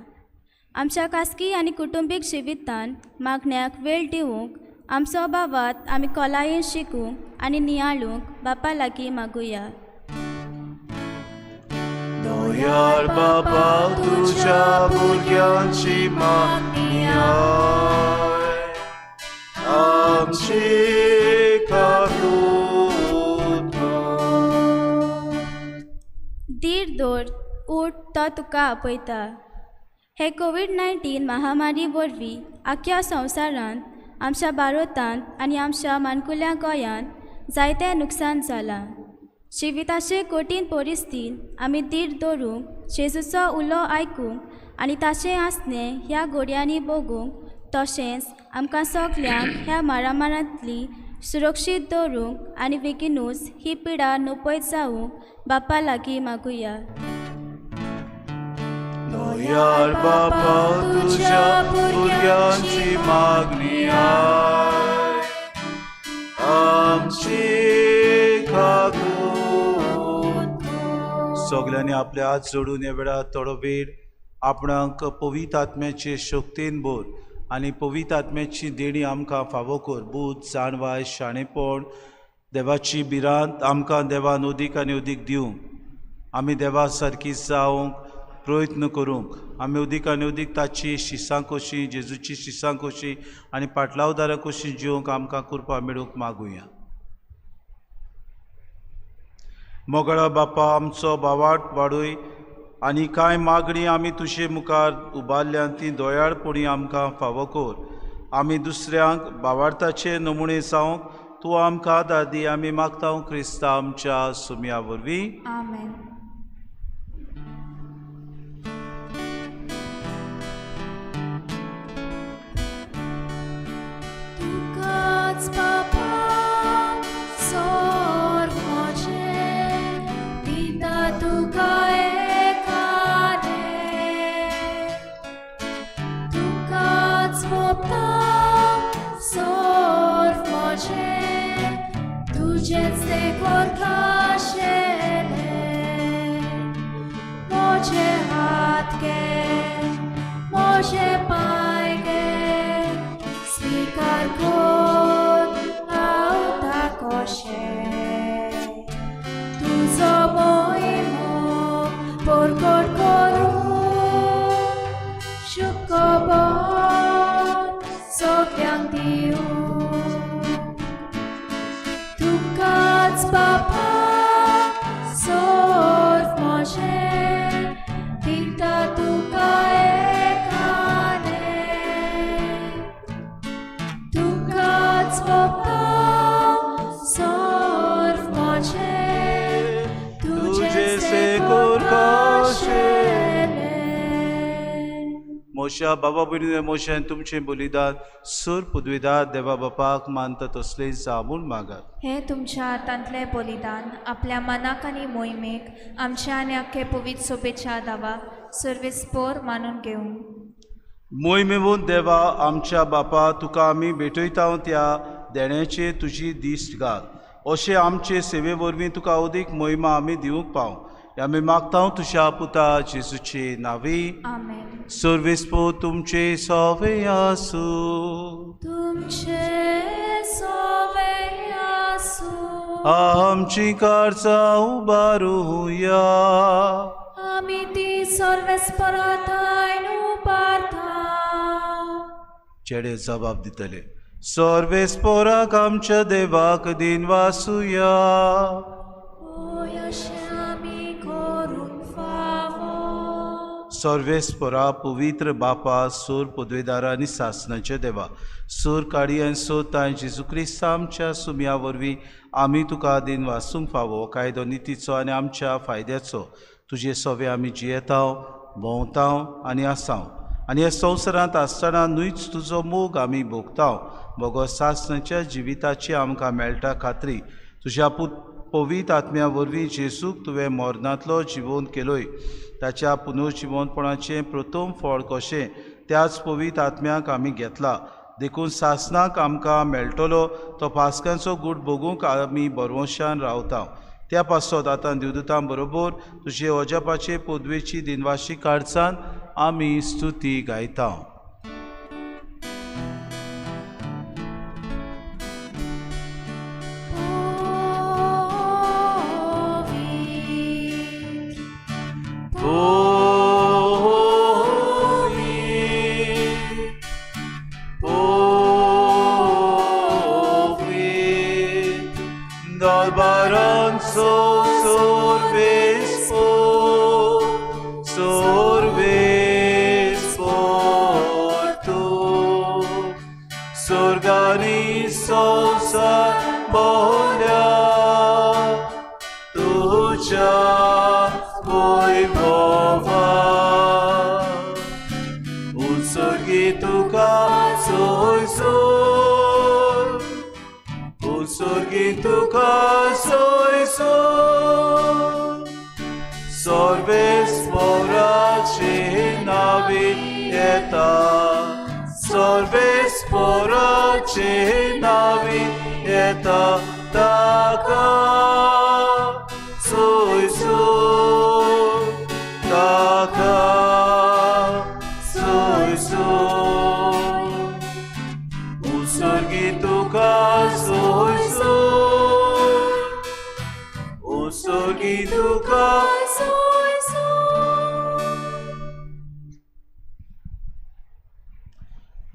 आमच्या खासगी आनी कुटुंबीक जिवितान मागण्याक वेळ दिवंक आमचो भावात आमी खोलायेन शिकूंक आनी नियाळूंक बापा लागीं मागुया. दयाळ बाबा तुझ्या भुरग्यांची मागणी आय, आमची काकूत धीर दवर, उठ तो तुका आपयता. हे कोविड-19 महामारी वरवीं आख्या संवसारांत, आमच्या भारतांत आनी आमच्या मानकुल्या गोंयांत जायतें नुकसान जालां. जिविताचे कठीण परिस्थितींत आमी धीर दवरूंक, जेजूचो उलो आयकूंक आनी ताचें आसणें ह्या घडयांनी भोगूंक, तशेंच आमकां सगल्यांक ह्या मारामारांतली सुरक्षीत दवरूंक आनी बेगीनूच ही पिडा नपयत जावंक बापा लागीं मागुया. दयाळ बाबा तुझ्या भुरग्यांची मागणी आय, आमची काकूत. सगल्यांनी आपले हात जोडून हे वेळार थोडो वेळ आपणाक पवित्र आत्म्याचे शक्तीन भर आनी पवित्र आत्म्याची देणी आमकां फावो कर. बूध, जाणवाय, शाणेपण, देवाची भिरांत आमकां देवान उदीक आनी उदीक दिवंक, आमी देवा सारकी जावंक प्रयत्न करूंक, आमी उदीक आनी उदीक ताची शिसां कशी, जेजूची शिसां कशी आनी पाटलावदारां कशी जिवंक आमकां कृपा मेळूंक मागुया. मोगळा बापा आमचो भावार्थ वाडूय आनी कांय मागणी आमी तुजे मुखार उबारल्यान ती दोयाळपणी आमकां फावो कर. आमी दुसऱ्यांक भावार्थाचे नमुणे जावंक तूं आमकां आदार दी. आमी मागता क्रिस्ता आमच्या सुमया वरवीं. आमेन. तुकाच बापा सोर म्हजें, दिता तुका एकाने. तुकाच मोगता सोर म्हजें, तुजेच ते कोरकाशेले. म्हजे हात घे, म्हजे पांय घे, स्वीकार कर हांव ताकोशें. तुजो मोहिमो परगट करून, शुक्कभर सगल्यांक दिवं. तुकाच बापा सोर म्हजें, दिता तुका एकाने. तुकाच बापा सोर म्हजें, तुजेच ते कोरकाशेले. मोशा बाबा भयणी मोशान तुमचें बलिदान सूर पदवीदार देवा बापाक मानता तसलें जावून मागात. हे तुमच्या हातांतले बलिदान आपल्या मनाक आनी मोहिमेक आमच्या आनी आख्खे पवित्र सोबेच्या दावा सर्वेस्पोर मानून घेवंक. मोहिमेवून देवा आमच्या बापा तुका आमी भेटयता त्या देण्याचे तुजी दिश्ट घाल. अशें आमचे सेवे वरवीं तुका अदीक मोहिमा आमी दिवंक पाव. आमी मागता तुज्या पुता जेजूचे नांवी. आमेन. सर्वेस्पो तुमचे सवे आसूं. तुमचे सवे आसूं. आमची कारचा उबारूया. आमी ती सर्वेस्परांतायन उबारता. चेडे जबाब दितले. सर्वेस्पोराक आमच्या देवाक दिन वासुया. ओय अशें आमी करूंक फावो. सर्वेस्परा पवित्र बापा सूर पदवेदारा आनी सासणाचे देवा सूर काडी आनी सोताय जेजू क्रिस्त आमच्या सुमया वरवीं आमी तुका दिन वाचूंक फावो. कायदो नितीचो आनी आमच्या फायद्याचो तुजे सवे आमी जियेताव, भोंवताव आनी आसाव. आनी ह्या संवसारांत आसतना न्हूच तुजो मोग आमी भोगताव. भोगो सासणाच्या जिविताची आमकां मेळटा खात्री. तुज्या पवित्र आत्म्या वरवीं जेजूक तुवें मरणांतलो जिवोवन केलोय. ताच्या पुनर्जिवनपणाचें प्रथम फळ कशें त्याच पवित्र आत्म्याक आमी घेतला. देखून सासणाक आमकां मेळटलो तो पास्कांचो गूट भोगूंक आमी बरवशान रावता. त्या पासत आतां दिवदूतां बरोबर तुजे अजापाचे पदवेची दिनवाशी काडचान आमी स्तुती गायता.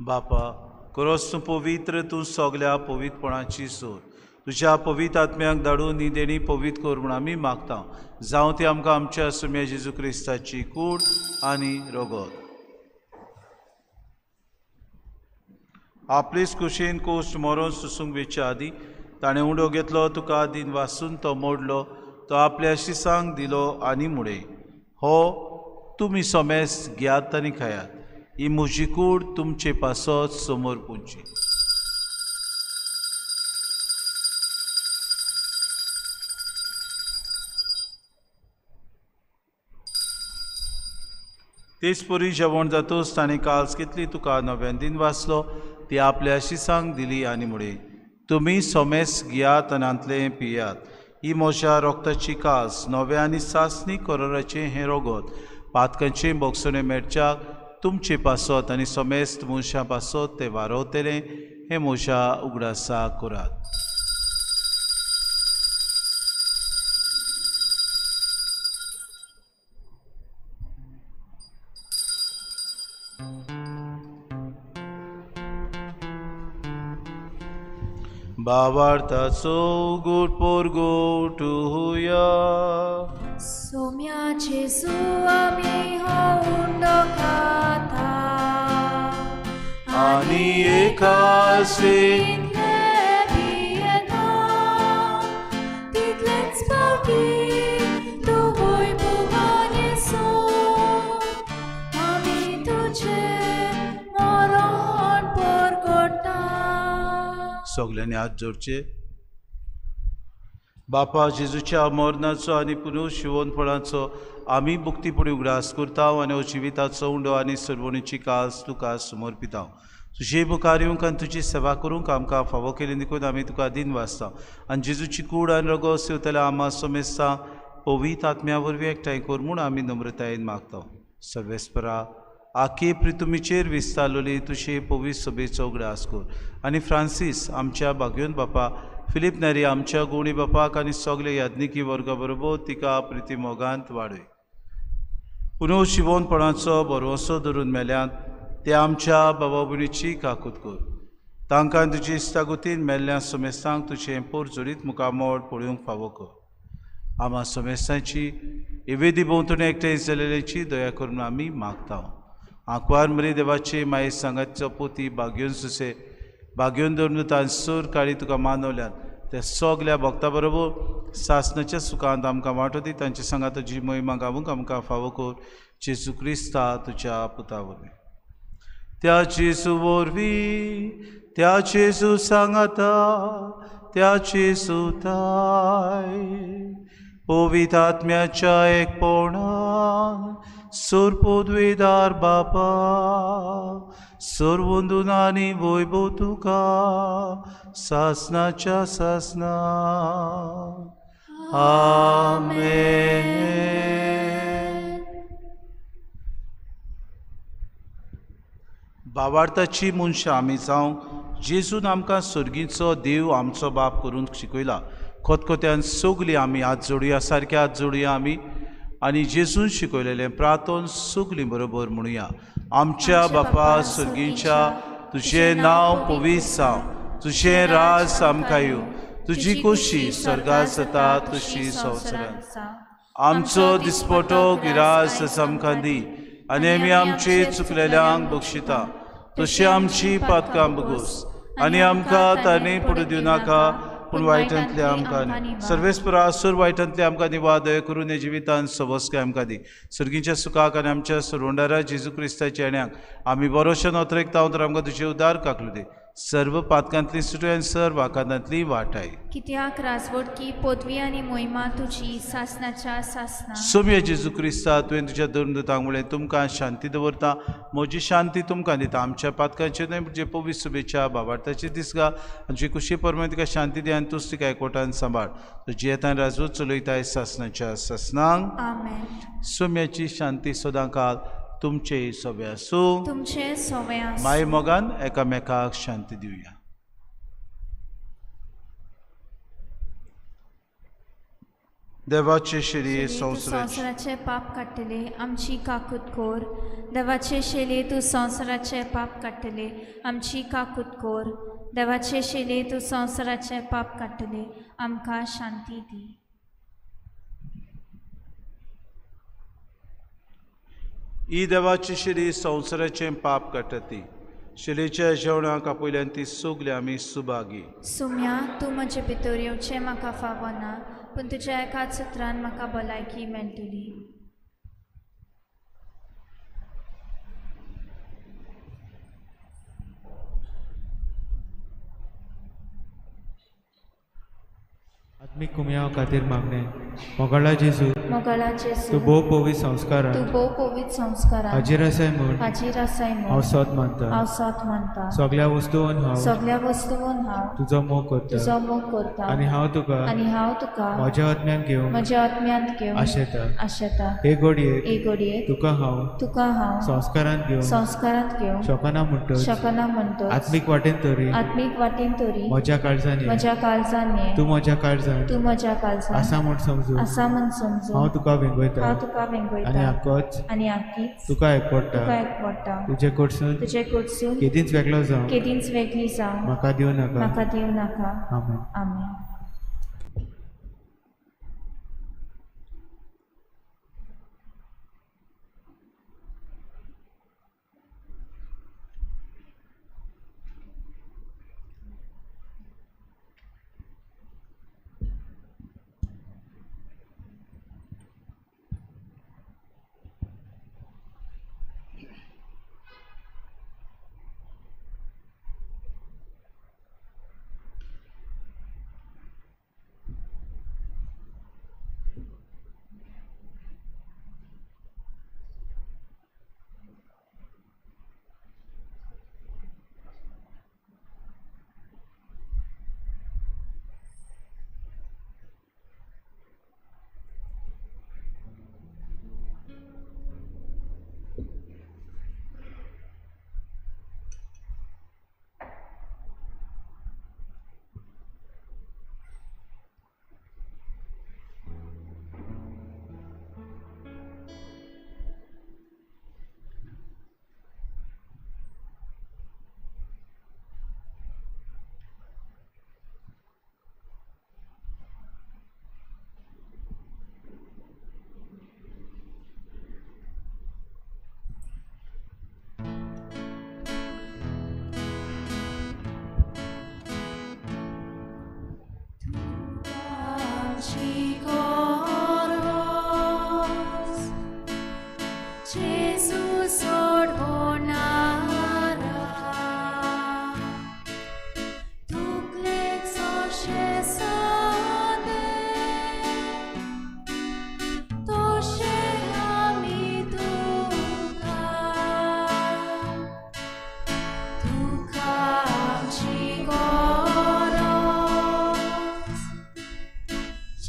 बापा, खरोच तूं पवित्र, तूं सगल्या पवित्रपणाची सोर. तुज्या पवित्र आत्म्याक धाडून ही देणी पवित्र कर म्हूण आमी मागता. जावं ती आमकां आमच्या सुम्या जेजू क्रिस्ताची कूड आनी रगत. आपलीच कुशीन कोश्ट मरोन सुसूंक वेच्या आदी ताणें उंडो घेतलो, तुका दिन वासून तो मोडलो, तो आपल्या शिसांक दिलो आनी मुडे. हो तुमी सोमेस घेयात आनी खायात. ही म्हजी कूड तुमचे पासत समोर पुंची. तेच परी जेवण जातूच ताणें काल्स कितली तुका नव्यान दिन वाचलो, ती आपल्या शिसांक दिली आनी मुडे. तुमी सोमेस घेयात आनी आंतले पियात. ही म्हज्या रोगताची कास, नव्या आनी सासणी करोराचें हें रगत, पातकांचें बोगसोने मेळच्याक तुमचे पासत आनी सोमेस्त मनशां पासत ते वारवतले. हें म्हज्या उगडासा करात. भावार्थाचो उगड पोरगोट हुया. सोम्या जेजू आमी हो उंडो खाता आनी एकासे पियेता, तितलेंच पावटी तूं वैभवान येसो, आमी तुजें मरण परगटा. सगल्यांनी हात जोडचे. बापा, जेजूच्या मरणाचो आनी पुनर्शिवणपणाचो आमी भुक्तीपणी उगडास करता आनी जिविताचो उंडो आनी सर्वणीची कास तुका समर्पिता. तुजे मुखार येवंक आनी तुजी सेवा करूंक आमकां फावो केली देखून आमी तुका दिन वाचता. आनी जेजूची कूड आनी रगत सेवतल्या आमा सोमेस्ता पवित्र आत्म्या वरवीं एकठांय कर म्हूण आमी नम्रतायेन मागता. सर्वेस्परा, आखे प्रितुमीचेर विस्तारलोली तुजे पवित्र सभेचो उगडास कर. आनी फ्रांसीस आमच्या भाग्योन बापा, फिलीप नेरी आमच्या गोवणी बापाक आनी सगळे याज्ञिकी वर्गा बरोबर तिका प्रिती मोगांत वाडय. पुनर्शिवणपणाचो भरवंसो धरून मेल्यांत ते आमच्या भावा भयणीची काकूत कर. तांकां तुजी इश्टागुतीन मेल्ल्या सोमेस्तांक तुजें पोर जोडीत मुखामोड पळोवंक फावो कर. आमा सोमेस्तांची इवेदी भोंवतणी एकठांय जालेल्याची दया करून आमी मागता. आंकवार मरी देवाचे माये सांगातचो पोती भाग्योन सुसे भाग्योन धरून तांसूर काळी तुका मानवल्यात त्या सगल्या भक्तां बरोबर सासणाच्या सुखांत आमकां वांटो दी. तांचे सांगात तुजी महिमा गावूंक आमकां फावो कर. जेजू क्रिस्ता तुज्या पुता वरवीं. त्या जेजू वरवीं, त्या जेजू सांगाता, त्या जेजू ताय पवित्र आत्म्याच्या एकपणान सोरपोद्वेदार बापा सर्वंदून आनी वैभव तुका सासनाच्या सासना. आमेन. भावार्थाची मनशां आमी जावं जेजून आमकां सर्गीचो देव आमचो बाप करून शिकयला. खोतखोत्यान सगलीं आमी हात जोडुया, सारके हात जोडुया आमी आनी जेजून शिकयलेलें प्रार्थोन सगलीं बरोबर म्हणुया. आमच्या बापा सर्गीच्या तुजें नांव पवित्र जावं, तुजें राज आमकां येवं, तुजी खोशी स्वर्गांत जाता तशी संवसारांत. आमचो दिसपटो गिरास आमकां दी आनी आमी आमचे चुकलेल्यांक बक्षिता तशी आमची पातकां बगोस आनी आमकां तारणे पडूं दिवं नाका पूण वायटांतले आमकां सर्वेस्परा सूर वायटांतले आमकां निवार दया करून हे जिवितांत सवस्काय आमकां दी. सर्गीच्या सुखाक आनी आमच्या सुरवंडारा जेजू क्रिस्ताच्या येण्याक आमी बरोशेन ओतरेक तावन तर आमकां तुजें उदार काकलो दी. सर्व पातकांतली सुटय आनी सर्व वाकांतांतली वाटाय. कित्याक राजवटकी पदवी आनी मोहिमा तुजी सासनाच्या सासना. सोम्य जेजू क्रिस्ता तुवें तुज्या धर्मदूतांक म्हळें तुमकां शांती दवरता, म्हजी शांती तुमकां दिता. आमच्या पातकांचे न्हय म्हणजे पवित्र शुभेच्छा भावार्थाची दिसगा आमची खुशी परमेन तिका शांती दी आनी तूंच तिका एकवटान सांबाळ. तुजी येतान राजवट चलयताय सासनाच्या सासनांक. आमेन. सोम्याची शांती सदां काल तुमचे सोबे आसूं. तुमचे सोबे आसूं. माय मोगान एकामेकाक शांती दिवया. देवाचे शेली संवसाराचे पाप काडटले आमची काकूत कोर. देवाचे शेले तूं संवसाराचे पाप काडटले आमची काकूत कोर. देवाचे शेले तूं संवसाराचे पाप काडटले आमकां शांती दी. ही देवाची शिरी संवसाराचें पाप काडटा. शिलेच्या जेवणाक आपयल्यान ती सगली आमी सुभागी. सुम्या तूं म्हजे भितर येवचें म्हाका फावना पूण तुज्या एकाच उतरान म्हाका भलायकी मेळटली. आत्मीक कुमया खातीर मागणें. मोगाळा जेजू तूं भोव पवित्र संस्कारान हाजीर आसाय म्हूण हांव सत मानता. सगळ्या वस्तूंत हांव तुजो मोग करता आनी हांव तुका म्हज्या आत्म्यांत घेवन आशेता. हे घडयेक तुका हांव संस्कारांत घेवन शकना म्हणटच आत्मीक वाटेन तरी म्हज्या काळजांनी तूं म्हज्या काळजांत आसा म्हूण समजून हांव तुका वेंगयता आनी आख्खीच तुका एकवटा. तुजे कडसून केदींच वेगळी जावं म्हाका दिवं नाका. आमेन.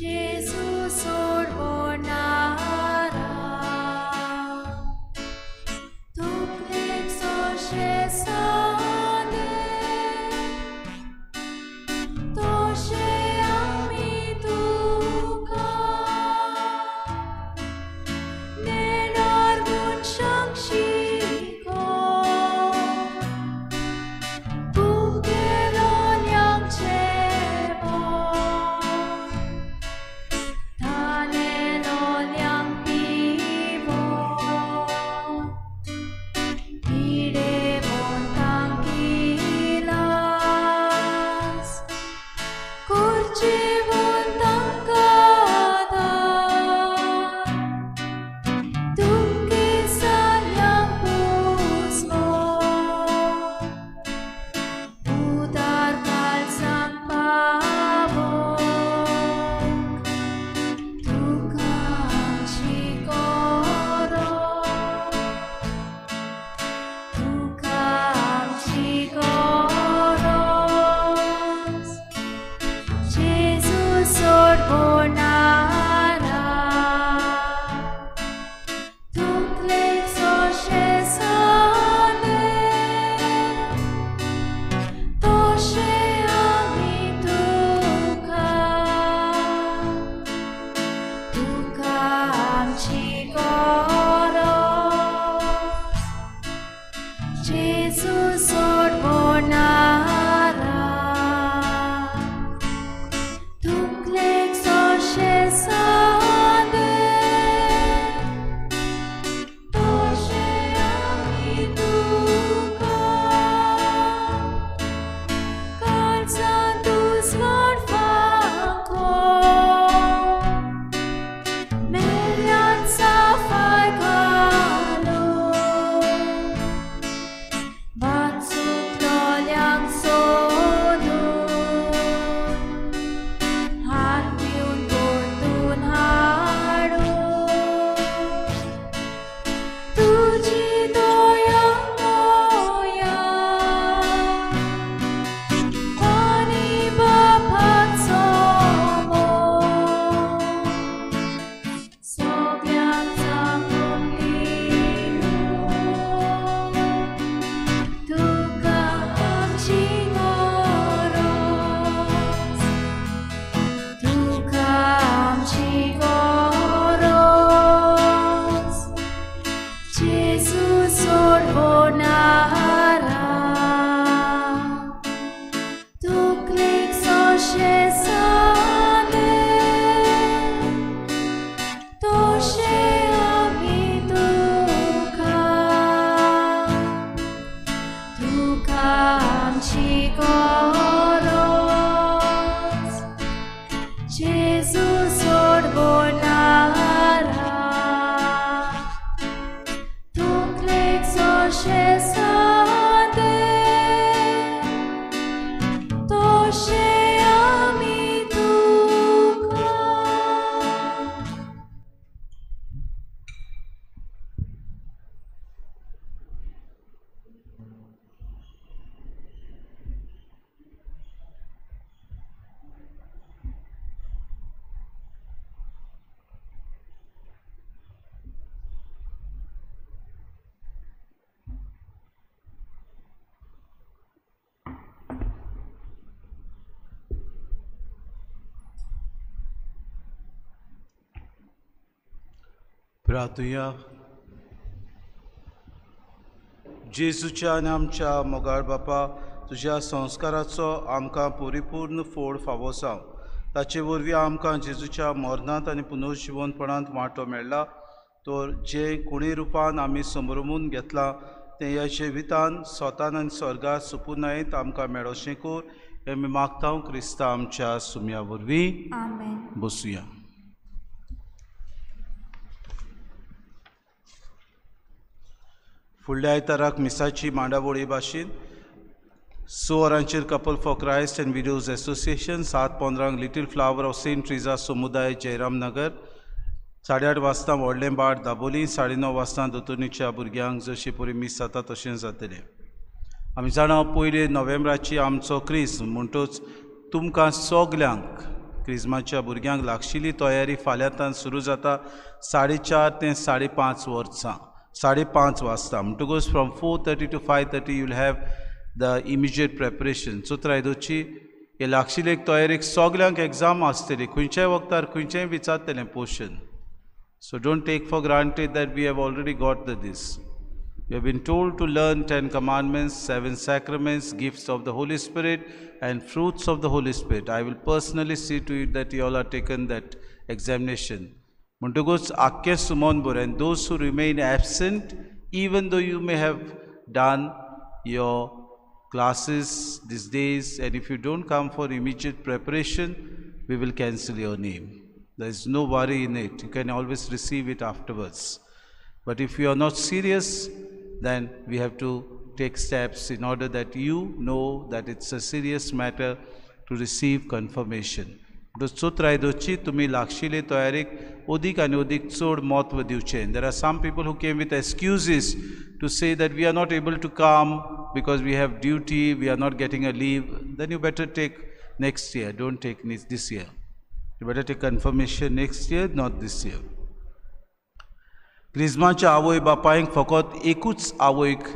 Jesus. प्रार्थुया. जेजूच्या आनी आमच्या मोगाळ बापा, तुज्या संस्काराचो आमकां परिपूर्ण फोड फावो जावं. ताचे वरवीं आमकां जेजूच्या मरणांत आनी पुनर्जिवनपणांत वांटो मेळ्ळा. तर जे कोणी रुपान आमी समरमून घेतलां तें ह्या जिवितान स्वतान आनी स्वर्गात सुपूर्णायेंत आमकां मेळोशें कोर. हें आमी मागता क्रिस्ता आमच्या सुम्या वरवीं. आमेन. बसुया. फुडल्या आयताराक मिसाची मांडावळी भाशेन 6 वरांचेर couple for Christ and widows association 7:15 little flower of Saint Teresa समुदाय जयराम नगर, 8:30 वाजता व्हडलें बाट दाबोली, 9:30 वाजता दोतोरनीच्या भुरग्यांक जशें परी मीस जाता तशें जातलें. आमी जाणा 1 नोव्हेंबराची आमचो क्रिज म्हणटूच तुमकां सगल्यांक क्रिजमाच्या भुरग्यांक लागशिल्ली तयारी फाल्यांतान सुरू जाता 4:30 ते 5:30 वर्सां. 5:30 वाजता. म्हणटकूच from 4:30 to 5:30 you'll have the immediate preparation. चोत्रायदोची हे लागशिल्ले तयारेक सगल्यांक एग्जाम आसतली, खंयच्याय वक्तार खंयचेंय विचारतलें portion. So don't take for granted that we have already got this. We have been told to learn 10 commandments, 7 sacraments, gifts of the Holy Spirit and fruits of the Holy Spirit. I will personally see to it that you all are taken that examination. Montugus akke sumonbur, and those who remain absent, even though you may have done your classes these days, and if you don't come for immediate preparation, we will cancel your name. There is no worry in it. You can always receive it afterwards. But if you are not serious, then we have to take steps in order that you know that it's a serious matter to receive confirmation. चोत्रायदोची तुमी लागशिल्ले तयारेक ओदीक आनी ओदीक चड महत्व दिवचें. There are some people who came with excuses to say that we are not able to come because we have duty, we are not getting a leave. Then you better take next year. Don't take this year. You better take confirmation next year, not this year. क्रिस्माच्या आवय बापायक फकत एकूच आवयक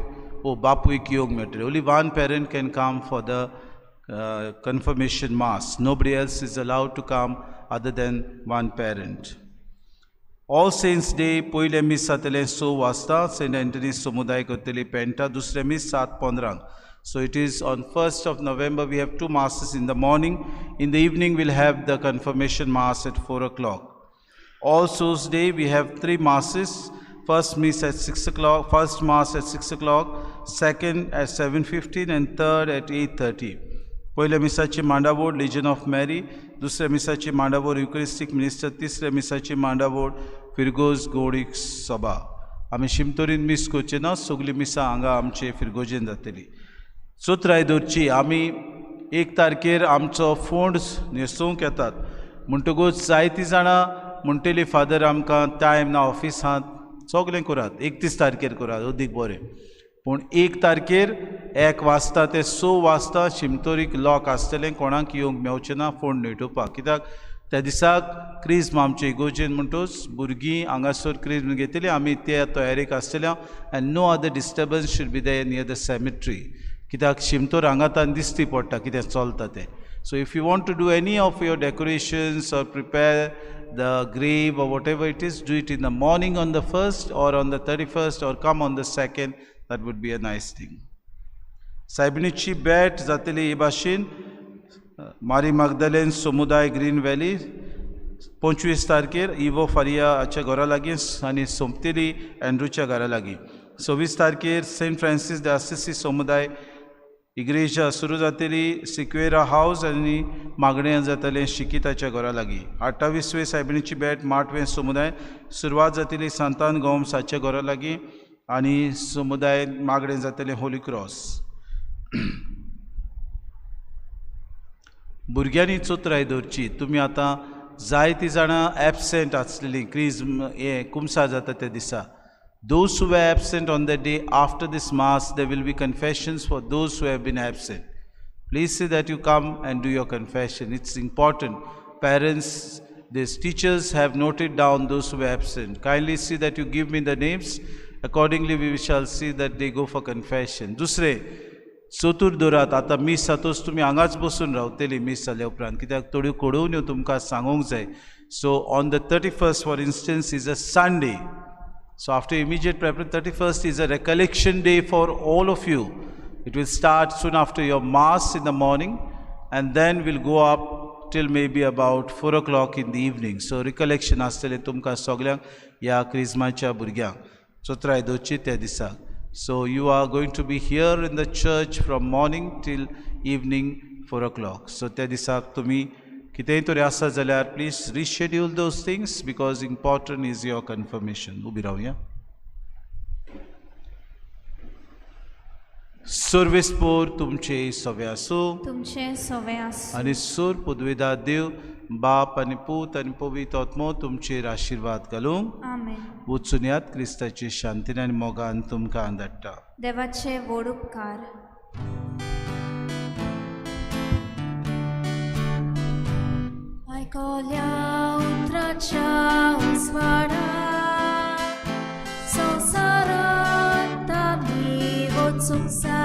वो बापूयक येवंक मेळटलें. Only one parent can come for the confirmation mass. Nobody else is allowed to come other than one parent. All Saints Day पयले मीस जातलें 6 वाजता. सेंट एंटनी समुदाय करतली पेंटा. दुसरें मीस 7:15. So it is on 1st of November. We have 2 masses in the morning. In the evening we'll have the confirmation mass at 4 o'clock. All Souls Day we have 3 masses. First mass at 6 o'clock, first mass at 6 o'clock, second at 7:15 and third at 8:30. पयल्या मिसाची मांडावोड लिजन of merry, दुसऱ्या मिसाची मांडावोड युकरिस्टीक minister, तिसऱ्या मिसाची मांडावोड फिरगोज गौडीक सभा. आमी शिमतोरीन miss करचे ना, सगळीं मिसां हांगा आमचे फिरगोजेन जातली. चोत्रायदोरची आमी 1 तारखेर आमचो फोंड न्हेसोवंक येतात. म्हणटकूच जायतीं जाणां म्हणटली फादर आमकां टायम ना ऑफिसांत, सगळें करात. 31 तारखेर करात, अदीक बरें. पूण 1 तारखेर 1 वाजता ते 6 वाजता शिमतोरीक लॉक आसतलें, कोणाक येवंक मेळचें ना फोंड न्हिटोवपाक. कित्याक त्या दिसाक क्रिस्म आमचे इगोजेन म्हणटोच भुरगीं हांगासर क्रिस्म घेतली, आमी त्या तयारेक आसतल्या. And no other disturbance should be there near the cemetery. कित्याक शिमतोर हांगातान दिसती पडटा कितें चलता तें. So if you want to do any of your decorations or prepare the grave or whatever it is, do it in the morning on the 1st or on the 31st or come on the 2nd. That would be a nice thing. सायबिणीची बॅट जातली हे भाशेन मारी मगदलेन समुदाय green valley 25 तारखेर इवो फारियाच्या घरा लागीं आनी सोंपतली एंड्रूच्या घरा लागीं. 26 तारखेर सेंट फ्रांसीस de Assisi समुदाय इग्रेजा सुरू जातली सिक्वेरा हावस आनी मागणें जातलें शिकिताच्या घरा लागीं. 28वे सायबिणीची बॅट माटवें समुदाय सुरवात जातली सांतान गोमसाच्या घरा लागीं आनी समुदाय मागणें जातलें होली क्रॉस. भुरग्यांनी चोत्रायदोरची तुमी आतां जायतीं जाणां एबसेंट आसलेलीं क्रिस्म हें कुमसा जाता त्या दिसा. Those who were absent on that day, after this mass, there will be confessions for those who have been absent. Please say that you come and do your confession. It's important. Parents, these teachers have noted down those who were absent. Kindly see that you give me the names. Accordingly, we shall see that they go for confession. दुसरे चतुर्दोरात आतां मीस जातोच तुमी हांगाच बसून रावतली मीस जाल्या उपरांत, कित्याक थोड्यो कळोवण्यो तुमकां सांगूंक जाय. So on the 31st, for instance, is a Sunday. So after immediate preparation, 31st is a recollection day for all of you. It will start soon after your mass in the morning and then will go up till maybe about 4 o'clock in the evening. So recollection astele tumka soglank ya क्रिस्माच्या भुरग्यांक चोत्रायदोची त्या दिसाक. So you are going to be here in the church from morning till evening 4 o'clock. So त्या दिसाक तुमी कितेंय तरी आसा जाल्यार please reschedule those things because important is your confirmation. उबी रावया. सर्वेस्पोर तुमचे सवे आसूं, तुमचे सवे आसूं आनी सोर पदवेदार देव बाप आनी पूत आनी पवित्र आत्मो तुमचेर आशिर्वाद घालूं. आमेन. वचून यात क्रिस्ताची शांतीन आनी मोगान तुमकां धाडटा. देवाचे व्हड उपकार. आयकल्या उतराच्या उजवाडा संवसार वचूंक जाय